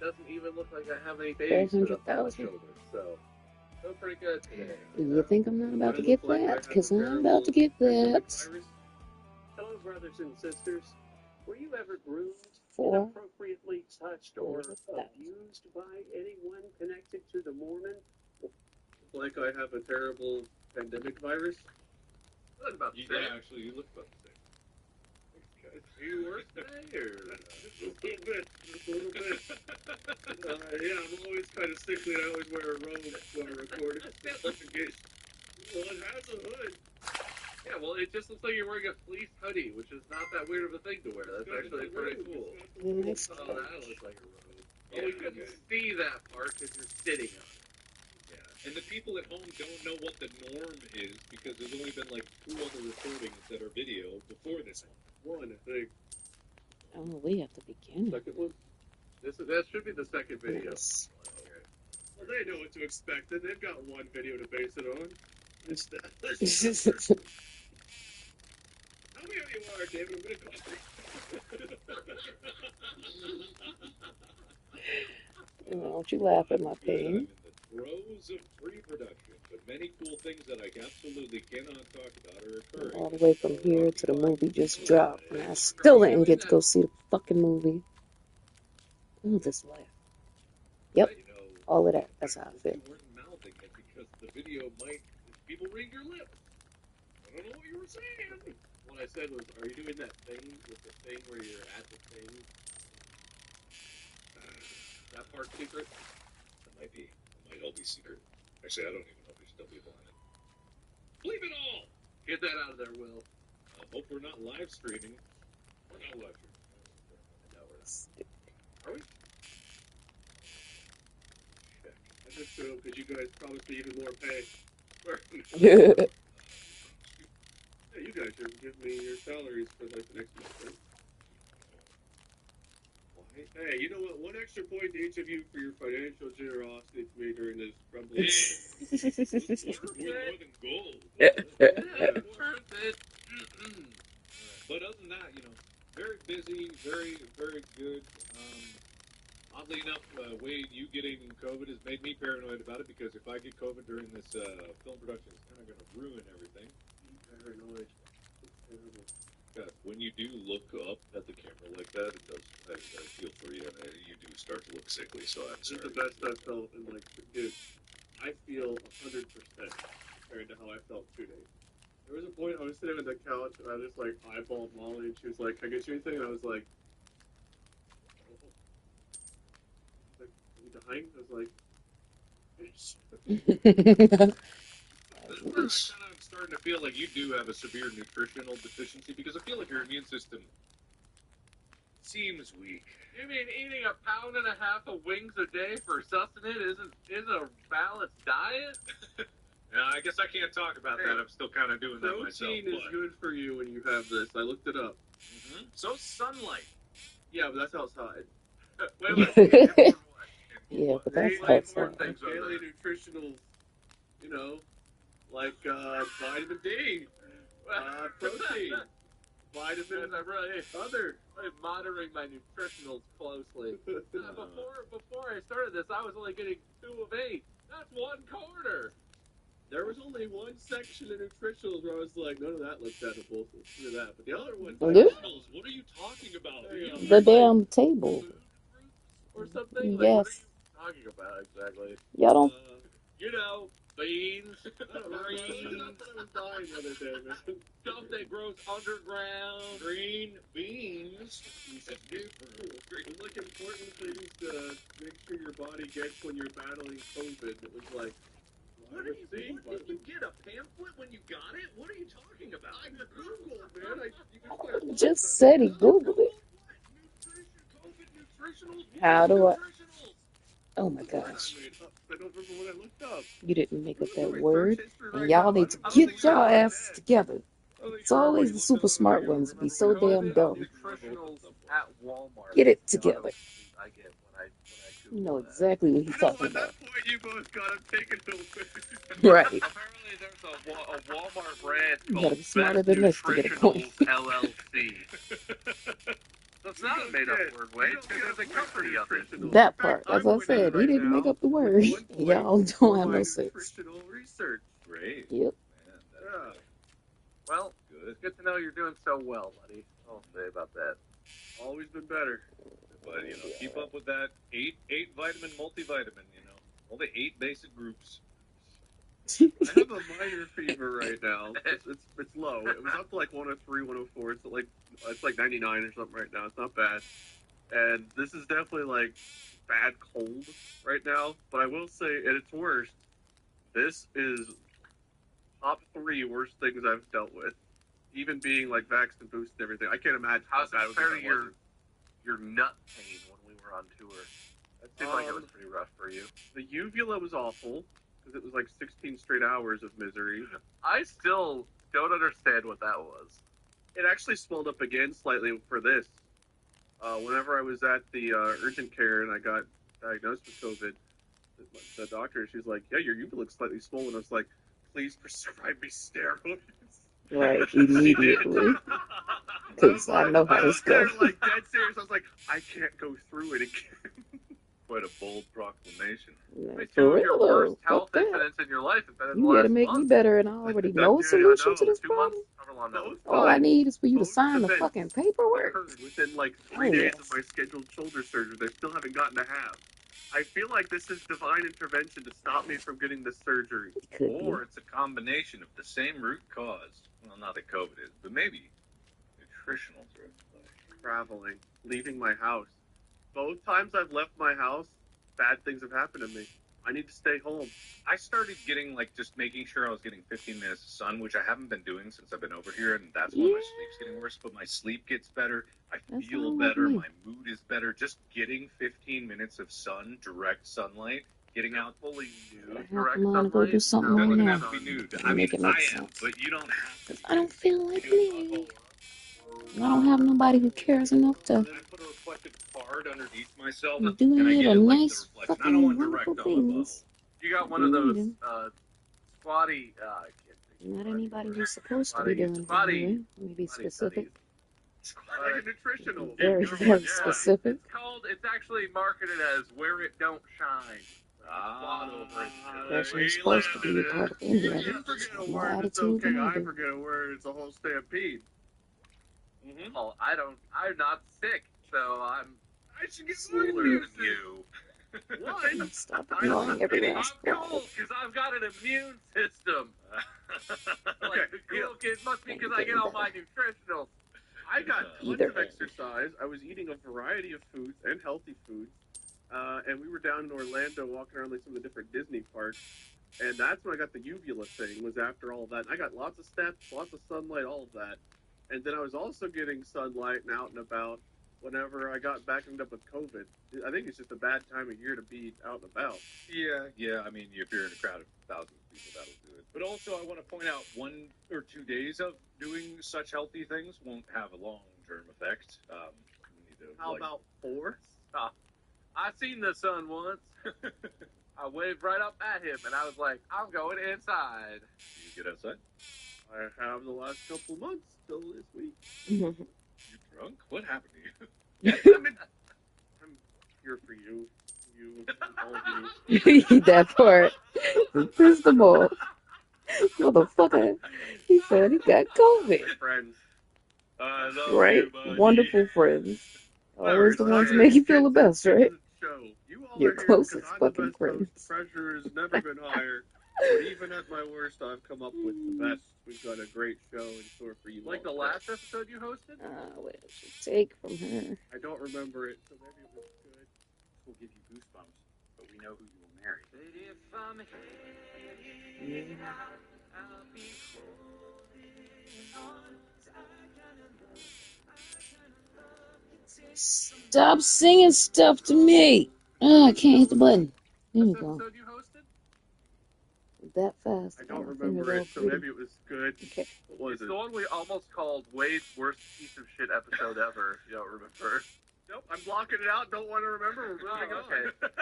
Doesn't even look like I have any babies stood up on my 400,000. shoulders, so feel pretty good today. You think I'm not about to I get look like I that? have Because a I'm about to get pandemic that. virus. Hello, brothers and sisters. Were you ever groomed, 400,000. inappropriately touched, or abused by anyone connected to the Mormon? Like I have a terrible pandemic virus? What about You actually, you look about the same. Are you worse today, or? Just a little bit. Yeah, I'm always kind of sickly, and I always wear a robe when I record. Well, it has a hood. Yeah, well, it just looks like you're wearing a fleece hoodie, which is not that weird of a thing to wear. That's actually pretty cool. Nice Oh, catch. that looks like a robe. Oh, we couldn't see that part because you're sitting on it. Yeah. And the people at home don't know what the norm is because there's only been like 2 other recordings that are video before this one. One, I think. Oh, we have the beginning. Second one? That should be the second video. Nice. Okay. Well, they know what to expect. They've got one video to base it on. Tell me how you are, David. I'm gonna call Don't you laugh at my I'm pain. in the throes of pre-production, but many cool things that I absolutely cannot talk about are occurring. All the way from here to the movie just dropped, and I still didn't get to go see the fucking movie. Oh, this laugh. Yep, all of that. That's how I feel. You weren't mouthing it because the video might people read your lips. I don't know what you were saying. What I said was, are you doing that thing with the thing where you're at the thing? That part secret? That might be. It might all be secret. Actually, I don't even know if we should tell people on it. Leave it all! Get that out of there, Will. I hope we're not live streaming. We're not live streaming. No, we're not. Are we? Check. I just so because you guys promised me even more pay. Yeah. Hey, you guys should give me your salaries for like the next month. Right? Hey, you know what? 1 extra point to each of you for your financial generosity to me during this crumbling. We're more than gold. Worth it. But other than that, very busy, very, very good. Oddly enough, Wade, you getting COVID has made me paranoid about it because if I get COVID during this film production, it's kind of going to ruin everything. Paranoid. It's terrible. God, when you do look up at the camera like that, it does. I feel for you, and you do start to look sickly. So I'm This is sorry. the best I've felt in like, dude. I feel 100% compared to how I felt 2 days. There was a point I was sitting on the couch and I just like eyeballed Molly and she was like, "Can I get you anything?" And I was like, "Are you dying?" I was like, "Yes." This is where I kind of starting to feel like you do have a severe nutritional deficiency because I feel like your immune system seems weak. You mean eating 1.5 pounds of wings a day for sustenance isn't a balanced diet? Now, I guess I can't talk about that. I'm still kind of doing that myself. Protein is good for you when you have this. I looked it up. Mm-hmm. So sunlight. Yeah, but that's outside. Wait. Yeah, but that's Daily outside. daily nutritionals, like vitamin D, protein, vitamin, other. I'm monitoring my nutritionals closely. Before I started this, I was only getting 2 of 8. That's 1/4. There was only one section of nutritionals where I was like, none of that looks edible, so screw that. But the other one, Nutritionals, what are you talking about? The damn table. Or something? Yes. What are you talking about exactly? Y'all don't. Beans, I don't know. That's what I was buying the other day, man. stuff that grows underground. Green beans. It's like important things to make sure your body gets when you're battling COVID. It was like, What did you get? A pamphlet when you got it? What are you talking about? I Googled, man. I just said he Googled it. Nutrition, COVID nutritionals. How do I? Oh my gosh. I don't remember what I looked up. You didn't make up I'm doing that my word, search history and right y'all now. need to I don't get think your you're asses dead. together. It's always the super smart Remember ones that be what so it was. damn dumb. Nutritionals at Walmart. Get it The auto together. I get when I You Google know that. exactly what he's You know, talking at that about. point, you both got him taken over. Right. Apparently, there's a Walmart brand You called gotta be smarter Best than this to get a point. Nutritionals LLC. That's not a made-up word, Wade. There's a company of it. That part, as I said, he didn't make up the word. Y'all don't have no sense. Nutritional research. Great. Yep. Man, Yeah. Well, it's good to know you're doing so well, buddy. I'll say about that. Always been better. But, you know, keep up with that eight vitamin multivitamin, you know. All the 8 basic groups. I have a minor fever right now. It's low. It was up to like 103, 104. It's like 99 or something right now. It's not bad. And this is definitely like bad cold right now. But I will say, at its worst, this is top 3 worst things I've dealt with. Even being like vaxxed and boosted and everything. I can't imagine how bad it was if I wasn't. Your nut pain when we were on tour. That seemed like it was pretty rough for you. The uvula was awful because it was like 16 straight hours of misery. I still don't understand what that was. It actually swelled up again slightly for this. Whenever I was at the urgent care and I got diagnosed with COVID, the doctor, she's like, "Yeah, your uvula looks slightly swollen." I was like, "Please prescribe me steroids." Right, immediately. Because I know how this goes. Like dead serious. I was like, I can't go through it again. Quite a bold proclamation. For real though, fuck that. In your life You gotta make me better, and I already know a solution to this problem. All I need is for you to sign the fucking paperwork. Within like 3 days of my scheduled shoulder surgery, they still haven't gotten to have. I feel like this is divine intervention to stop me from getting this surgery. Or it's a combination of the same root cause. Well, not that COVID is, but maybe nutritional drift. Traveling, leaving my house. Both times I've left my house, bad things have happened to me. I need to stay home. I started getting, like, just making sure I was getting 15 minutes of sun, which I haven't been doing since I've been over here, and that's when my sleep's getting worse. But my sleep gets better. I feel better. My mood is better. Just getting 15 minutes of sun, direct sunlight, getting out fully nude, direct sunlight. Go do something right doesn't now. have to be nude. I mean, I am, but you don't have to. I don't feel like me. I don't have nobody who cares enough to I put a reflective card underneath myself, do and I any get of it the like the nice reflection. I don't fucking want wonderful direct on the bubble. things. You got one of those squatty. Not anybody who's supposed to be doing it. Anyway. Let me be specific. Like a nutritional. Very, very specific. It's actually marketed as where it don't shine. That's what it's supposed to be a part of any of it. You forget a More word, it's attitude okay. than I I do. forget a word, it's a whole stampede. Oh, I'm not sick, so I should get more than you. One, Stop ignoring every last I'm word. cool because I've got an immune system. Like the cool kids must be because I get all my nutritionals. I got tons of exercise. I was eating a variety of foods and healthy foods. And we were down in Orlando walking around like some of the different Disney parks. And that's when I got the uvula thing, was after all that. And I got lots of steps, lots of sunlight, all of that. And then I was also getting sunlight and out and about whenever I got back up with COVID. I think it's just a bad time of year to be out and about. Yeah. I mean, if you're in a crowd of thousands of people, that'll do it. But also, I want to point out 1 or 2 days of doing such healthy things won't have a long-term effect. How about 4? I seen the sun once. I waved right up at him, and I was like, I'm going inside. Did you get outside? I have the last couple months till this week. You drunk? What happened to you? I'm here for you. All of you. That part. Pissed him off. Motherfucker. He said he got COVID. Friends. Right? Wonderful friends. Always the ones that make you feel the best, right? Your closest fucking friends. Pressure has never been higher. But even at my worst, I've come up with the best. We've got a great show in store for you. Like the last episode you hosted? What did she take from her? I don't remember it, so maybe it was good. We'll give you goosebumps, but we know who you will marry. Stop singing stuff to me. I can't hit the button. There we go. Episode you hosted? that fast. I don't My remember fingers it, all so gritty. maybe it was good. Okay. What was It's it? the one we almost called Wade's worst piece of shit episode ever. You don't remember? Nope, I'm blocking it out. Don't want to remember. We're moving on. Okay.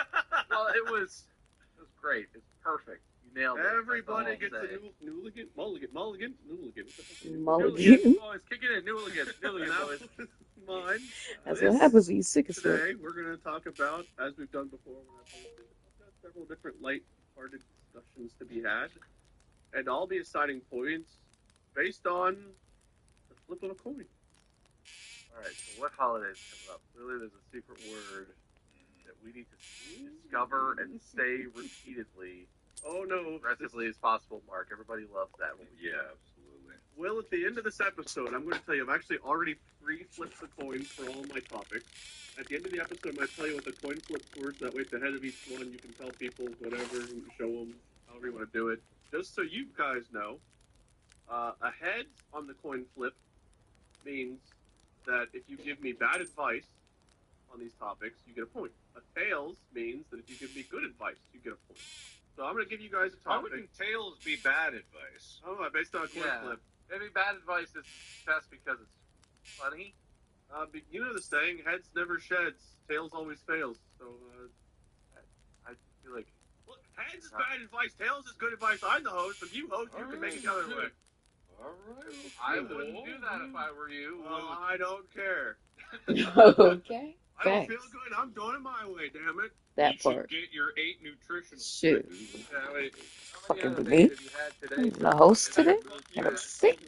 Well, it was great. It's perfect. You nailed it. Everybody That's gets all I'll a say. mulligan. Mulligan. What the fuck is it? Mulligan. Newligans, boys, kick it in. Newligans, And that boys. was mine. That's This- what happens when you sick as fuck. Today, we're going to talk about, as we've done before, when I've hosted, I've got several different light-hearted discussions to be had, and I'll be assigning points based on the flip of a coin. Alright, so what holidays coming up? Clearly there's a secret word that we need to discover and say repeatedly, Oh no! aggressively as possible, Mark. Everybody loves that one. Yeah, absolutely. Well, at the end of this episode, I'm going to tell you I've actually already pre-flipped the coin for all my topics. At the end of the episode, I'm going to tell you what the coin flips were, so that way at the head of each one, you can tell people whatever, you can show them, however you want to do it. Just so you guys know, a head on the coin flip means that if you give me bad advice on these topics, you get a point. A tails means that if you give me good advice, you get a point. So I'm going to give you guys a Why topic. wouldn't tails be bad advice? Oh, based on a coin Yeah. flip. Maybe bad advice is best because it's funny. But you know the saying, heads never sheds, tails always fails. So, I feel like look, heads is bad advice, tails is good advice. I'm the host. If you host, you can make it the other way. Alright. I wouldn't do that if I were you. Well, I don't care. Okay. I don't Thanks. feel good. I'm doing it my way, damn it. That You should part. get your 8 nutritional. Shoot. Yeah, wait, how many Fucking other be things me. have you had today? I'm the host today. And I'm sick.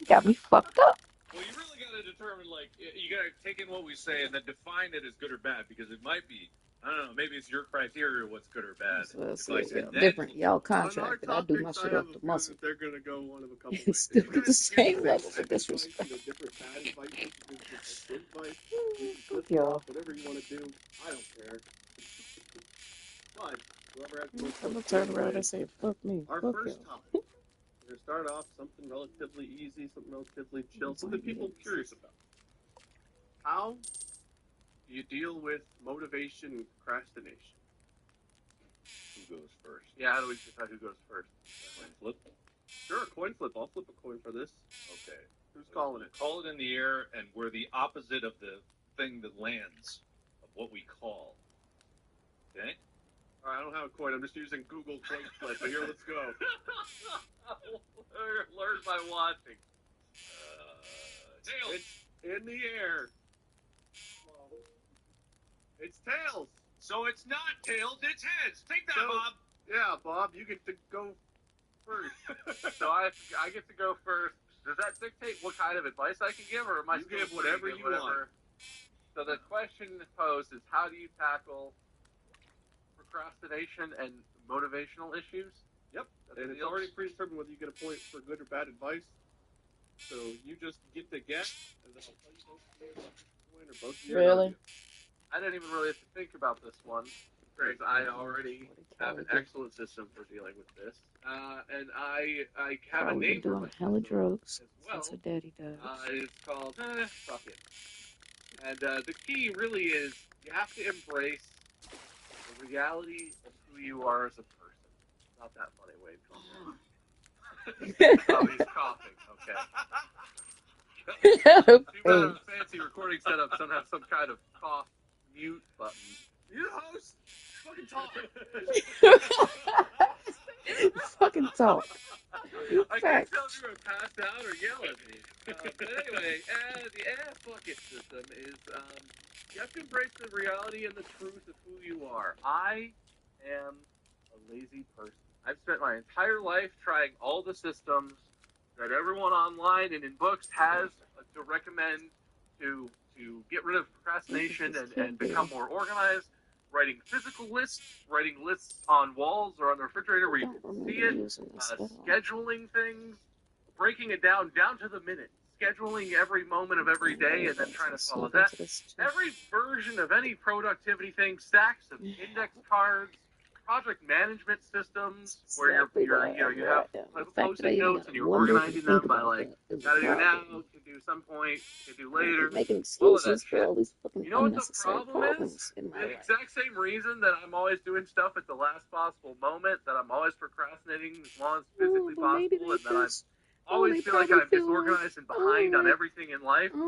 You got me fucked up. Well, you really got to determine, like, you got to take in what we say and then define it as good or bad, because it might be, I don't know, maybe it's your criteria what's good or bad. So it's If I said that, different. Y'all On our contracted. I do my topics, shit I off have the a muscle. feeling they're going to go one of a couple It's ways. still If you the guys can same give level of different advice, disrespect. different bad advice, good advice, you can Fuck flip y'all. flop, whatever you want to do. I don't care. But whoever has the most I'm gonna points turn gets around away. and say, fuck me. Our Fuck first y'all. topic. We're going to start off something relatively easy, something relatively chill, something people are curious about. How do you deal with motivation and procrastination? who goes first? Yeah, how do we decide who goes first? Coin flip? Sure, coin flip. I'll flip a coin for this. Okay. Who's calling it? Call it in the air, and we're the opposite of the thing that lands, of what we call. Okay? All right, I don't have a coin. I'm just using Google coin flip. But here, let's go. Learn by watching. Tails! It's in the air. It's tails. So it's not tails, it's heads. Take that, So- Bob. Yeah, Bob, you get to go first. So I get to go first. Does that dictate what kind of advice I can give, or am I You still give free whatever to you want. So the question posed is, how do you tackle procrastination and motivational issues? Yep. That's And the it's deal. already predetermined whether you get a point for good or bad advice. So you just get to guess, and then I'll tell you both of you win or both of you. Really? I didn't even really have to think about this one, because I already have an excellent system for dealing with this. And I have a Probably name been for doing my hella system drugs as well. since her daddy died. It's called Fuck It. And the key really is you have to embrace the reality of who you are as a person. Not that funny, Wade. Oh, he's coughing. Okay. Too bad on a fancy recording setup don't have some kind of cough mute button. You host. Fucking talk. Fucking talk. I can't tell if you're going to pass out or yell at me. But anyway, the fuck it system is you have to embrace the reality and the truth of who you are. I am a lazy person. I've spent my entire life trying all the systems that everyone online and in books has to recommend to get rid of procrastination and become more organized. Writing physical lists, writing lists on walls or on the refrigerator where you can see it, scheduling things, breaking it down to the minute, scheduling every moment of every day and then trying to follow that. Every version of any productivity thing, stacks of index cards, project management systems where you have Post-it notes and you're organizing them by like, gotta do now, can do do some point, could do later. Making All of that excuses for shit. all these fucking You know what the unnecessary problem problems is? in my The life. exact same reason that I'm always doing stuff at the last possible moment, that I'm always procrastinating as long as physically but maybe possible, they and that I just, always they feel like probably I'm feel like, disorganized and behind on everything in life, is the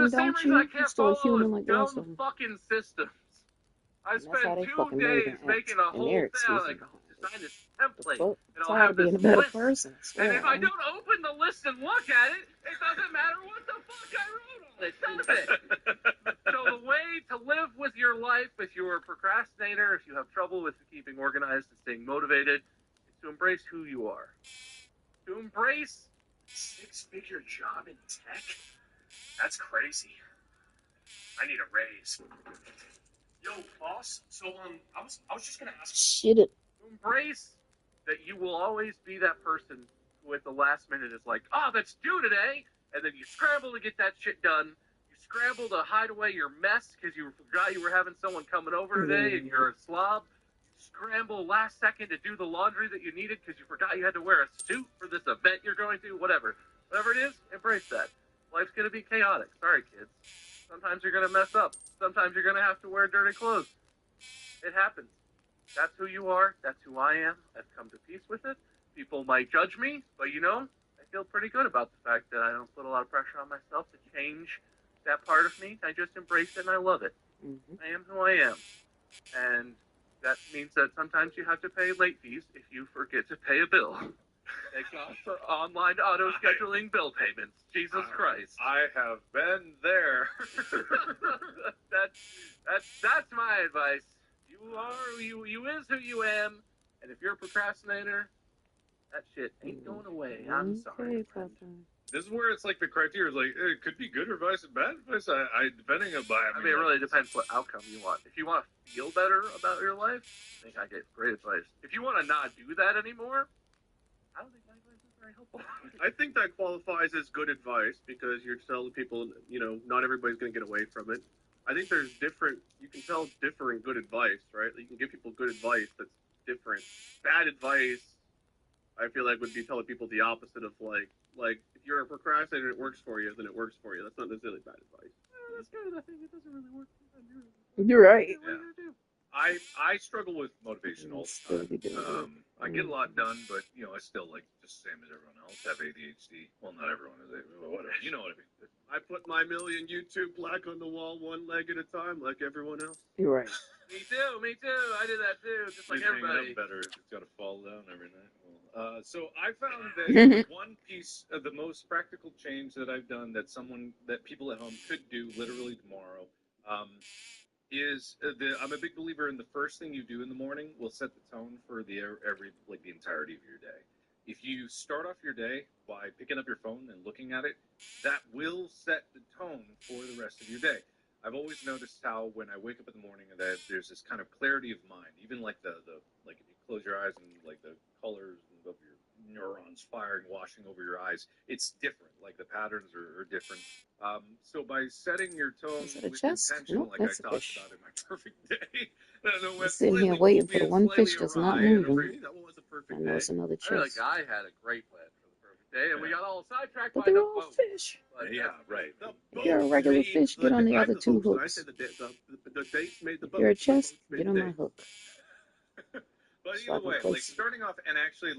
and same don't reason I you? You're can't still a follow human those like the rest of dumb them. fucking systems. I And that's how spent they 2 fucking know you're days gonna making act. a And whole their thing. I was excuses like, behind it. design this The template, fuck? and It's I'll hard have being this a better list. person, I And swear. if I don't open the list and look at it, it doesn't matter what the fuck I wrote on it, does it? So the way to live with your life, if you're a procrastinator, if you have trouble with keeping organized and staying motivated, is to embrace who you are. To embrace Six-figure job in tech? That's crazy. I need a raise. Yo, boss. So I was just gonna ask. Shit it. to embrace that you will always be that person who at the last minute is like, oh, that's due today, and then you scramble to get that shit done. You scramble to hide away your mess because you forgot you were having someone coming over today and you're a slob. You scramble last second to do the laundry that you needed because you forgot you had to wear a suit for this event you're going to, whatever. Whatever it is, embrace that. Life's going to be chaotic. Sorry, kids. Sometimes you're going to mess up. Sometimes you're going to have to wear dirty clothes. It happens. That's who you are. That's who I am. I've come to peace with it. People might judge me, but I feel pretty good about the fact that I don't put a lot of pressure on myself to change that part of me. I just embrace it and I love it. Mm-hmm. I am who I am. And that means that sometimes you have to pay late fees if you forget to pay a bill. Thank God for online auto scheduling bill payments. Jesus Christ. I have been there. That's my advice. You is who you am, and if you're a procrastinator, that shit ain't going away. I'm sorry, friend. This is where it's like the criteria is like it could be good advice and bad advice. Depending on I mean, it really depends what outcome you want. If you want to feel better about your life, I think I get great advice. If you want to not do that anymore, I don't think my advice is very helpful. I think that qualifies as good advice because you're telling people, not everybody's going to get away from it. I think there's you can tell different good advice, right? You can give people good advice that's different. Bad advice, I feel like would be telling people the opposite of like if you're a procrastinator and it works for you, then it works for you. That's not necessarily bad advice. That's good. I think it doesn't really work. You're right. What are you going to do? I struggle with motivation all the time. I get a lot done, but I still just the same as everyone else have ADHD. Well, not everyone is, whatever. You know what I mean. I put my million YouTube plaque on the wall one leg at a time, like everyone else. You're right. Me too. I did that too, just like everybody. Better. It's got to fall down every night. Well, so I found that one piece of the most practical change that I've done that people at home could do literally tomorrow. I'm a big believer in the first thing you do in the morning will set the tone for the entirety of your day. If you start off your day by picking up your phone and looking at it, that will set the tone for the rest of your day. I've always noticed how when I wake up in the morning that there's this kind of clarity of mind, even like the if you close your eyes and like the colors of your neurons firing, washing over your eyes, it's different. Like the patterns are different. So by setting your tone with intention, Nope, like I that's a talked fish. about in my perfect day, I'm sitting here waiting for the one fish that's not moving. That was a perfect I know day. it's another I feel like chest. I had a great plan for the perfect day, and we got all sidetracked But by they're the all boat. fish. But yeah, right. If you're a regular fish, get on the other two I hooks. said the dates made the If boat. you're a The chest, boats made get the on my dates. hook. But So I either can way, place it. starting off and actually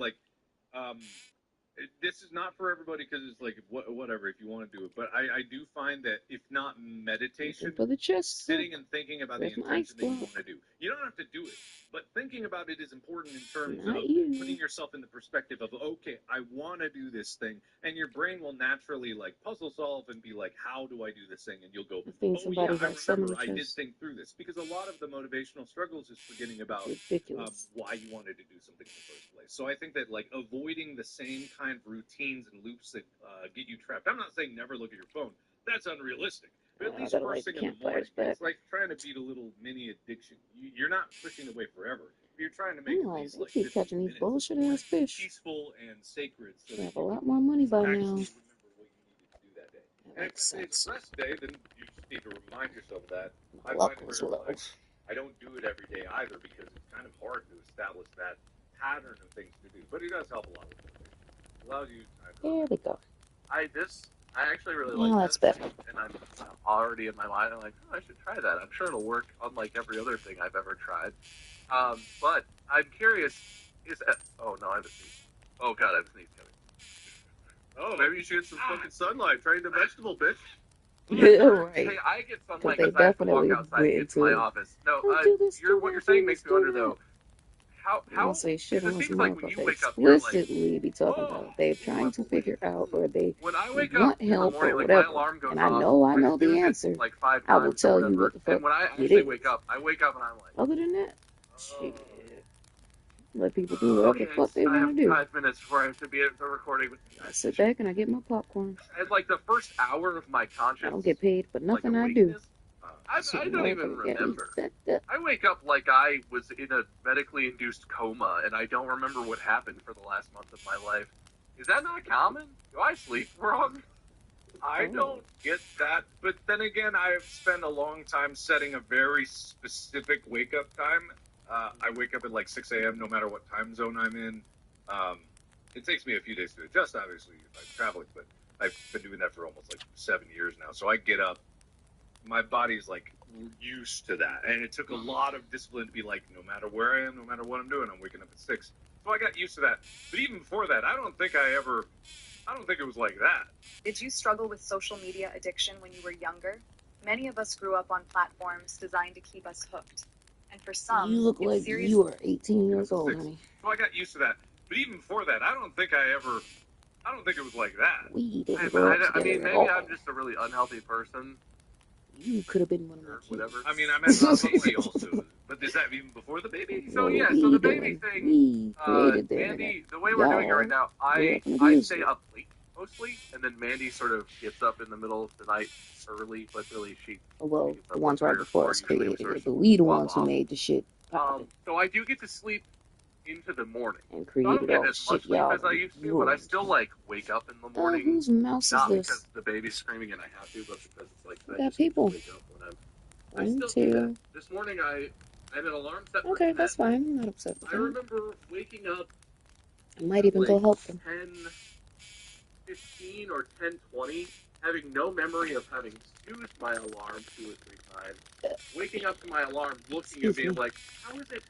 this is not for everybody because it's whatever if you want to do it. But I do find that if not meditation, For the chest. sitting and thinking about There's the my intention that you spot. want to do. You don't have to do it, but thinking about it is important in terms Not of you. putting yourself in the perspective of, okay, I want to do this thing, and your brain will naturally puzzle solve and be like, how do I do this thing? And you'll go, I think oh somebody yeah, I has so many remember I did chests. think through this, because a lot of the motivational struggles is forgetting about Ridiculous. why you wanted to do something in the first place. So I think that avoiding the same kind of routines and loops that get you trapped. I'm not saying never look at your phone. That's unrealistic. But at least first thing in the morning, it's like trying to beat a little mini addiction. You're not pushing away forever. You're trying to make Anyway, these they keep catching these bullshit ass fish. peaceful and sacred. So They have a lot more money by now. remember what you needed to do that day. That makes And if it's sense. a rest day, then you just need to remind yourself of that. My I luck find it was very low. relaxing. I don't do it every day either because it's kind of hard to establish that pattern of things to do. But it does help a lot. It allows you time to There we go. This I actually really Well, like that's this, better. and I'm already in my mind. I'm like, oh, I should try that. I'm sure it'll work, unlike every other thing I've ever tried. But I'm curious. Oh no, I have a sneeze. Oh god, I have a sneeze coming. Oh, maybe you should get some fucking sunlight. Try into vegetable, bitch. Right. Hey, I get Because sunlight they because I have to walk definitely outside went to get to my into, office. No, don't do this, do what you're that, saying do makes this, me do wonder that. though. I How? don't say shit Because it on seems some like when you motherfucker wake up, you're like, explicitly be talking oh, about they're trying to figure out or they when I wake up want in the help morning, or like my whatever. alarm goes And off. I know the snooze it answer. like 5 I will times or tell you whatever. what the fuck And when I it actually is. wake up and I'm like, Other than that, oh, shit. Let people do whatever okay, the fuck they I have want to do. 5 minutes before I have to be at the recording with you I guys. sit back and I get my popcorn. And like the first hour of my conscious, I don't get paid for like nothing I do. awakeness, I don't even Motherfucker get me remember. fucked up. I wake up like I was in a medically induced coma, and I don't remember what happened for the last month of my life. Is that not common? Do I sleep wrong? I don't get that, but then again, I've spent a long time setting a very specific wake-up time. I wake up at like 6 a.m. no matter what time zone I'm in. It takes me a few days to adjust, obviously, if I'm traveling, but I've been doing that for almost like 7 years now. So I get up, my body's like used to that, and it took a lot of discipline to be like, no matter where I am, no matter what I'm doing, I'm waking up at 6. So I got used to that. But even before that, I don't think it was like that. Did you struggle with social media addiction when you were younger? Many of us grew up on platforms designed to keep us hooked. And for some, You look it's like seriously... you are 18 years old, honey. So I got used to that. But even before that, I don't think it was like that. We didn't grow up I mean, together at maybe all. I'm just a really unhealthy person. You could have been one of my Or kids. whatever. I mean, I met the baby also. But is that even before the baby? So What yeah, we so the baby doing? thing, We created the Mandy, internet. the way we're doing it right now, I abused stay it. up late mostly, and then Mandy sort of gets up in the middle of the night early, but really she Well, gets up the ones like right 3 or before 4, us usually created sort it, of but we the swap ones who off. made the shit poppin' So I do get to sleep into the morning. and So I don't created get all the as much shit sleep y'all as I used to, but I ruined. still like wake up in the morning. Whose mouse Not is because this? the baby's screaming and I have to, but because it's like We I got just get to people. wake up when I One, still do that. two. This morning I had an alarm set for Okay, 10. that's fine. I'm not upset with I that. remember waking up I might even go like help them. 10:15 or 10:20, having no memory of having snoozed my alarm 2 or 3 times. Waking up to my alarm, looking at me and like, how is it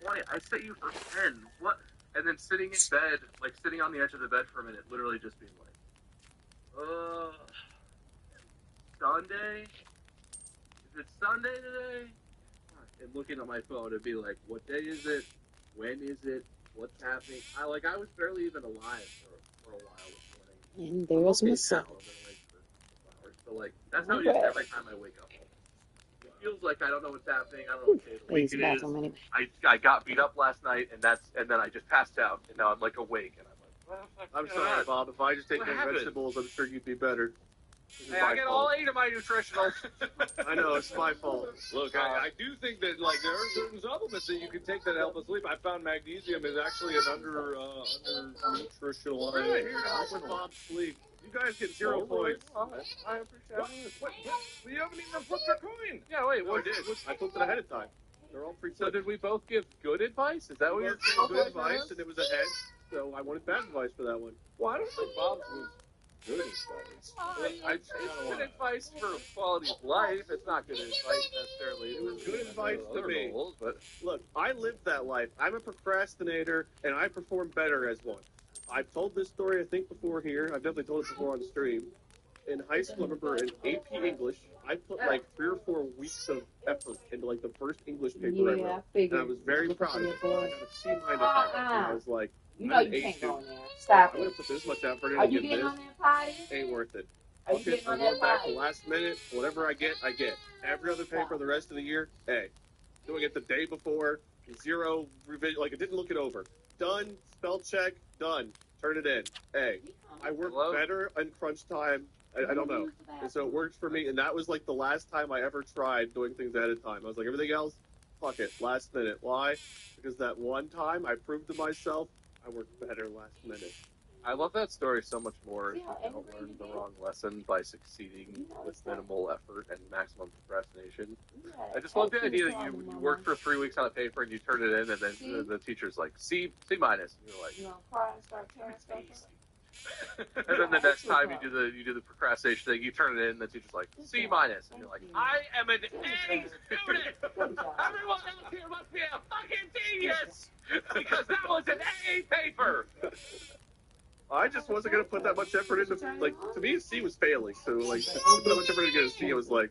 10:20? I set you for 10. What? And then sitting in bed, like sitting on the edge of the bed for a minute, literally just being like, Sunday? Is it Sunday today? And looking at my phone and be like, what day is it? When is it? What's happening? I was barely even alive for a while this morning. And there's my son. So like that's how it is every time I wake up. It feels like I don't know what's happening. I don't know what day of the week it is. Anyway. I got beat up last night and then I just passed out and now I'm like awake and I'm like, what the fuck? I'm sorry, Bob. If I just take What my happened? vegetables, I'm sure you'd be better. Hey, I get all 8 of my nutritionals. I know, it's my fault. Look, I do think that like there are certain supplements that you can take that help us sleep. I found magnesium is actually an under nutritional. Right, here to help with Bob's sleep. You guys get 0 points. I appreciate it. What? You haven't even flipped your coin. Yeah, wait, No, I did. I flipped it ahead of time. They're all free. So did we both give good advice? Is that what you're saying? Good advice, and it was a head. So I wanted bad advice for that one. Well, I don't think Bob's was good advice. It's good advice for quality of life. It's not good advice necessarily. It was good advice to other me. goals, but Look, I lived that life. I'm a procrastinator, and I perform better as one. I've told this story, I think, before here. I've definitely told it before on the stream. In high school, I remember in AP English, I put like 3 or 4 weeks of effort into like the first English paper I wrote. And I was very proud of it. I got a C minus. And I was like, You know I'm you an can't A2. go in there. Stop I'm going it. to put this much effort in Are and you get getting this. on that potty? Ain't worth it. Are you getting I'm on going that back the potty? last minute. Whatever I get, I get. Every other paper the rest of the year, A. Doing it the day before, 0 revision. Like, I didn't look it over. Done. Spell check. Done. Turn it in. A. I work better in crunch time. I don't know. And so it works for me. And that was like the last time I ever tried doing things ahead of time. I was like, everything else, fuck it. Last minute. Why? Because that one time I proved to myself I work better last minute. I love that story so much more. You learn the wrong lesson by succeeding with minimal effort and maximum procrastination. I just love the idea that you worked for 3 weeks on a paper and you turn it in, and then the teacher's like C minus, and you're like, You want to cry and start tearing stuff up? And then the next time you do the procrastination thing, you turn it in, and the teacher's like, C minus, and you're like, I am an A student. Everyone else here must be a fucking genius because that was an A paper. I just wasn't gonna put that much effort into, like, to me C was failing, so like to put that much effort into getting a C, I was like,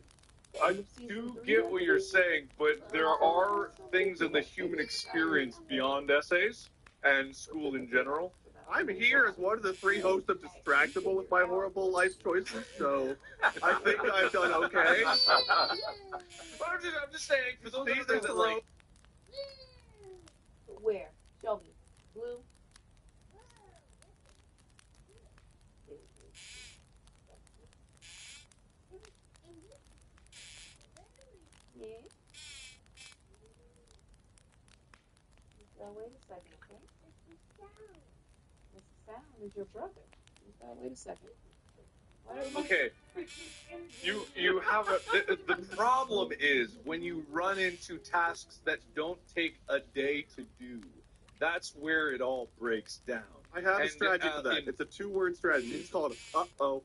I do get what you're saying, but there are things in the human experience beyond essays and school in general. I'm here as one of the 3 hosts of Distractible with my horrible life choices, so I think I've done okay. But I'm just saying, for those These things are that like, Where? Show me. Blue? Yeah. Now, wait a second, okay? Mr. Sound is your brother. Wait a second. okay, you have the problem is when you run into tasks that don't take a day to do. That's where it all breaks down. I have a strategy for that. It's a 2-word strategy. It's called uh-oh.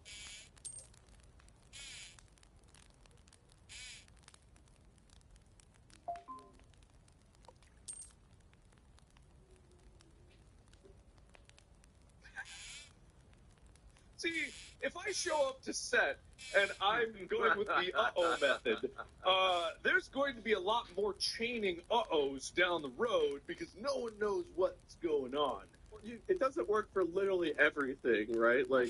See, if I show up to set and I'm going with the uh-oh method, there's going to be a lot more chaining uh-ohs down the road because no one knows what's going on. It doesn't work for literally everything, right? Like,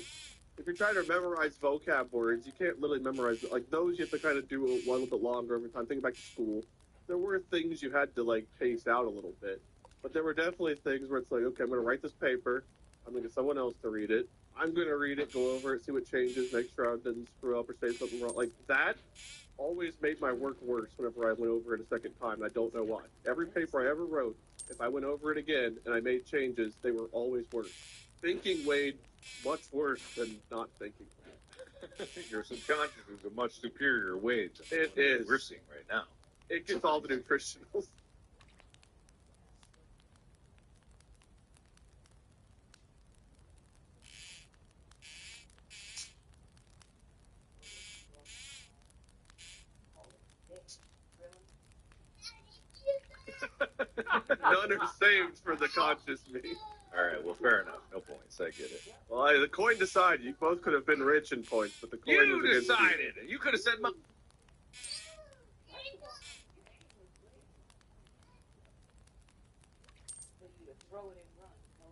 if you're trying to memorize vocab words, you can't literally memorize it. Like, those you have to kind of do a little bit longer every time. Thinking back to school, there were things you had to, like, pace out a little bit. But there were definitely things where it's like, okay, I'm going to write this paper. I'm going to get someone else to read it. I'm going to read it, go over it, see what changes, make sure I didn't screw up or say something wrong. Like, that always made my work worse whenever I went over it a second time, and I don't know why. Every paper I ever wrote, if I went over it again and I made changes, they were always worse. Thinking weighed much worse than not thinking. Your subconscious is a much superior way to It what is. we're seeing right now. It gets all the nutritionals. None are saved for the conscious me. All right, well, fair enough. No points. I get it. Well, the coin decided. You both could have been rich in points, but the coin You was against decided. You could have said, Throw it and run. No.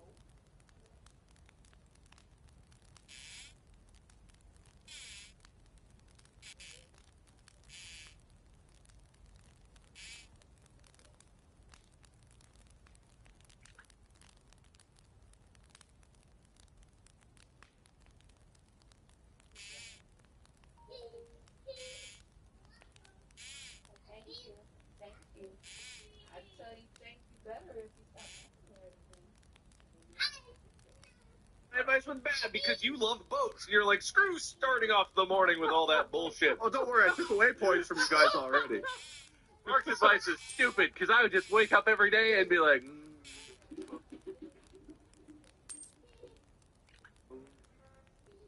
Thank you. Thank you. I'd tell you thank you better if you stopped talking everything. my advice was bad because you love boats. You're like, screw starting off the morning with all that bullshit. Oh, don't worry. I took away points from you guys already. Mark's advice is stupid because I would just wake up every day and be like,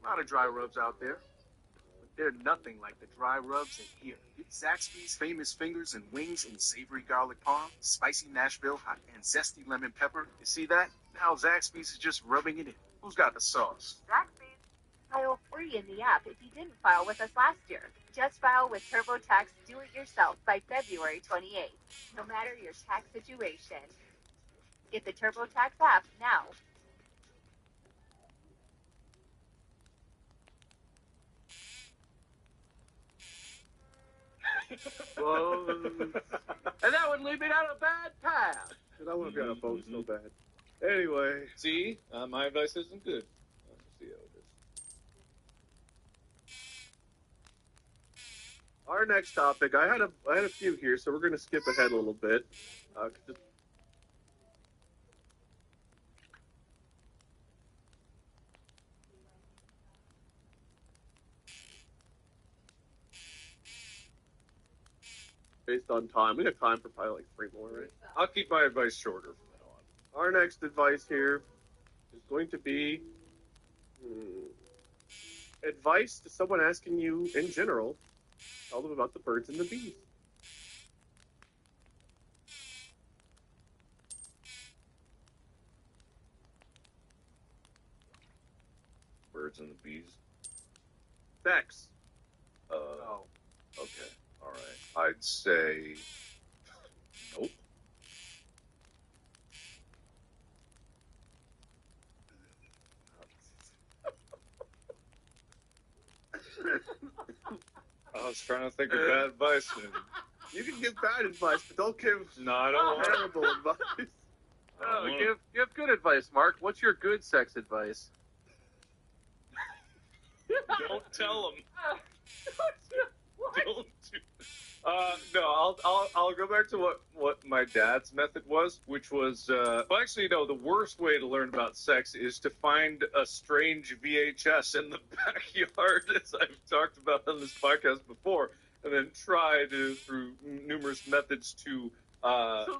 A lot of dry rubs out there, but they're nothing like the dry rubs in here. Zaxby's famous fingers and wings in savory garlic parm, spicy Nashville hot, and zesty lemon pepper. You see that? Now Zaxby's is just rubbing it in. Who's got the sauce? Zaxby's. File free in the app if you didn't file with us last year. Just file with TurboTax Do-It-Yourself by February 28th, no matter your tax situation. Get the TurboTax app now. whoa. And that would lead me down a bad path. And I want to be on a boat so bad. Anyway. See, my advice isn't good. Let's see how it is. Our next topic, I had a few here, so we're going to skip ahead a little bit. Based on time, we got time for probably like 3 more, right? I'll keep my advice shorter from now on. Our next advice here is going to be Advice to someone asking you in general. Tell them about the birds and the bees. Birds and the bees. Sex. Oh. Okay. All right. I'd say nope. I was trying to think of bad advice. You can give bad advice, but don't give No, I don't want terrible advice. No, give good advice, Mark. What's your good sex advice? Don't tell them. Don't do. No, I'll go back to what my dad's method was, which was well, actually, no. The worst way to learn about sex is to find a strange VHS in the backyard, as I've talked about on this podcast before, and then try to through numerous methods to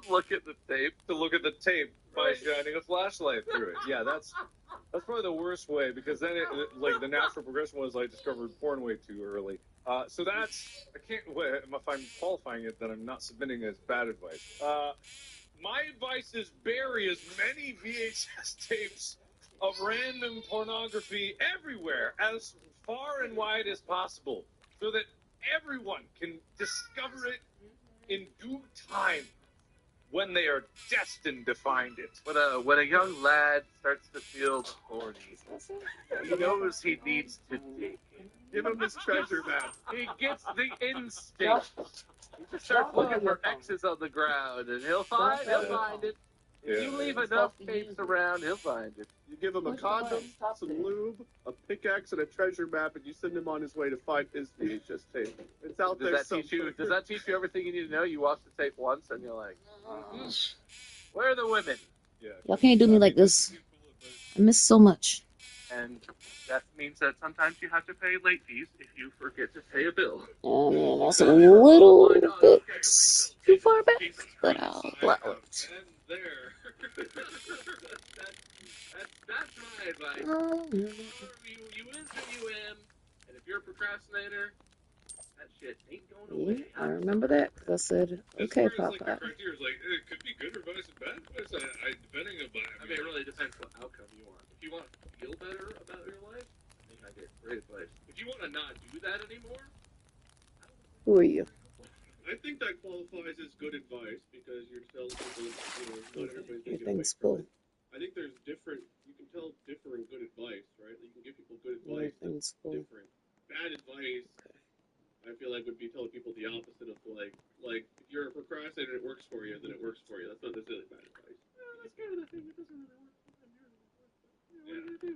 look at the tape. To look at the tape by shining a flashlight through it. Yeah, that's probably the worst way, because then like the natural progression was I discovered porn way too early. So that's I can't. If I'm qualifying it, then I'm not submitting as bad advice. My advice is bury as many VHS tapes of random pornography everywhere, as far and wide as possible, so that everyone can discover it in due time, when they are destined to find it. When a young lad starts to feel horny, he knows he needs to dig. Give him his treasure map. He gets the instinct. He just starts looking for X's on the ground, and he'll find it. If you leave enough tapes around, he'll find it. You give him a condom, some lube, a pickaxe, and a treasure map, and you send him on his way to find his VHS tape. It's out there somewhere. Does that teach you everything you need to know? You watch the tape once, and you're like, where are the women? Y'all can't do me like this. I miss so much. And that means that sometimes you have to pay late fees if you forget to pay a bill. I mean, that's a little bit too far back, but I'll allow it. That's my advice. You is who you am, and if you're a procrastinator, that shit ain't going away. Yeah, I remember that, because I said, okay, Papa. Like, the criteria is like, it could be good advice and bad advice, depending on... I mean, it really depends what outcome you want. If you want to feel better about your life, I think I get great advice. If you want to not do that anymore... Who are you? I think that qualifies as good advice, because you're telling people, not everybody's Your going to thing's full. I think there's different, you can tell differing good advice, right? You can give people good advice that's different. Bad advice, I feel like would be telling people the opposite of like if you're a procrastinator and it works for you, then it works for you. That's not necessarily bad advice. That's kind of the thing that doesn't really work. What are you going to do?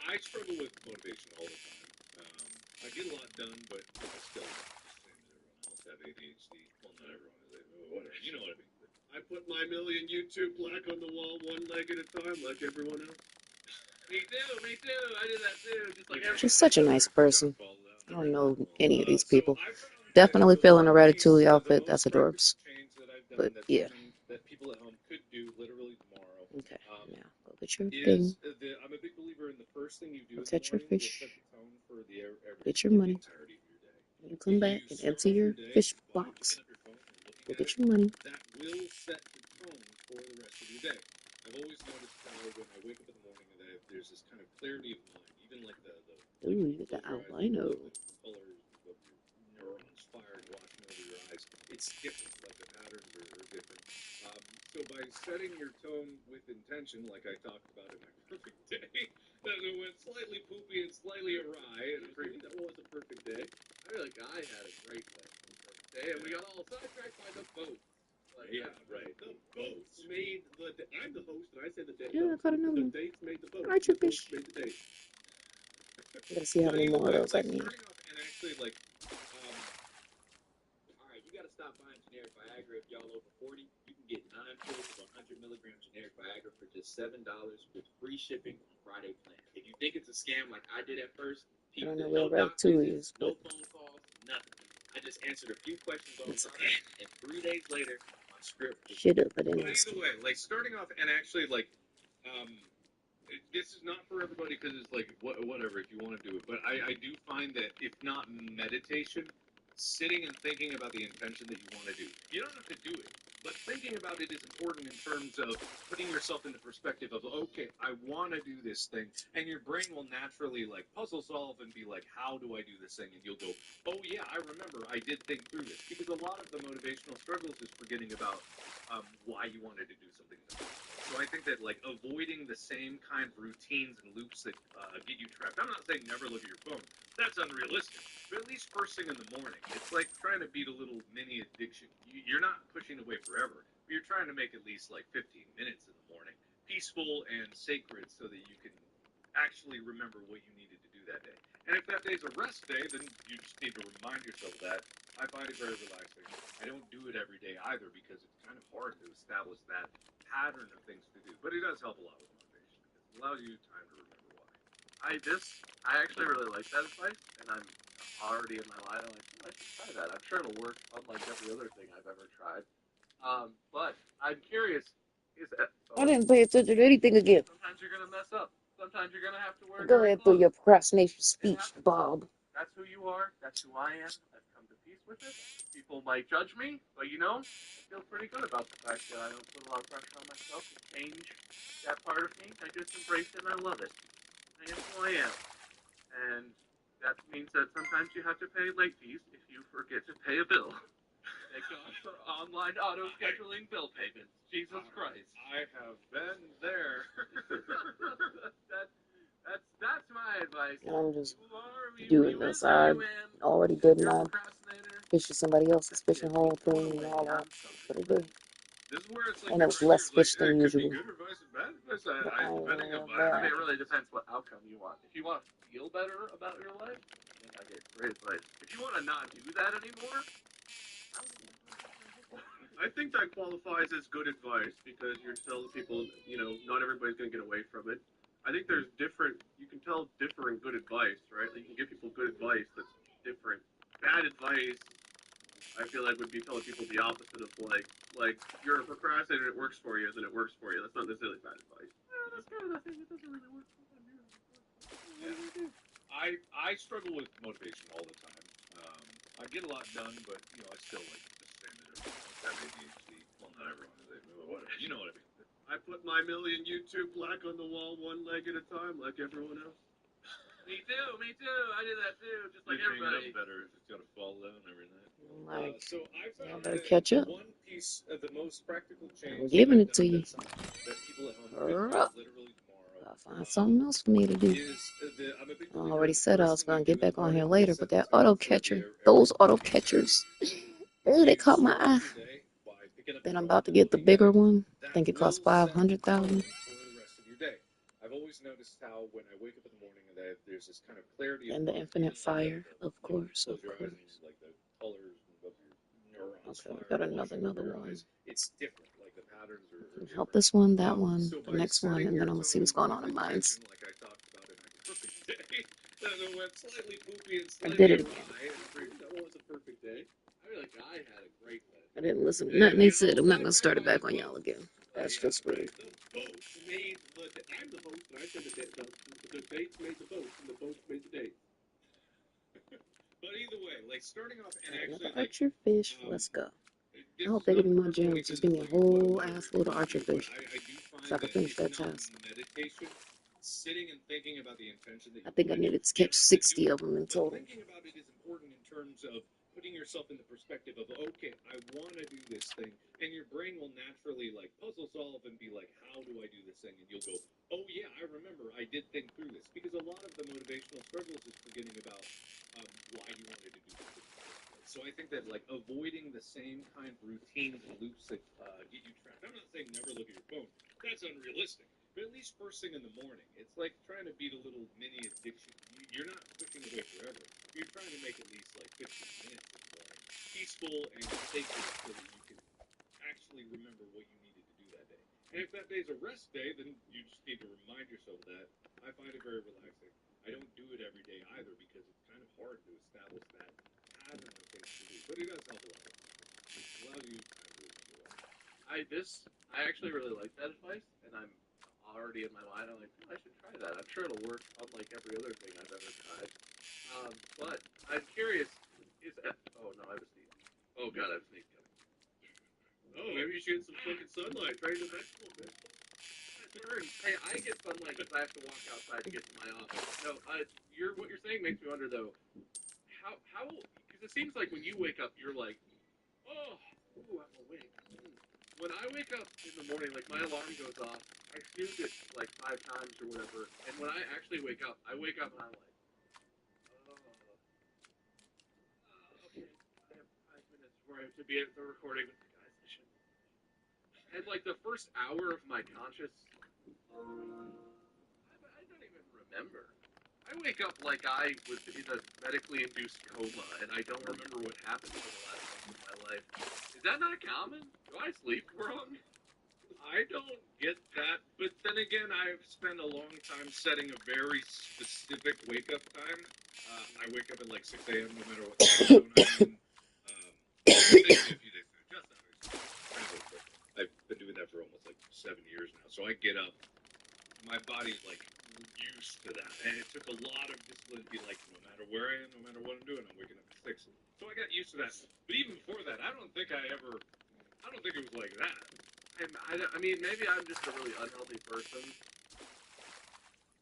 I struggle with motivation all the time. I get a lot done, but still, just same as everyone else, have ADHD. Well, not everyone has ADHD, whatever. You know what I mean. I put my million YouTube plaque on the wall one leg at a time, like everyone else. Me too. I did that too. Just like She's such a nice person. I don't know any of these people. Definitely feeling a Ratatouille outfit. That's adorbs. But yeah. That people at home could do literally tomorrow. Okay, now go get your thing. I'm a big believer in the first thing you do. Go catch your fish. Set the tone for the Get your money. When you come back and empty your fish box, go get your money. That will set the tone for the rest of your day. I've always noticed how when I wake up in the morning that there's this kind of clarity of mind, even like the ooh, you get the albino. The colors of your neurons firing, watching over your eyes. It's different, like the patterns are different. So by setting your tone with intention, like I talked about in my perfect day, that it went slightly poopy and slightly awry, and that was a perfect day. I feel like I had a great day, and we got all sidetracked by the boat. Right. The boats made the day. I'm the host, and I say the day. Yeah, I caught another one. The dates made the boat. Alright, your The fish. boats made the date. I gotta see how many more of those I need. And actually, like, alright, you gotta stop buying generic Viagra if y'all over 40. You can get 9 pills of 100 milligram generic Viagra for just $7 with free shipping on Friday plan. If you think it's a scam like I did at first, I don't know where Ratatouille is, no but phone calls, nothing. I just answered a few questions online, and 3 days later, my script was shit up, but But anyway. either way, like starting off and actually like This is not for everybody because it's like whatever if you want to do it. But I do find that if not meditation, sitting and thinking about the intention that you want to do. You don't have to do it, but thinking about it is important in terms of putting yourself in the perspective of okay, I want to do this thing, and your brain will naturally like puzzle solve and be like, how do I do this thing? And you'll go, oh yeah, I remember I did think through this because a lot of the motivational struggles is forgetting about why you wanted to do something. So I think that like avoiding the same kind of routines and loops that get you trapped. I'm not saying never look at your phone. That's unrealistic. But at least first thing in the morning, it's like trying to beat a little mini addiction. You're not pushing away forever, but you're trying to make at least like 15 minutes in the morning peaceful and sacred so that you can actually remember what you needed to do that day. And if that day's a rest day, then you just need to remind yourself that. I find it very relaxing. I don't do it every day either because it's kind of hard to establish that pattern of things to do. But it does help a lot with motivation because it allows you time to remember why. I actually really like that advice, and I'm already in my line. I'm like, oh, I should try that. I'm sure it'll work, unlike every other thing I've ever tried. But I'm curious. I didn't pay attention to anything again. Sometimes you're gonna mess up. Sometimes you're gonna have to wear Go dirty ahead through clothes. your procrastination speech, Bob. That's who you are. That's who I am. I've come to peace with it. People might judge me, but I feel pretty good about the fact that I don't put a lot of pressure on myself to change that part of me. I just embrace it and I love it. I am who I am. And that means that sometimes you have to pay late fees if you forget to pay a bill. Thank God for online auto scheduling bill payments. Jesus Christ. I have been there. That's my advice. I'm just You are, doing you this. is who I you am. already did You're a my procrastinator. fishing somebody else's That's fishing it. hole Go thing away. and all that. Pretty good. This is where it's like And it the was criteria, less like fish it than could be usual. good advice and bad advice. But I Depending on I mean, it really depends what outcome you want. If you want to feel better about your life, then I get great advice. If you want to not do that anymore, I think that qualifies as good advice because you're telling people, not everybody's going to get away from it. I think there's you can tell different good advice, right? Like you can give people good advice that's different. Bad advice, I feel like would be telling people the opposite of like you're a procrastinator, it works for you, then it works for you. That's not necessarily bad advice. that's kind of the thing. It doesn't really work. I struggle with motivation all the time. I get a lot done, but I still like just stand there. That ADHD. Well, not everyone is able, whatever. You know what I mean. I put my million YouTube black on the wall one leg at a time, like everyone else. Me too. I did that too, just like You're everybody. Up better if it's got to fall down every night. Like, So I y'all found better that catch up. one piece of the most practical change I'm giving that it to you. that people at home Hurry could up. do literally tomorrow I'll find something else for me to do. I'm a big I believer already in the said I first was thing gonna you get do in back the on here morning later, is but set the that tone auto for catcher, every those single auto day. catchers, So they you caught my start eye. off your day by picking up Then the I'm phone about to and get the looking at bigger it. one. I That think it costs will set the 500,000. tone for the rest of your day. I've always noticed how when I wake up in the morning that there's this kind of clarity of And the mind. infinite fire, of course, of Close your eyes course. and like the colors of your neurons Okay, we fire got wash another over your one. eyes. It's different. Like the patterns are different. Help this one, that one, So the by next one, setting and then your I'm gonna see tone what's going on with in mine. intention, like I talked about in my perfect day, that went slightly poopy and I slightly did it awry. again. That was a perfect day. I feel like I had a great day. I didn't listen to nothing they said. I'm not gonna start it back on y'all again. That's just rude. The boats made I'm the host, and I said the dates made the boats, and the boats made the dates. But either way, like starting off and Another actually archer fish. Let's go. I hope they give me more gems. Just give me a whole ass load of archer fish, so I can finish that task. Meditation, sitting and thinking about the intention that I think I needed to catch 60 of them in total. thinking about it is important in terms of putting yourself in the perspective of okay, I want to do this thing, and your brain will naturally like puzzle solve and be like, how do I do this thing? And you'll go, oh yeah, I remember I did think through this because a lot of the motivational struggles is forgetting about why you wanted to do something. So I think that like avoiding the same kind of routines and loops that get you trapped. I'm not saying never look at your phone. That's unrealistic. But at least first thing in the morning, it's like trying to beat a little mini addiction. You're not pushing away forever. You're trying to make at least like 15 minutes in the morning peaceful and sacred so that you can actually remember what you needed to do that day. And if that day's a rest day, then you just need to remind yourself of that. I find it very relaxing. I don't do it every day either because it's kind of hard to establish that pattern of things to do. But it does help a lot. It allows you time to remember why. I actually really like that advice, and I'm already in my mind. I'm like, oh, I should try that. I'm sure it'll work unlike every other thing I've ever tried. But I'm curious. Oh no, I have a sneeze. Oh god, I have a sneeze coming. Oh, maybe you should get some fucking sunlight. Try to vegetable bit. Hey, I get sunlight because I have to walk outside to get to my office. No, what you're saying makes me wonder though. How? Because it seems like when you wake up, you're like, oh, ooh, I'm awake. When I wake up in the morning, like my alarm goes off, I snooze it like 5 times or whatever, and when I actually wake up, I wake up and I'm like, oh, okay, I have 5 minutes before I have to be at the recording with the guys. I should. And like the first hour of my conscious, I don't even remember. I wake up like I was in a medically induced coma, and I don't remember what happened for the last month of my life. Is that not common? Do I sleep wrong? I don't get that, but then again, I've spent a long time setting a very specific wake-up time. I wake up at like 6 a.m. no matter what time zone I'm in. It takes me a few days to adjust, obviously. I've been doing that for almost like 7 years now. So I get up, my body's like used to that, and it took a lot of discipline to be like, no matter where I am, no matter what I'm doing, I'm waking up at 6. So I got used to that. But even before that, I don't think it was like that. I mean, maybe I'm just a really unhealthy person,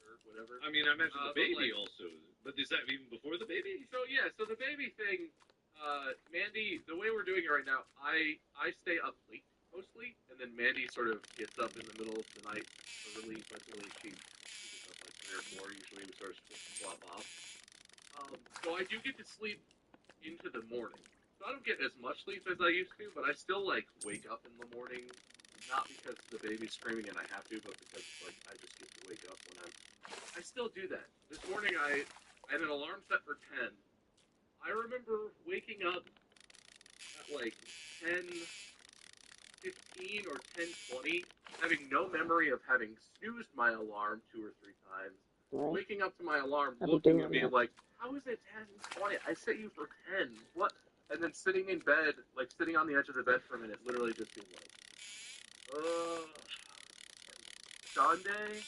or whatever. I mean, I mentioned the baby like, also, but is that even before the baby? So yeah, so the baby thing, Mandy, the way we're doing it right now, I stay up late mostly, and then Mandy sort of gets up in the middle of the night early, but really she gets up like 3 or 4 usually. We sort of swap off. So I do get to sleep into the morning. So I don't get as much sleep as I used to, but I still like wake up in the morning. Not because the baby's screaming and I have to, but because like I just get to wake up when I still do that. This morning I had an alarm set for 10. I remember waking up at like 10:15 or 10:20, having no memory of having snoozed my alarm 2 or 3 times. Right. Waking up to my alarm, I'll be looking doing at me that. like, how is it 10:20? I set you for 10. What? And then sitting in bed, like sitting on the edge of the bed for a minute, literally just being like, Sunday?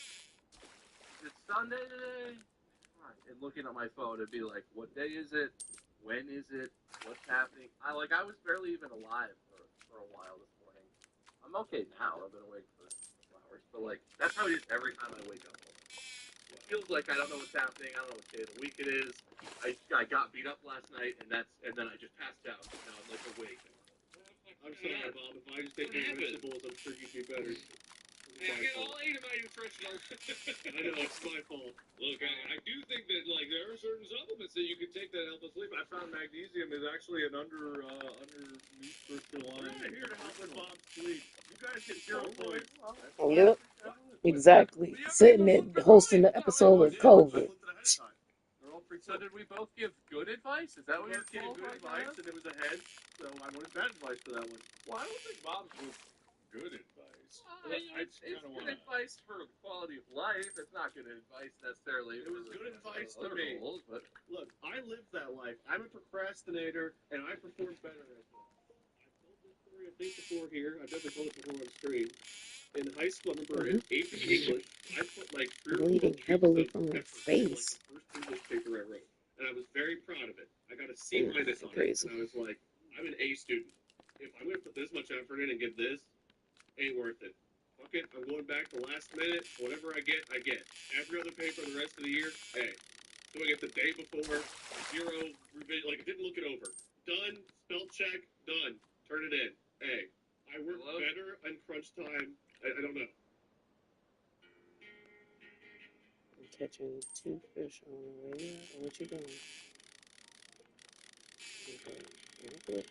Is it Sunday today? And looking at my phone and be like, what day is it? When is it? What's happening? I was barely even alive for a while this morning. I'm okay now. I've been awake for a couple hours. But like that's how it is every time I wake up. It feels like I don't know what's happening. I don't know what day of the week it is. I got beat up last night and then I just passed out. Now I'm like awake. I'm sorry, Bob. If I just take your vegetables, I'm sure you'd be better. I get all 8 of my nutritional. I know, it's my fault. Look, I do think that like there are certain supplements that you can take that help us sleep. I found magnesium is actually an under crystalline. We're here to help with Bob's sleep. You guys get 0 points. Yep, exactly. Sitting there hosting the episode of COVID. So did we both give good advice? Is that what you're giving good advice? And it was ahead, so I wanted bad advice for that one. Well, I don't think Bob's was good advice. It's good advice for quality of life. It's not good advice necessarily. It was good advice to other me. rules, but Look, I lived that life. I'm a procrastinator, and I perform better at it. I've told this story, I think, before here. I've definitely told it before on screen. In high school, I remember in 8th English, I put like 3 or 4 Bleeding sheets heavily of from your effort into, face. like, the first English paper I wrote. And I was very proud of it. I got a C minus on it. Crazy. And I was like, I'm an A student. If I'm going to put this much effort in and get this, ain't worth it. Fuck it, I'm going back to last minute. Whatever I get, I get. Every other paper the rest of the year, A. Doing it the day before, 0 revision, like I didn't look it over. Done, spell check, done. Turn it in, A. I work better on crunch time. I don't know. I'm catching 2 fish on the way. What you doing? Okay.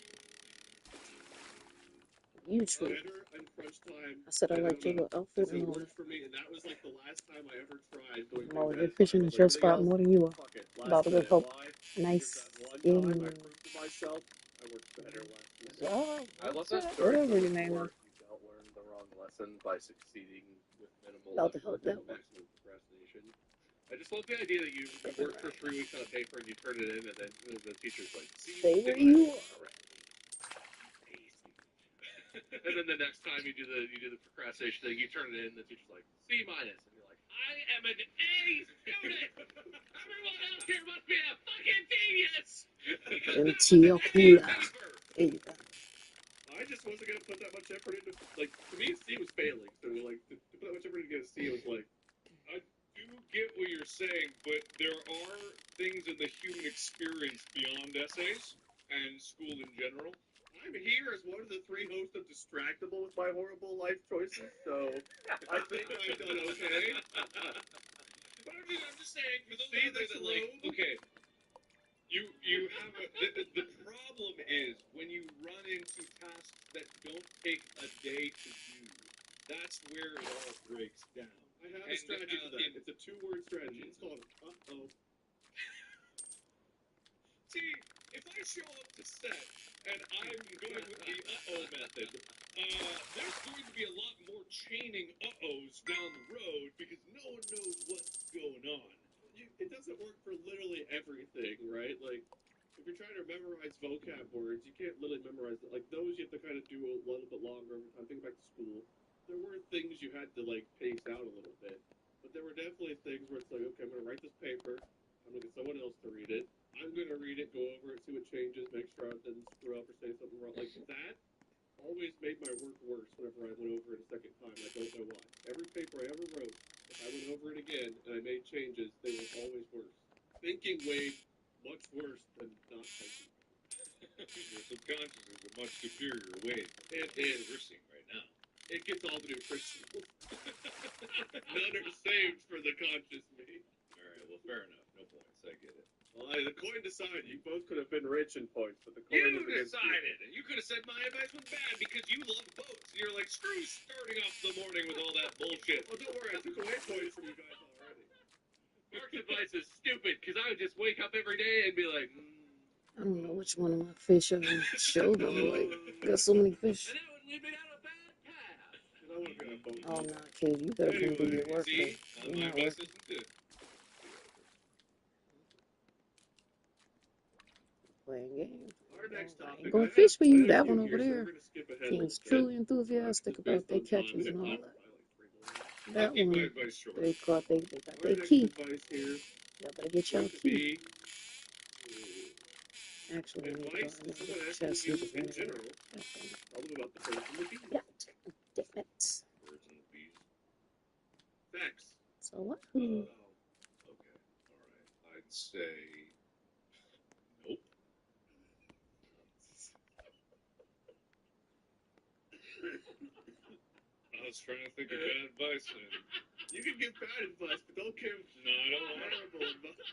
You true. Better on crunch time. I said I liked your little outfit It and all. worked for me, and that was like the last time I ever tried going I'm over ahead here of time. fishing I at was your like, spot more than you are. fuck it. About to go help. Why? Nice. Because that one time I proved to myself I worked better last minute. I love that story. Whatever your name is. You don't learn the wrong lesson by succeeding with minimal About to help effort that and one. maximum procrastination. I just love the idea that you work for 3 weeks on a paper and you turn it in, and then the teacher's like, "See, Stay where you are. And then the next time you do the procrastination thing, you turn it in, the teacher's like, C minus, and you're like, I am an A student. Everyone else here must be a fucking genius. Into your cooler. There you go. I just wasn't gonna put that much effort into, like, to me C was failing. So like to put that much effort into get a C, it was like, I do get what you're saying, but there are things in the human experience beyond essays and school in general. I'm here as one of the 3 hosts of Distractible with my horrible life choices, so I think I've done okay. But I'm just saying, for those See out there this that like, robe? okay, you have the problem is when you run into tasks that don't take a day to do. That's where it all breaks down. I have a strategy for that. It's a 2-word strategy. It's called uh-oh. See, if I show up to set and I'm going with the uh-oh method, there's going to be a lot more chaining uh-ohs down the road because no one knows what's going on. It doesn't work for literally everything, right? Like, if you're trying to memorize vocab words, you can't literally memorize it. Like, those you have to kind of do a little bit longer every time. Think back to school. There were things you had to, like, pace out a little bit. But there were definitely things where it's like, okay, I'm going to write this paper. I'm going to get someone else to read it. I'm going to read it, go over it, see what changes, make sure I didn't screw up or say something wrong. Like, that always made my work worse whenever I went over it a second time. I don't know why. Every paper I ever wrote, if I went over it again and I made changes, they were always worse. Thinking weighed much worse than not thinking. Your subconscious is a much superior weight. It is. We're seeing right now. It gets all the new crystals. None are saved for the conscious me. All right, well, fair enough. No points. I get it. Well, the coin decided. You both could have been rich in points, but the coin You was against decided. You could have said my advice was bad because you love boats. And you're like, screw starting off the morning with all that bullshit. Well, don't worry. I took away points from you guys already. Mark's advice is stupid because I would just wake up every day and be like, I don't know which one of my fish I show them. Like, got so many fish. and that would lead me down a bad path. And I want to be on a boat. Oh, no, kid, you gotta come do your work. See, You're my not advice working. isn't good. Playing games. Our next I topic. ain't gonna fish for you. That one over there We're gonna skip ahead a seems little bit. truly enthusiastic about their catches and all that. That I'll keep my one, advice short. they got Our their next key. advice here Y'all better get y'all going to key. be Actually, I need to go advice in to there someone with asking chest. you He just in went in general. there. Tell them about the birds and the bees. Yeah, damn it. Birds and the bees. Facts. So what? Okay. All right. I'd say nope. I was trying to think of bad advice. You can give bad advice, but don't give horrible advice.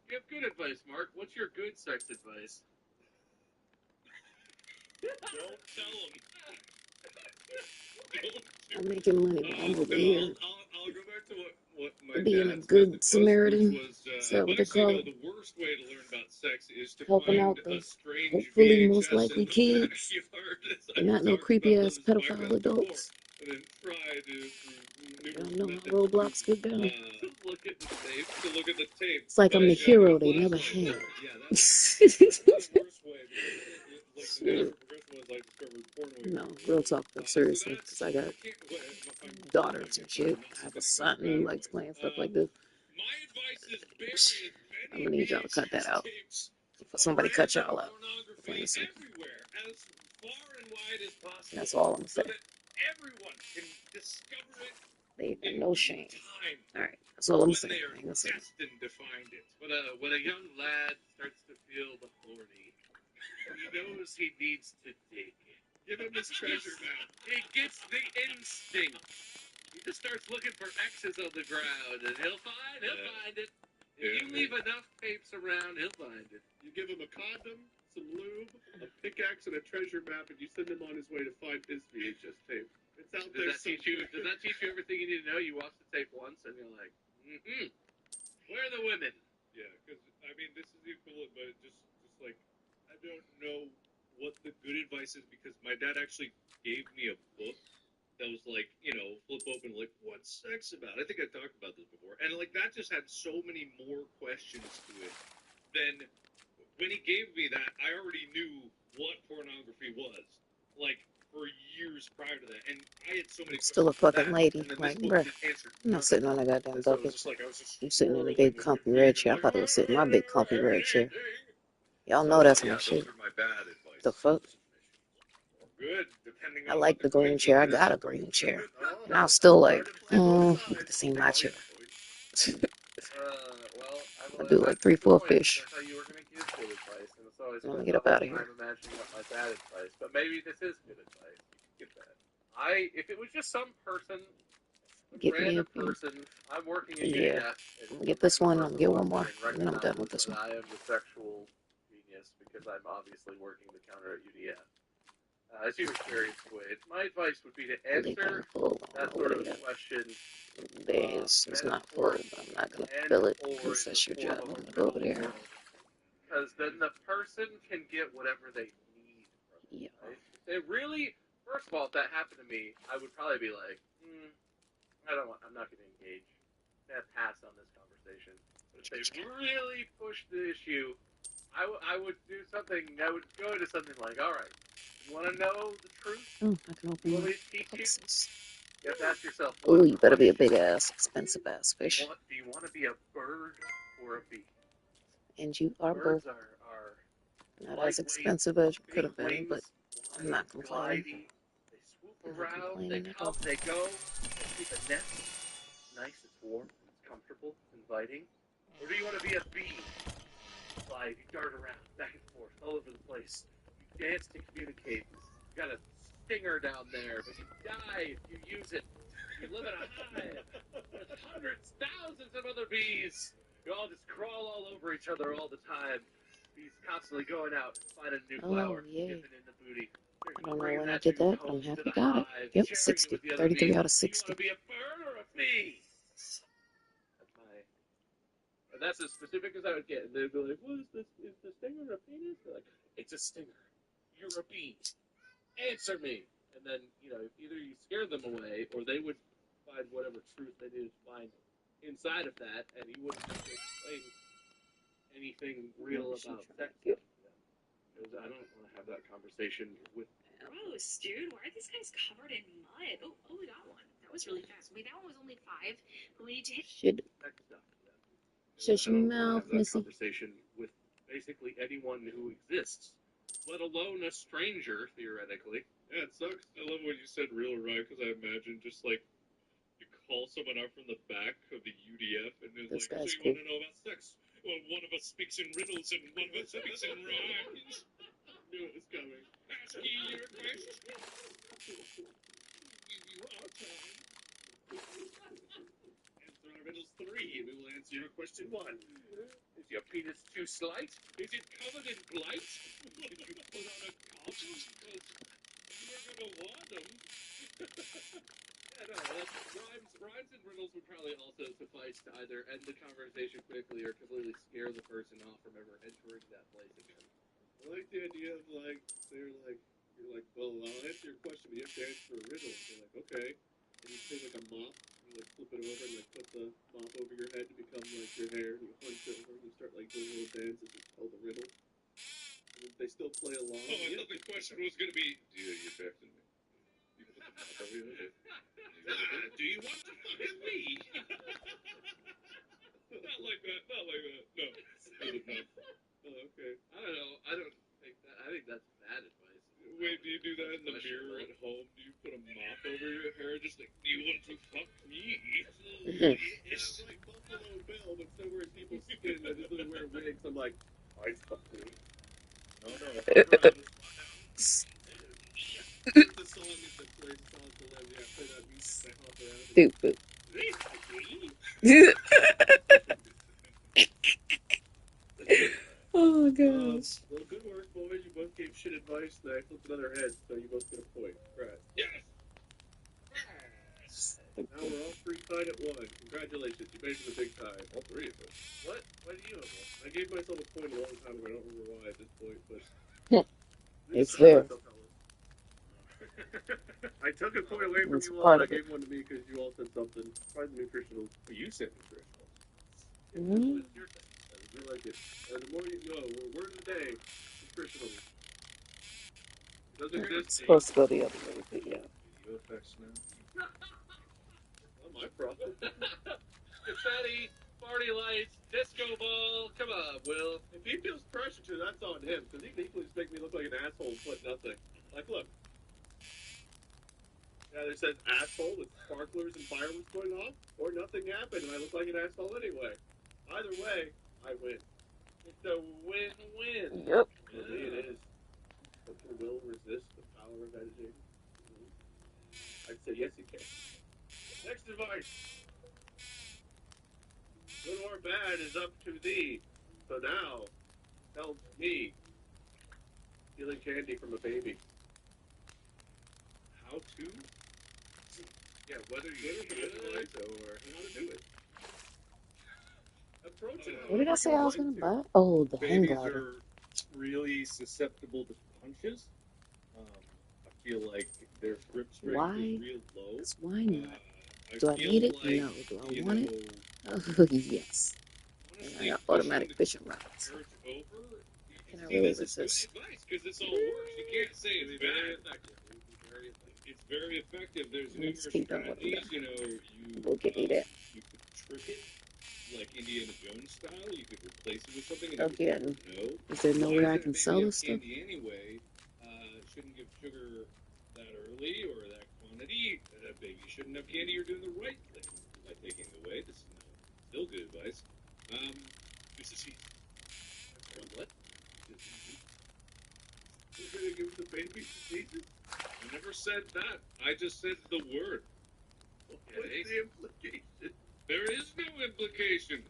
Give good advice, Mark. What's your good sex advice? Don't tell them. I'm making money while I'm over here. I'll go back to what my Being a dad's good method Samaritan. was Is that what they actually, call no, it? the worst way to learn about sex is to Helping find out a the strange hopefully VHS most likely in the kids. backyard, as They're I've not no talked creepy about ass on this pedophile podcast before, adults. and then try to I numerous don't know methods how Roblox get down. to look at the tape. It's like I'm the hero they never had. Yeah, that's the worst way because the natural progression was I discovered porno. No, real talk though, seriously, because I got daughters and shit. I have a son who likes playing stuff like this. My advice is bury as I'm gonna need y'all to cut that out. For somebody cut y'all out. Plain and simple. everywhere, as far and wide as possible. That's all I'm So saying. that everyone can discover it They got no shame. time. Alright, that's all I'm When saying. they are I ain't gonna say it. destined to find it. When a young lad starts to feel the horny, he knows he needs to dig. Give him his treasure map. He gets the instinct. He just starts looking for X's on the ground, and he'll find it. If you leave enough tapes around, he'll find it. You give him a condom, some lube, a pickaxe, and a treasure map, and you send him on his way to find his VHS tape. It's out there. Does that teach you everything you need to know? You watch the tape once, and you're like, where are the women? Yeah, because I mean, this is the equivalent, but just like I don't know what the good advice is because my dad actually gave me a book that was like, flip open, like, what's sex about? I think I talked about this before, and like that just had so many more questions to it than when he gave me that. I already knew what pornography was. like for years prior to that, and I had so many Still a questions fucking about lady. that, and then Like, this book bruh, just answered I'm not sitting on a goddamn and so it was bucket. just like I was just I'm sitting in a swirling big, with comfy confusion. red chair. I'm I like, thought I was sitting in my big, comfy red chair. Y'all so know that's my yeah, shit. those are my bad advice. The fuck? Or good, depending I on like what the the green chair. I question got is. a green chair. Oh, And I was still like, hard to play both you could sides. have seen Take my all chair. your points. Well, I do like that's a 3, good 4 point. fish. I thought you were going to give good advice, and so I I'm gonna spent get the up whole out of here. time imagining what my bad advice. But maybe this is good advice. You could give that. If it was just some person, a Get me a random person, I'm working at yeah. UDF, and I'm gonna some get this random one. I'm person gonna get one walks in more, and and then I'm done with recognizes this that one. I am the sexual genius because I'm obviously working the counter at UDF. As you experienced, Wade, my advice would be to answer that sort of question. It's not full, but I'm not gonna fill it because that's your job. I'm gonna go over there. Because then the person can get whatever they need from it. Yeah. Right? If they really, first of all, if that happened to me, I would probably be like, I'm not going to engage. I'm gonna pass on this conversation. But if they really push the issue, I would do something. I would go into something like, all right, you want to know the truth? Oh, I can open You want my me to teach you? boxes. You have to ask yourself, Oh, what you better be a question? big ass, expensive ass Do fish. you want to be a bird or a bee? And you are Birds both are not as lightweight, expensive as you could big have been, but wings, I'm not complaining. glidey. They swoop I'm not around, they complaining at come, all. they go. They keep a nest. It's nice, it's warm, it's comfortable, it's inviting. Or do you want to be a bee? You fly, you dart around, back and forth, all over the place. You dance to communicate. You got a stinger down there, but you die if you use it. You live in a hive. There's hundreds, thousands of other bees. You all just crawl all over each other all the time. Bees constantly going out, finding a new flower, dipping in the booty. I don't know when I did that, but I'm happy I got it. Yep, 60. 33 out of 60. Do you want to be a bird or a bee? And that's as specific as I would get. And they'd be like, what is this? Is the stinger a penis? They're like, it's a stinger. You're a bee. Answer me. And then, either you scare them away or they would find whatever truth they needed to find inside of that, and you wouldn't have to explain anything real about sex stuff to them. Because I don't want to have that conversation with. Gross, dude. Why are these guys covered in mud? Oh, we got one. That was really fast. Wait, that one was only 5, but we need to hit. Shit. Shut your mouth, Have that Missy. conversation with basically anyone who exists, let alone a stranger, theoretically. Yeah, it sucks. I love what you said, real right, because I imagine just like you call someone up from the back of the UDF and it's This like, so guy's you cool. want to know about sex? Well, one of us speaks in riddles and one of us speaks in rhymes. Knew it was coming. Ask you your question. Give you our time. Answer our riddles 3, and we will answer your question 1. Is your penis too slight? Is it covered in blight? Did you put on a condom? Because you're gonna want them. Yeah, no, rhymes and riddles would probably also suffice to either end the conversation quickly or completely scare the person off from ever entering that place again. I like the idea of you're like, well, I'll answer your question, but you have to answer a riddle. They're like, okay. And you take like a mop, and you flip it over, and put the mop over your head to become like your hair. And you hunch over, and you start doing little dances and tell the riddle. And they still play along. Oh, I thought the question was gonna be, do you affect me? You put the mop over your head. Do you want to fuck me? Not like that. Not like that. No. Oh, okay. I don't know. I don't think that. I think that's bad advice. Wait, do you do that in the mirror at home? Do you put a mop over your hair? Just like, do you want to fuck me? It's like Buffalo Bill, but instead of wearing people's skin, I just wear wigs. I'm like, I'd fuck me. No, no. Fuck around. The song is the place song to live. Yeah, play that music. I hop around. Stupid. Oh, gosh. Well, good work, boys. You both gave shit advice, and I flipped another head, so you both get a point. Congrats. Yes! Now we're all 3 tied at 1. Congratulations, you made it to the big time. All 3 of us. What? Why do you have one? I gave myself a point a long time ago. I don't remember why at this point, but It's there. I took a point away from It's you all, part and I of it. gave one to me because you all said something. Probably nutritional. Well, you said nutritional. Mm-hmm. I like it. And the more you know, word of the day, nutritional. Doesn't It's exist. supposed to go the other way, but yeah. Video effects now. Not my problem. Confetti, party lights, disco ball. Come on, Will. If he feels pressure to, that's on him, because he can equally just make me look like an asshole and put nothing. Like, look. Yeah, it says asshole with sparklers and fireworks going off, or nothing happened and I look like an asshole anyway. Either way, I win. It's a win-win. Yep. For me, it is. But will resist the power of editing. I'd say yes, you can. Next device. Good or bad is up to thee. So now, tell me, stealing candy from a baby. How to? Yeah, whether you Good or should bad or how to do it. Approach it. What did I say I was Like gonna to. buy? Oh, the hang Babies glider. are really susceptible to punches. I feel like their grip strength Why? is real low. Why not? I Do I feel need it? like, No. Do I you want know, it? Oh, yes. And I honestly, got pushing automatic the fishing rods. carriage over Can I is really good resist? advice because this all works. You can't say it's very bad. effective. It's very effective. There's Let's numerous keep going with strategies. that. You know, We'll give me that. you could trick it like Indiana Jones style. You could replace it with something and Again, no. is there Why nowhere I does can that sell baby have this stuff? candy anyway? Shouldn't give sugar that early or that quantity. That baby shouldn't have candy. You're doing the right thing by taking it away. This is still good advice. This is easy. What? This is easy. You're gonna give the baby diseases? I never said that. I just said the word. What's the implication? There is no implication.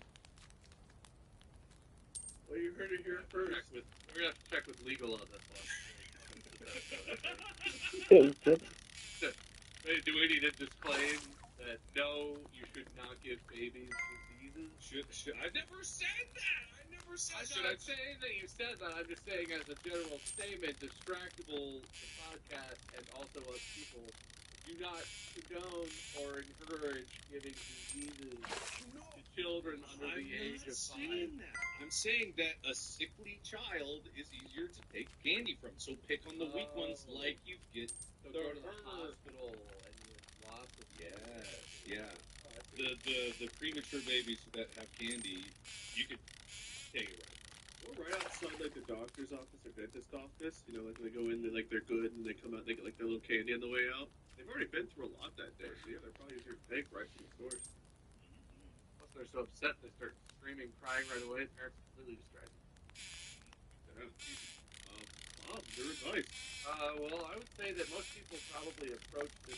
Well, you heard it here first. We're gonna have to check with legal on this one. Hey, good. Do we need to disclaim that no, you should not give babies diseases? I never said that. I never said I'm that. not saying that you said that. I'm just saying as a general statement, Distractable, the podcast, and also us people, do not condone or encourage giving diseases to children under the age of 5. That. I'm saying that a sickly child is easier to take candy from. So pick on the weak ones like you get So go to the hospital and you have lots of yeah. The premature babies that have candy, you could take it right. We're right outside like the doctor's office or dentist office. You know, like they go in, they're good, and they come out, they get like their little candy on the way out. They've already been through a lot that day, so yeah, they're probably easier to take right from the source. Plus, they're so upset they start screaming, crying right away. The parents are completely distracted. Yeah. Bob, your advice. Well, I would say that most people probably approach this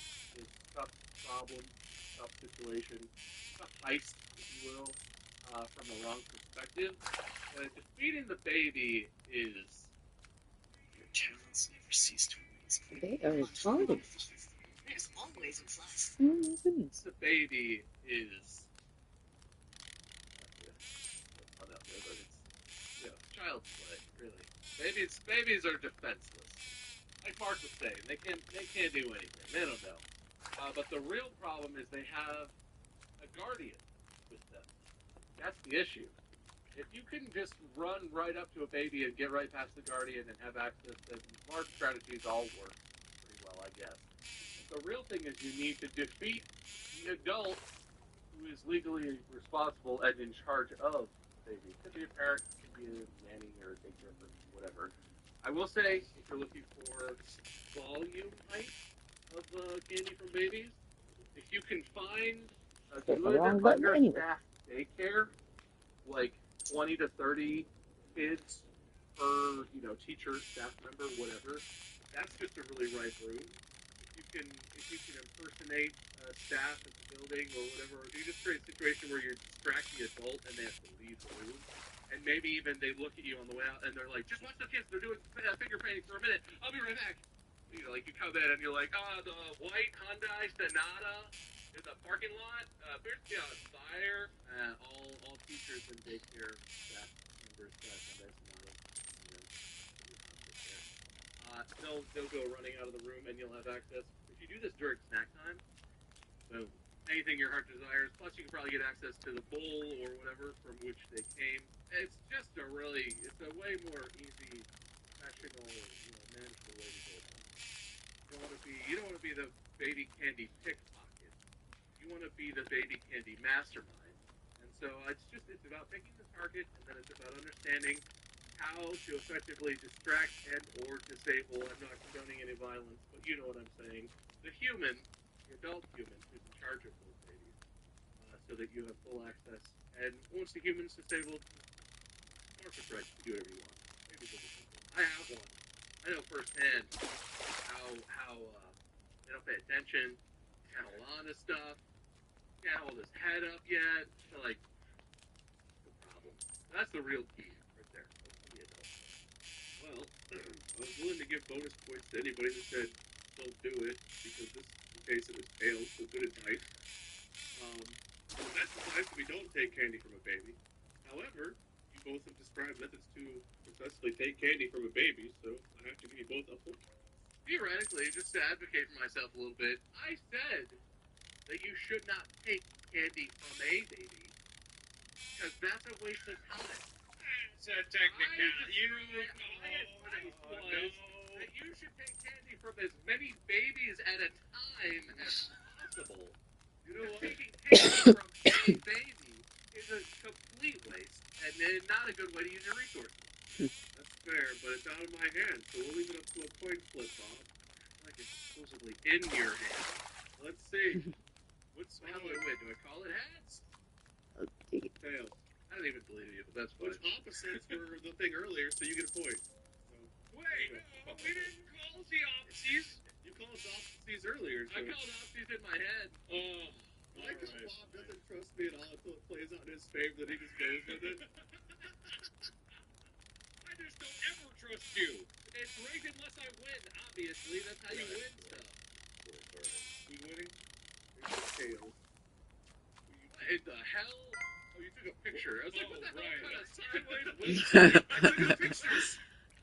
tough problem, tough situation, tough heist, if you will, from the wrong perspective. Defeating the baby is. Your channels never cease to amaze me. They are retarded. There's always a plus. Oh my goodness. The baby is. Child's play, really. Babies are defenseless. Like Mark was saying, they can't do anything. They don't know. But the real problem is they have a guardian with them. That's the issue. If you can just run right up to a baby and get right past the guardian and have access, then Mark's strategies all work pretty well, I guess. The real thing is you need to defeat the adult who is legally responsible and in charge of the baby. It could be a parent, it could be a nanny or a daycare person, whatever. I will say, if you're looking for volume height of candy from babies, if you can find a Hit the good wrong button anyway. understaffed daycare, like 20 to 30 kids per, teacher, staff member, whatever, that's just a really ripe room. If you can impersonate staff at the building or whatever, or you just create a situation where you distract the adult and they have to leave the room, and maybe even they look at you on the way out and they're like, just watch the kids, they're doing finger painting for a minute, I'll be right back. You come in and you're like, the white Hyundai Sonata in the parking lot, there's fire. All teachers and daycare staff members Hyundai Sonata. They'll go running out of the room and you'll have access. If you do this during snack time, boom, anything your heart desires. Plus, you can probably get access to the bowl or whatever from which they came. It's a way more easy professional, manageable way to go about it. You don't want to be the baby candy pickpocket. You want to be the baby candy mastermind. And so it's about picking the target, and then it's about understanding how to effectively distract and or disable. I'm not condoning any violence, but you know what I'm saying. The human, the adult human, who's in charge of those babies, so that you have full access. And once the human's disabled, perfect right to do whatever you want. Maybe I have one. I know firsthand how they don't pay attention, can't hold on to stuff, can't hold his head up yet. They're like, no problem. That's the real key right there. That's the adult. Well, I was willing to give bonus points to anybody that said don't do it, because this is the case of his tail, so good advice. The best advice is we don't take candy from a baby. However, you both have described methods to successfully take candy from a baby, so I have to give you both a point. Theoretically, just to advocate for myself a little bit, I said that you should not take candy from a baby, because that's a waste of time. It's a technicality. My advice was that you should take candy from as many babies at a time as possible. You know what? Taking candy from a baby is a complete waste, and not a good way to use your resources. That's fair, but it's out of my hands, so we'll leave it up to a coin flip, Bob. Like it's supposedly in your hand. Let's see. How do I win? Do I call it heads? Tails. I don't even believe you, but that's fine. Which opposites were the thing earlier, so you get a point. So, wait, no, we didn't call the opposites. You called opposites earlier. So. I called opposites in my head. I call Bob doesn't trust me at all until it plays out in his favor, that he just goes with it. I just don't ever trust you. It's rigged unless I win, obviously. That's how you win stuff. We winning? It's tails. What in the hell? Oh, you took a picture. I was like, what the hell kind of sideways win? I took a picture.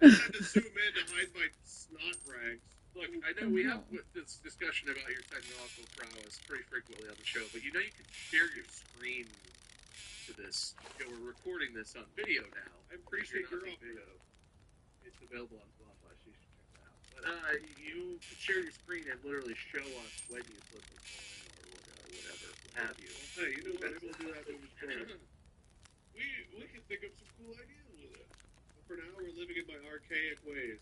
I had to zoom in to hide my snot rags. Look, I know we have this discussion about your technological prowess pretty frequently on the show, but you know you can share your screen to this. We're recording this on video now. I appreciate your video. It's available on Spotify, so you should check that out. But you can share your screen and literally show us when you flip a coin or whatever, what have you. Hey, you know what? Maybe we'll do that moving forward. We can think of some cool ideas with it. But for now, we're living in my archaic ways.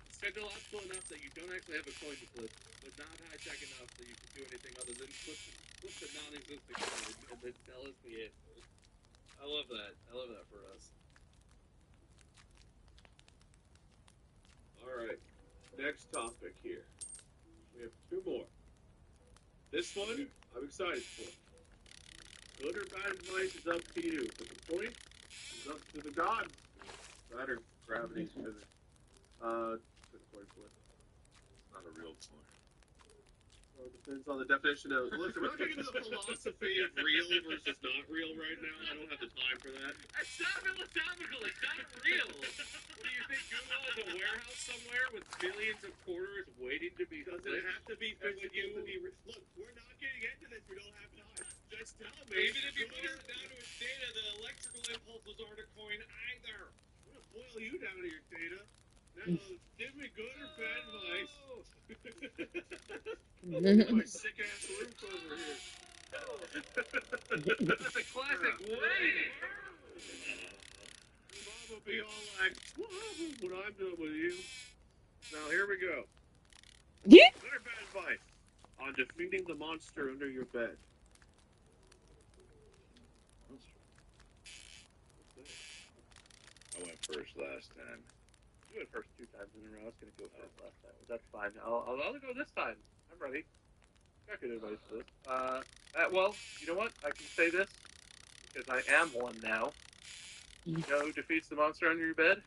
It's technological enough that you don't actually have a coin to flip, but not high-tech enough that you can do anything other than flip the non-existent coin and then tell us the answer. I love that. I love that for us. Alright, next topic here. We have two more. This one, I'm excited for. Good or bad advice is up to you, but the point is up to the gods. Matter, gravity, physics. Coin flip. It's not a real coin. So it depends on the definition of. Listen, we're not getting into the philosophy of real versus not real right now. I don't have the time for that. It's not philosophical. It's not real. What do you think? Google is a warehouse somewhere with billions of quarters waiting to be flipped? Does it have to be physical to be? Look, we're not getting into this. We don't have time. Just tell me. Even if you boil it down to its data, the electrical impulses aren't a coin either. I'm gonna boil you down to your data. Now, give me good or bad advice. My sick ass roof over here. That's a classic way. Mom will be all like, what I'm doing with you. Now, here we go. Yeah. Good or bad advice on defeating the monster under your bed. I went first last time. You went first 2 times in a row. I was going to go first last time. But that's fine. I'll go this time. I'm ready. Got good advice for this. Well, you know what? I can say this because I am one now. You know who defeats the monster under your bed?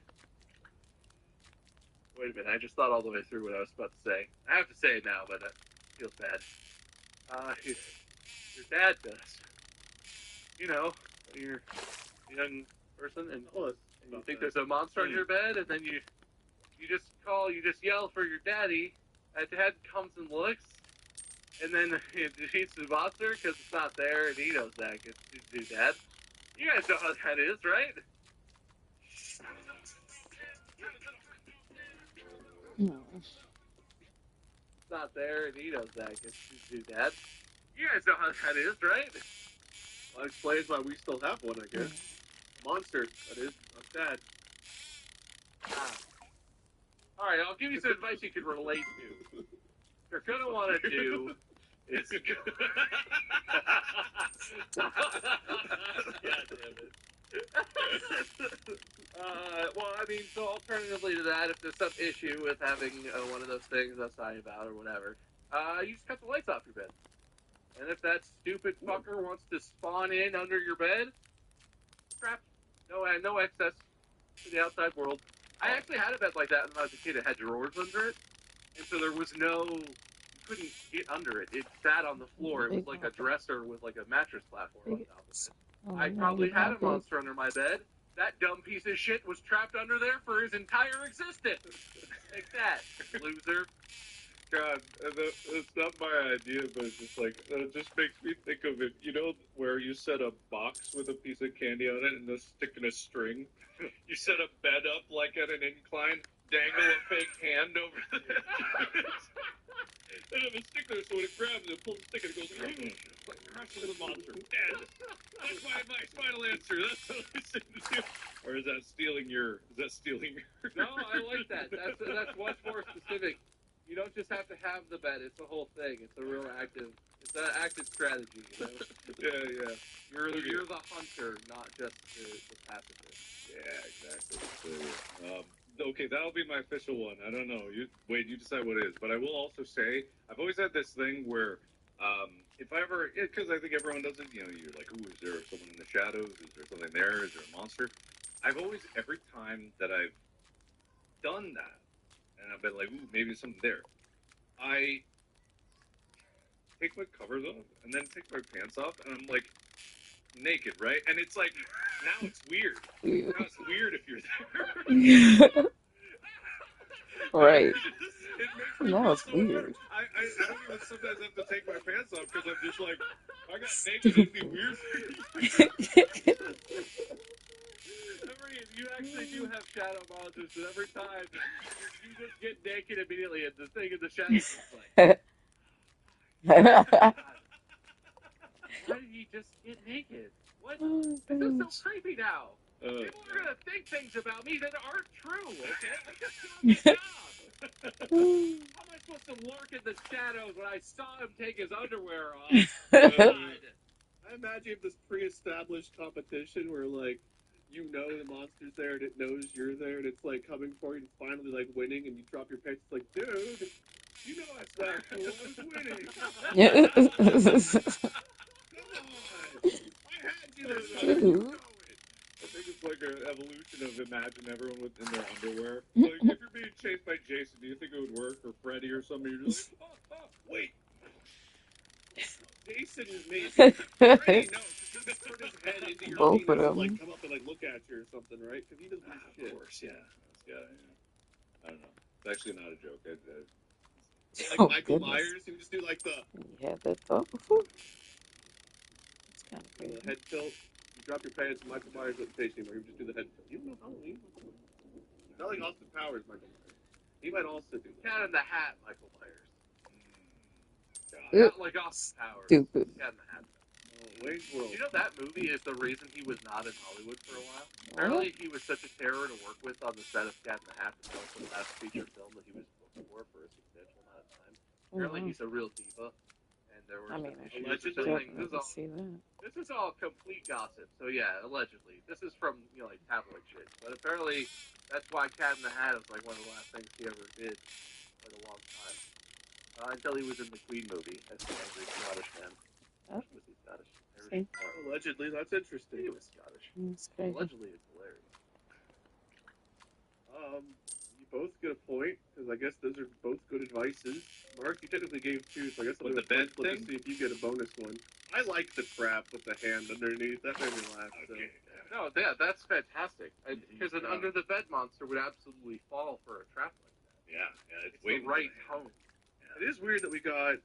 Wait a minute. I just thought all the way through what I was about to say. I have to say it now, but it feels bad. Your dad does. You know, you're a young person and you think there's a monster on your bed, and then you just yell for your daddy. And dad comes and looks, and then he defeats the monster because it's not there, and he knows that. It's your dad. You guys know how that is, right? Mm. It's not there, and he knows that because he's his dad. You guys know how that is, right? Well, that explains why we still have one, I guess. Monster, that is. I'm sad. All right, I'll give you some advice you can relate to. What you're gonna want to do is. God damn it. Well, I mean, so alternatively to that, if there's some issue with having one of those things I was talking about or whatever, you just cut the lights off your bed. And if that stupid fucker wants to spawn in under your bed, crap, no access to the outside world. I actually had a bed like that when I was a kid. It had drawers under it, and so there was you couldn't get under it. It sat on the floor. It was like a dresser with like a mattress platform on top of it. I probably had a monster under my bed. That dumb piece of shit was trapped under there for his entire existence. Like that, loser. God, it's not my idea, but it's just like, it just makes me think of it. You know, where you set a box with a piece of candy on it and just stick in a string? You set a bed up like at an incline, dangle a fake hand over there. And have a stick there, so when it grabs it, pulls the stick and it goes, like crushes the monster. Dead. That's my final answer. That's what I said to do. Or is that stealing your? No, I like that. That's much more specific. You don't just have to have the bed. It's a whole thing. It's a real active. It's an active strategy. You know? Yeah. You're the hunter, not just the pacifist. Yeah, exactly. Okay, that'll be my official one. I don't know. You decide what it is. But I will also say, I've always had this thing where, if I ever, because I think everyone does it, you know, you're like, ooh, is there someone in the shadows? Is there something there? Is there a monster? I've always, every time that I've done that, and I've been like, ooh, maybe there's something there, I take my covers off, and then take my pants off, and I'm like, naked, right? And it's like, now it's weird. Now it's weird if you're there. Right. It makes me Now feel it's so weird. I don't even sometimes have to take my pants off because I'm just like, I got naked, it'd be weird for you. You actually do have shadow monsters, but every time you just get naked immediately, and the thing in the shadows is like, why did he just get naked? What? This is so creepy now. People are gonna think things about me that aren't true. Okay, I'm just doing my job. How am I supposed to lurk in the shadows when I saw him take his underwear off? God. I imagine this pre-established competition where, like, you know the monster's there and it knows you're there and it's, like, coming for you and it's finally, like, winning and you drop your pants. It's like, dude, you know that's not cool. I was winning. Come on. I had you this time. You know it. I think it's like an evolution of imagine everyone in their underwear. Like, if you're being chased by Jason, do you think it would work? Or Freddy or something? You're just like, wait. Jason made Freddy no, he just put his head into your Both penis of and, like, them. come up and, like, look at you or something, right? Because he doesn't do shit. Of course, yeah. I don't know. It's actually not a joke. Like Oh, Michael goodness. Myers, he would just do, like, the You had that thought before? It's kind of crazy. head tilt. You drop your pants and Michael Myers doesn't taste anymore. He would just do the head tilt. You don't know Halloween. Not like Austin Powers, Michael Myers. He might also do that. Cat in the Hat, Michael Myers. Not like Austin Powers. Stupid. Cat in the Hat. Wayne's World. You know that movie is the reason he was not in Hollywood for a while? Apparently he was such a terror to work with on the set of Cat in the Hat that that was the last feature film that he was booked for a substantial amount of time. Apparently he's a real diva, and there were issues or something. This is all complete gossip. So yeah, allegedly. This is from, you know, like tabloid shit. But apparently that's why Cat in the Hat is like one of the last things he ever did for a long time. Until he was in the Queen movie as the angry Scottish man. Oh. Was he Scottish? Allegedly, that's interesting. He was Scottish. That's crazy. Allegedly, it's hilarious. You both get a point because I guess those are both good advices. Mark, you technically gave two, so I guess I'll do a bed flip to see if you get a bonus one. I like the trap with the hand underneath. That made me laugh. So. No, yeah, that's fantastic. Because an under the bed monster would absolutely fall for a trap like that. Yeah, it's the right tone. Yeah. It is weird that we got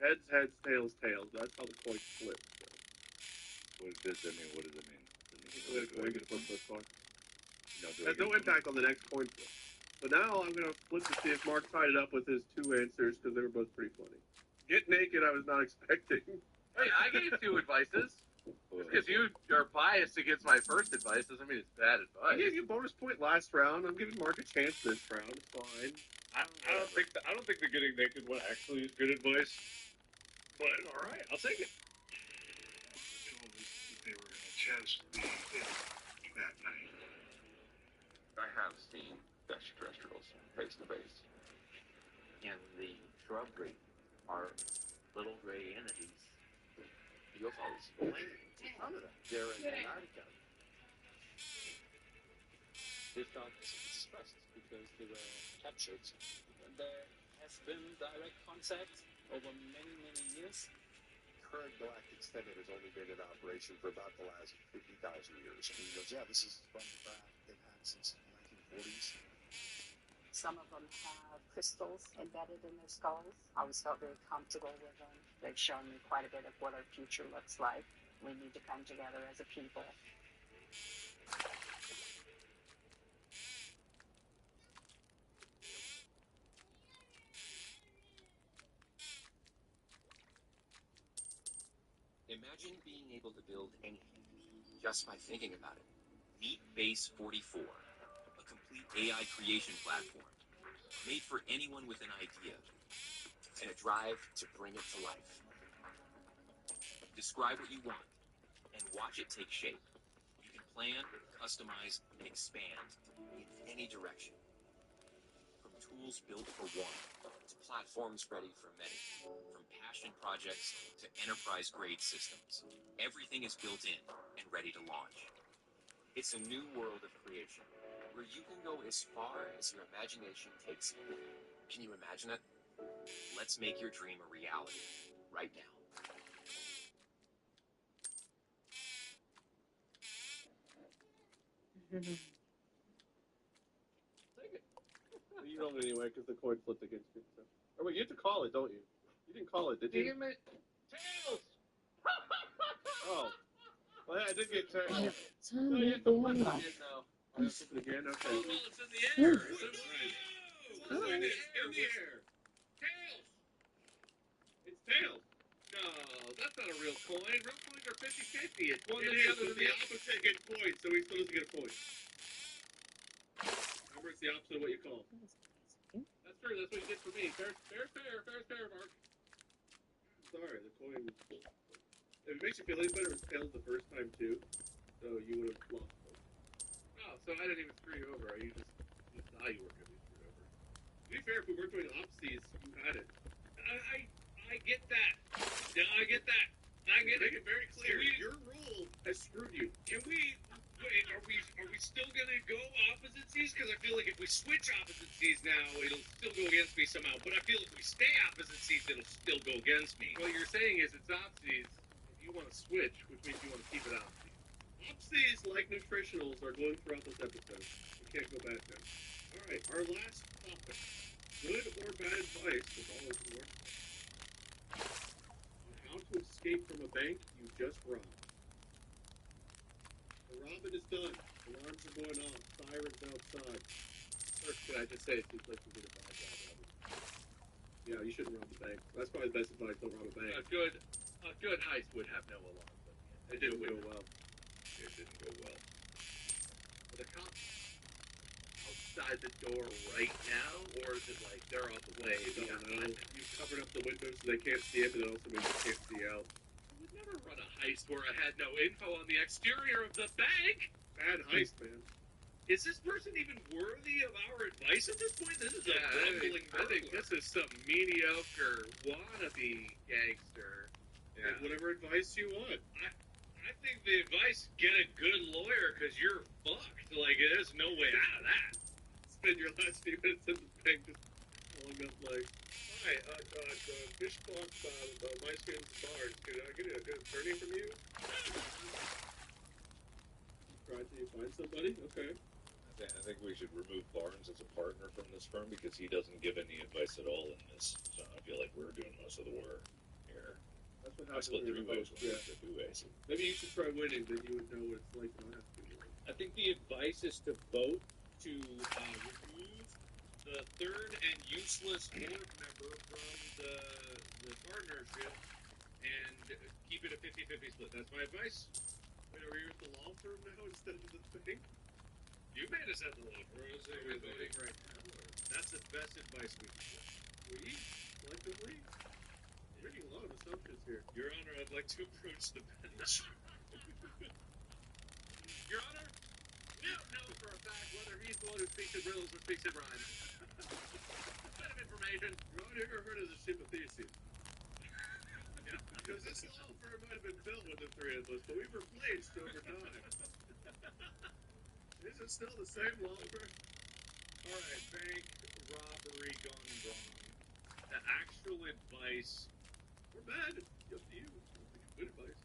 heads, tails, tails. That's how the coin flips. So. What does that mean? What does it mean? The coin gets flipped this far. No, has no impact on the next coin flip. But now I'm gonna flip to see if Mark tied it up with his two answers because they were both pretty funny. Get naked, I was not expecting. Hey, I gave two advices. Because you are biased against my first advice doesn't mean it's bad I advice. gave you a bonus point last round. I'm giving Mark a chance this round. It's fine. I don't think the getting naked one actually is good advice. But all right, I'll take it. Told us that they were going to test the that night. I have seen extraterrestrials face to face. In the shrubbery are little gray entities. UFOs. None of them. They're in Antarctica. This dog is expressed because they were captured. There has been direct contact over many, many years. Current galactic standard has only been in operation for about the last 50,000 years. And he goes, yeah, this is from the craft they've had since the 1940s. Some of them have crystals embedded in their skulls. I always felt very comfortable with them. They've shown me quite a bit of what our future looks like. We need to come together as a people. Imagine being able to build anything just by thinking about it. Meet Base 44, a complete AI creation platform made for anyone with an idea and a drive to bring it to life. Describe what you want and watch it take shape. You can plan, customize, and expand in any direction. From tools built for one to platforms ready for many. From passion projects to enterprise-grade systems. Everything is built in and ready to launch. It's a new world of creation where you can go as far as your imagination takes you. Can you imagine it? Let's make your dream a reality right now. Take it. You don't anyway because the coin flipped against you. So. Oh wait, you have to call it, don't you? You didn't call it, did you? Damn it. Tails! Oh. Well, yeah, I did get tails. Yeah. No, you have to flip it again now. I have to flip it again? Okay. Oh, well, it's in the air. It's in the air. It's in the air. Tails! It's tails. No, that's not a real coin. Real coins are 50-50. It's one It or is, the other. but the opposite gets points, so he's supposed to get a point. Remember, it's the opposite of what you call. That's true. That's what you did for me. Fair, Mark. Sorry, the coin. If it makes you feel any better, it was tails the first time too, so you would have lost them. Oh, so I didn't even screw you over. You just thought you were going to be screwed over. To be fair, if we weren't doing opsies, you had it. I get that. Yeah, I get that. I get Make it. it very clear. Your rule has screwed you. Can we? Wait, are we still gonna go opposite seas? Because I feel like if we switch opposite seas now, it'll still go against me somehow. But I feel if we stay opposite seas, it'll still go against me. What you're saying is it's opsies. If you want to switch, which means you want to keep it opsies. Opsies, like nutritionals, are going throughout this episode. You can't go back now. All right, our last topic: good or bad advice with all of your on how to escape from a bank you just robbed. The robbing is done. Alarms are going off. Sirens outside. First, can I just say it seems like you did a bad job, Robert? Yeah, you shouldn't rob the bank. That's probably the best advice. Don't rob a bank. A good heist would have no alarm, but It didn't go well. It didn't go well. Are the cops outside the door right now, or is it like they're on the way? I don't know. You covered up the windows so they can't see it, but it also means you can't see out. I would never run a heist where I had no info on the exterior of the bank. Bad heist, man. Is this person even worthy of our advice at this point? This is a rumbling I think this is some mediocre wannabe gangster. Yeah. Whatever advice you want. I think the advice, get a good lawyer because you're fucked. Like, there's no way out of that. Spend your last few minutes in the bank just calling up like, hi, Fish Clock, my skin's barred. Could I get a good attorney from you? Try to find somebody? Okay. I think we should remove Barnes as a partner from this firm because he doesn't give any advice at all in this. So I feel like we're doing most of the work here. That's what I happens. split the when two ways. Yeah. Maybe you should try winning, then you would know what it's like. You don't have to do it. I think the advice is to vote to remove the third and useless board member from the partnership and keep it a 50-50 split. That's my advice. Wait, are we at the law firm now instead of the thing? You made us at the law firm. We're voting right now. That's the best advice we can give. We? Collectively? Making a lot of assumptions here. Your Honor, I'd like to approach the bench. Your Honor, we don't know for a fact whether he's the one who speaks in riddles or speaks in rhymes. What kind of information? Your Honor, ever heard of the ship of Theseus? Because this law firm might have been built with the three of us, but we've replaced over time. Is it still the same law firm? Alright, bank robbery gone wrong. The actual advice. We're bad. Up to you. Good advice.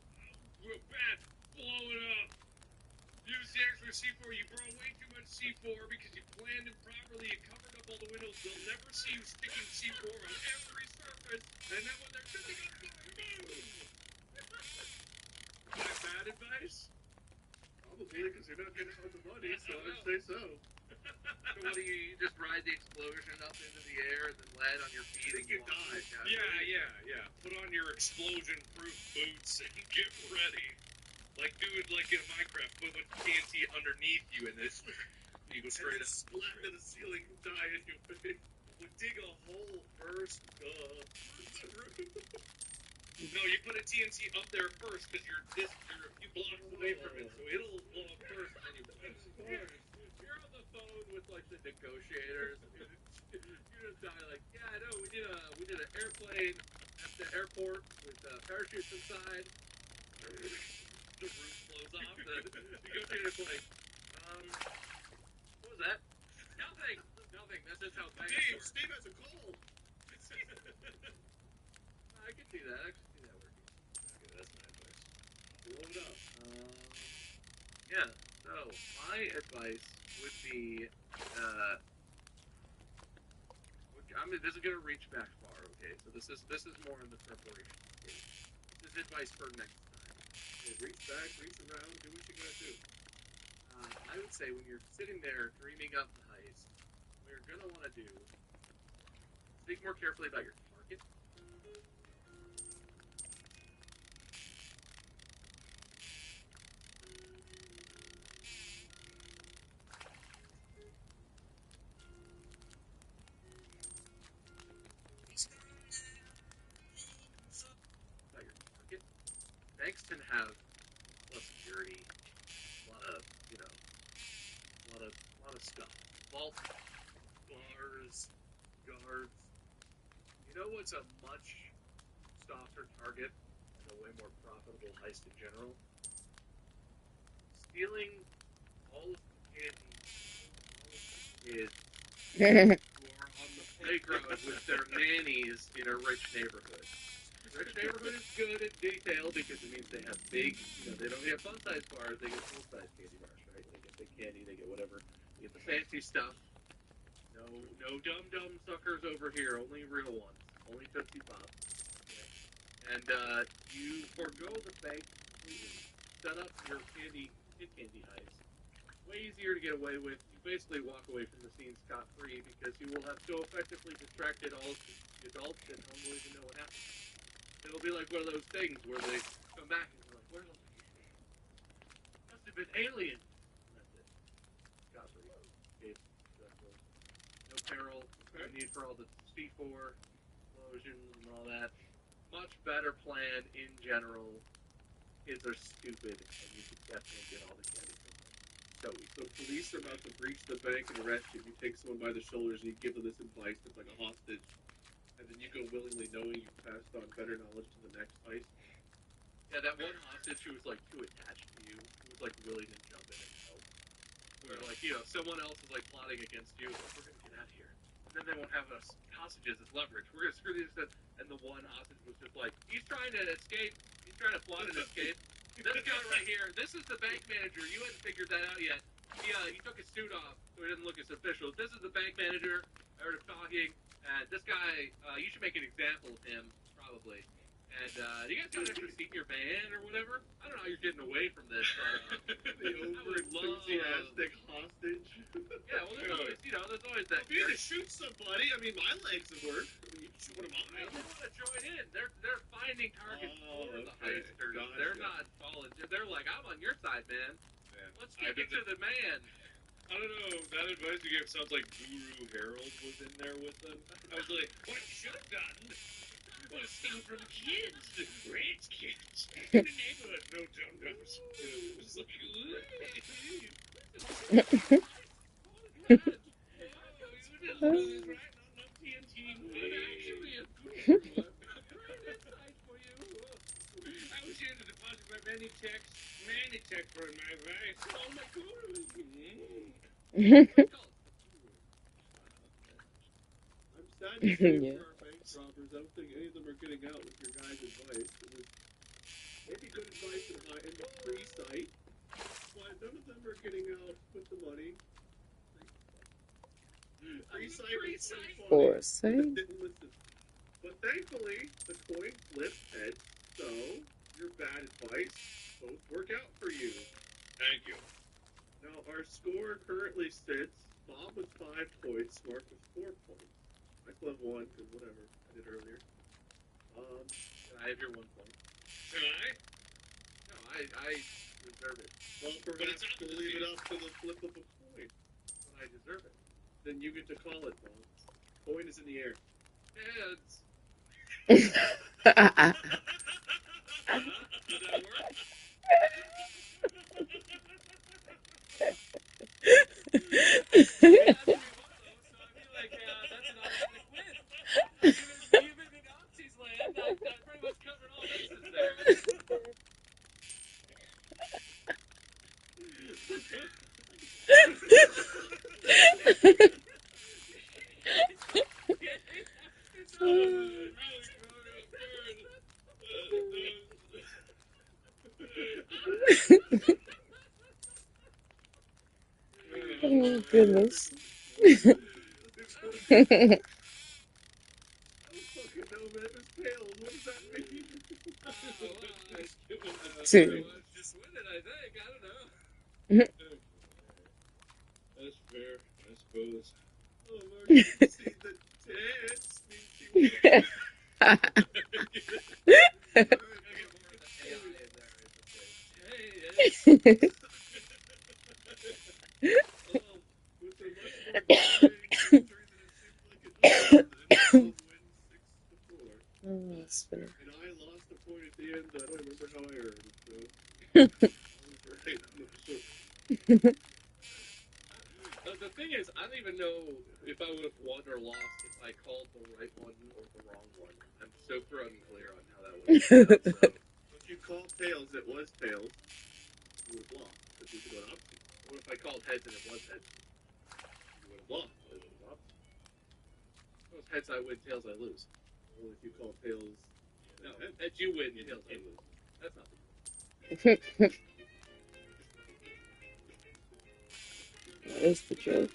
We're bad. Blow it up. Use the extra C4. You brought way too much C4 because you planned improperly. You covered up all the windows. They'll never see you sticking C4 on every surface. And then when they're sitting on fire, boom! Is that bad advice? Probably, because you're not getting out the money, so I'd say so. So what do you just ride the explosion up into the air and then land on your feet and you die? Yeah. Put on your explosion-proof boots and get ready. Like do it like in Minecraft. Put a TNT underneath you and this. You go straight up. Splat to the ceiling and die in your face. We dig a hole first. No, you put a TNT up there first because you're a few blocks away from it, so it'll blow up first and then you You're on the phone with like the negotiators. You're just die like, yeah, I know. We did an airplane at the airport with parachutes inside. The roof blows off. The negotiator's like, what was that? Nothing. That's just how banks work. Steve has a cold. I can see that. I can see that working. Okay, that's my advice. Blow it up. Yeah. So my advice would be, this is gonna reach back far. Okay, so this is more in the preparation stage. This is advice for next time. Okay, reach back, reach around, do what you gotta do. I would say when you're sitting there dreaming up the heist, what you're gonna want to do, think more carefully about your target. Banks can have less security, a lot of stuff. Vault, bars, guards. You know what's a much softer target and a way more profitable heist in general? Stealing all of the candy kids who are on the playground with their nannies in a rich neighborhood. Rich neighborhood is good at detail because it means they have big, they don't get fun-size bars, they get full-size candy bars, right? They get big candy, they get whatever, they get the fancy stuff. No dumb suckers over here, only real ones, only Tootsie Pop. Okay. And you forego the bank completely, set up your kid candy heist. Way easier to get away with. You basically walk away from the scene scot-free because you will have so effectively distracted all the adults that no one will even know what happened. It'll be like one of those things where they come back and they're like, where the must have been aliens. That's it. Scot-free. Escape. No peril. No need for all the C4 explosions and all that. Much better plan in general. Kids are stupid, and you can definitely get all the candy from them. So police are about to breach the bank and arrest you. You take someone by the shoulders and you give them this advice that's like a hostage. And then you go willingly knowing you've passed on better knowledge to the next heist. Yeah, that one hostage who was like too attached to you, who was like willing to jump in and help. Where like, someone else is like plotting against you, like, we're gonna get out of here. And then they won't have us hostages as leverage. We're gonna screw these and the one hostage was just like, he's trying to escape, he's trying to plot an escape. This guy right here, this is the bank manager, you hadn't figured that out yet. He took his suit off, so he doesn't look as official. This is the bank manager, I heard him talking. This guy, you should make an example of him, probably. And, do you guys got an extra seat in your van or whatever? I don't know how you're getting away from this, but, the over-enthusiastic hostage. Yeah, well, there's always enjoyed that. If you had to shoot somebody, I mean, my legs would work. I mean, you can shoot one of They mine. want to join in. They're finding targets for the Okay. heisters. Gotcha. They're not falling. They're like, I'm on your side, man. Let's I kick it to the man. I don't know. That advice you gave sounds like Guru Harold was in there with them. I was like, what you should have done was steal from kids, rich kids in the neighborhood. No dum-dums. It was like, I was here to deposit my many checks for my advice. Oh my God. I'm sad to say Yeah. for our bank robbers, I don't think any of them are getting out with your guys' advice. It was maybe good advice in the free site, but none of them are getting out with the money. Free site was pretty funny, Foresight. didn't listen. But thankfully, the coin flipped heads, so your bad advice both work out for you. Thank you. Now, our score currently sits Bob with 5 points, Mark with 4 points. I still have 1, because whatever I did earlier. Can I have your 1 point? Can I? No, I deserve it. Well, perhaps we'll leave it up to the flip of a coin. But I deserve it. Then you get to call it, Bob. Coin is in the air. Heads. Did that work? Even in Aussie's land, I pretty much covered all bases there. Oh goodness. I don't fucking know, man. This tails. What does that mean? Two. Just win it, I think. I don't know. That's fair, I suppose. Oh, Mark, you can see the tits. Oh, spinner. And I lost a point at the end. I don't remember how I earned it. So. The thing is, I don't even know if I would have won or lost if I called the right one or the wrong one. I'm super unclear on how that would have worked out. So. If you called tails, it was tails. You would have lost. But you could go opposite. What if I called heads and it was heads? You would have lost. It was opposite. If it was heads, I win. Tails, I lose. Well, if you call tails, no, heads you win. Tails, I lose. That's not the That is the joke.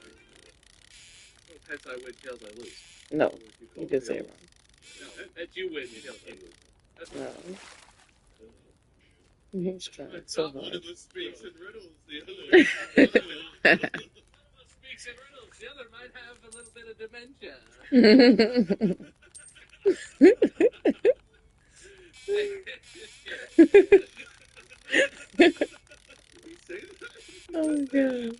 If heads, I win. Tails, I lose. No, you did say it wrong. No, heads you win. Tails, I lose. That's not No. He's trying so one hard. of us speaks in riddles, the other. speaks in riddles. The other might have a little bit of dementia. Oh god.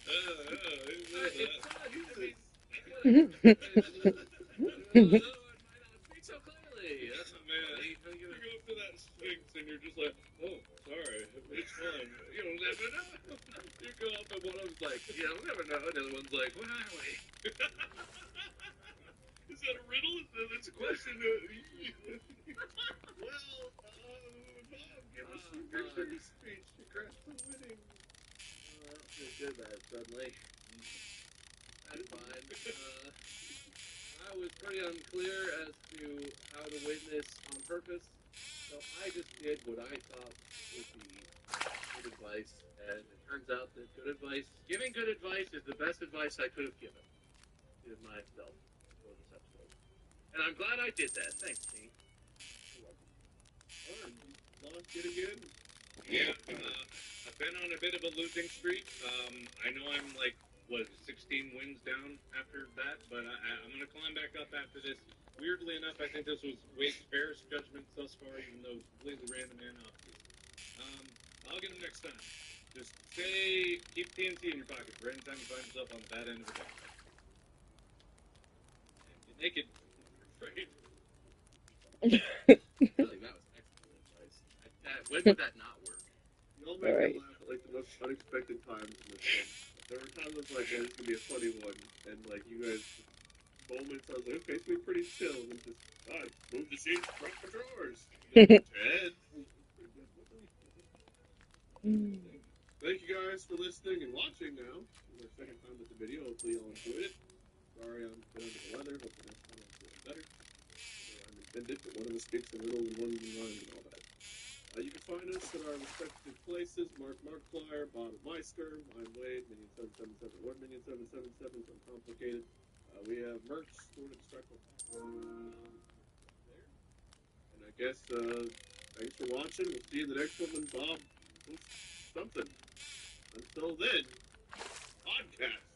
So clearly. That's Man, you go up to that Sphinx and you're just like, oh, sorry, it's fine. You'll never know. You go up and one of them's like, yeah, we'll never know. And the other one's like, where are we? Is that a riddle? That's a question. Well, Bob, give us your victory speech. Congrats on winning. Well, feel good about it suddenly. That's fine. I was pretty unclear as to how to win this on purpose, so I just did what I thought would be good advice, and it turns out that giving good advice is the best advice I could have given to myself for this episode. And I'm glad I did that. Thanks, Steve. Lost yet again? Yeah, I've been on a bit of a losing streak. I know I'm like what, 16 wins down after that, but I'm going to climb back up after this. Weirdly enough, I think this was Wade's fairest judgment thus far, even though completely random animosities. I'll get him next time. Just keep TNT in your pocket for any time you find yourself on the bad end of the deck. And get naked. Right? Really, that was excellent advice. When did that not work? Y'all make Alright. me laugh at like the most unexpected times in this one. There were times I was like, "Yeah, this is gonna be a funny one," and like you guys, moments I was like, "Okay, it's gonna be pretty chill," and just move the sheets, drop the drawers. Ted. Thank you guys for listening and watching. Now, this is our second time with the video. Hopefully, y'all enjoyed it. Sorry, I'm been under the weather. Hopefully, next time I'll feel better. I'm intended, but one of us speaks a little and one rhymes and all that. You can find us at our respective places. Mark Markiplier, Bob Meister, I'm Wade, Minion777, or Minion777, so uncomplicated. We have merch, Sword of Destructible there. And I guess, thanks for watching. We'll see you in the next one when Bob posts something. Until then, podcast.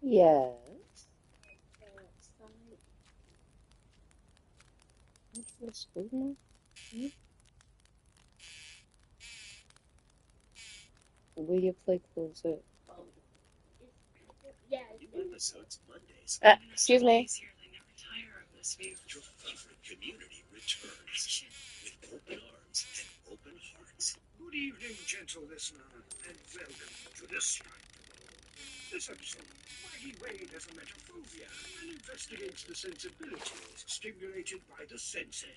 Yes. What's the school now? Where your play clothes at? New episodes Mondays. Excuse me. Your favorite community returns with open arms and open hearts. Good evening, gentle listener, and welcome to the Strike. This episode, Maggie Wade has a metaphobia and investigates the sensibilities stimulated by the senses.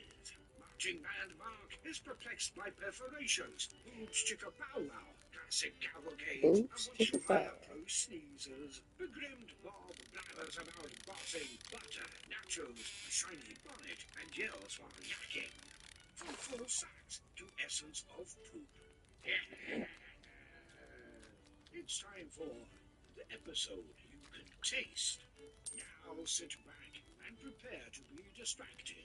Marching band Mark is perplexed by perforations. Boobs Chicka Bow Wow, classic cavalcades, and Oops, wants to Chicka Bow. hire close sneezers. Begrimed Bob blabbers about bossing, butter, nachos, a shiny bonnet, and yells while yakking. From full sacks to essence of poop. It's time for the episode you can taste. Now sit back and prepare to be distracted.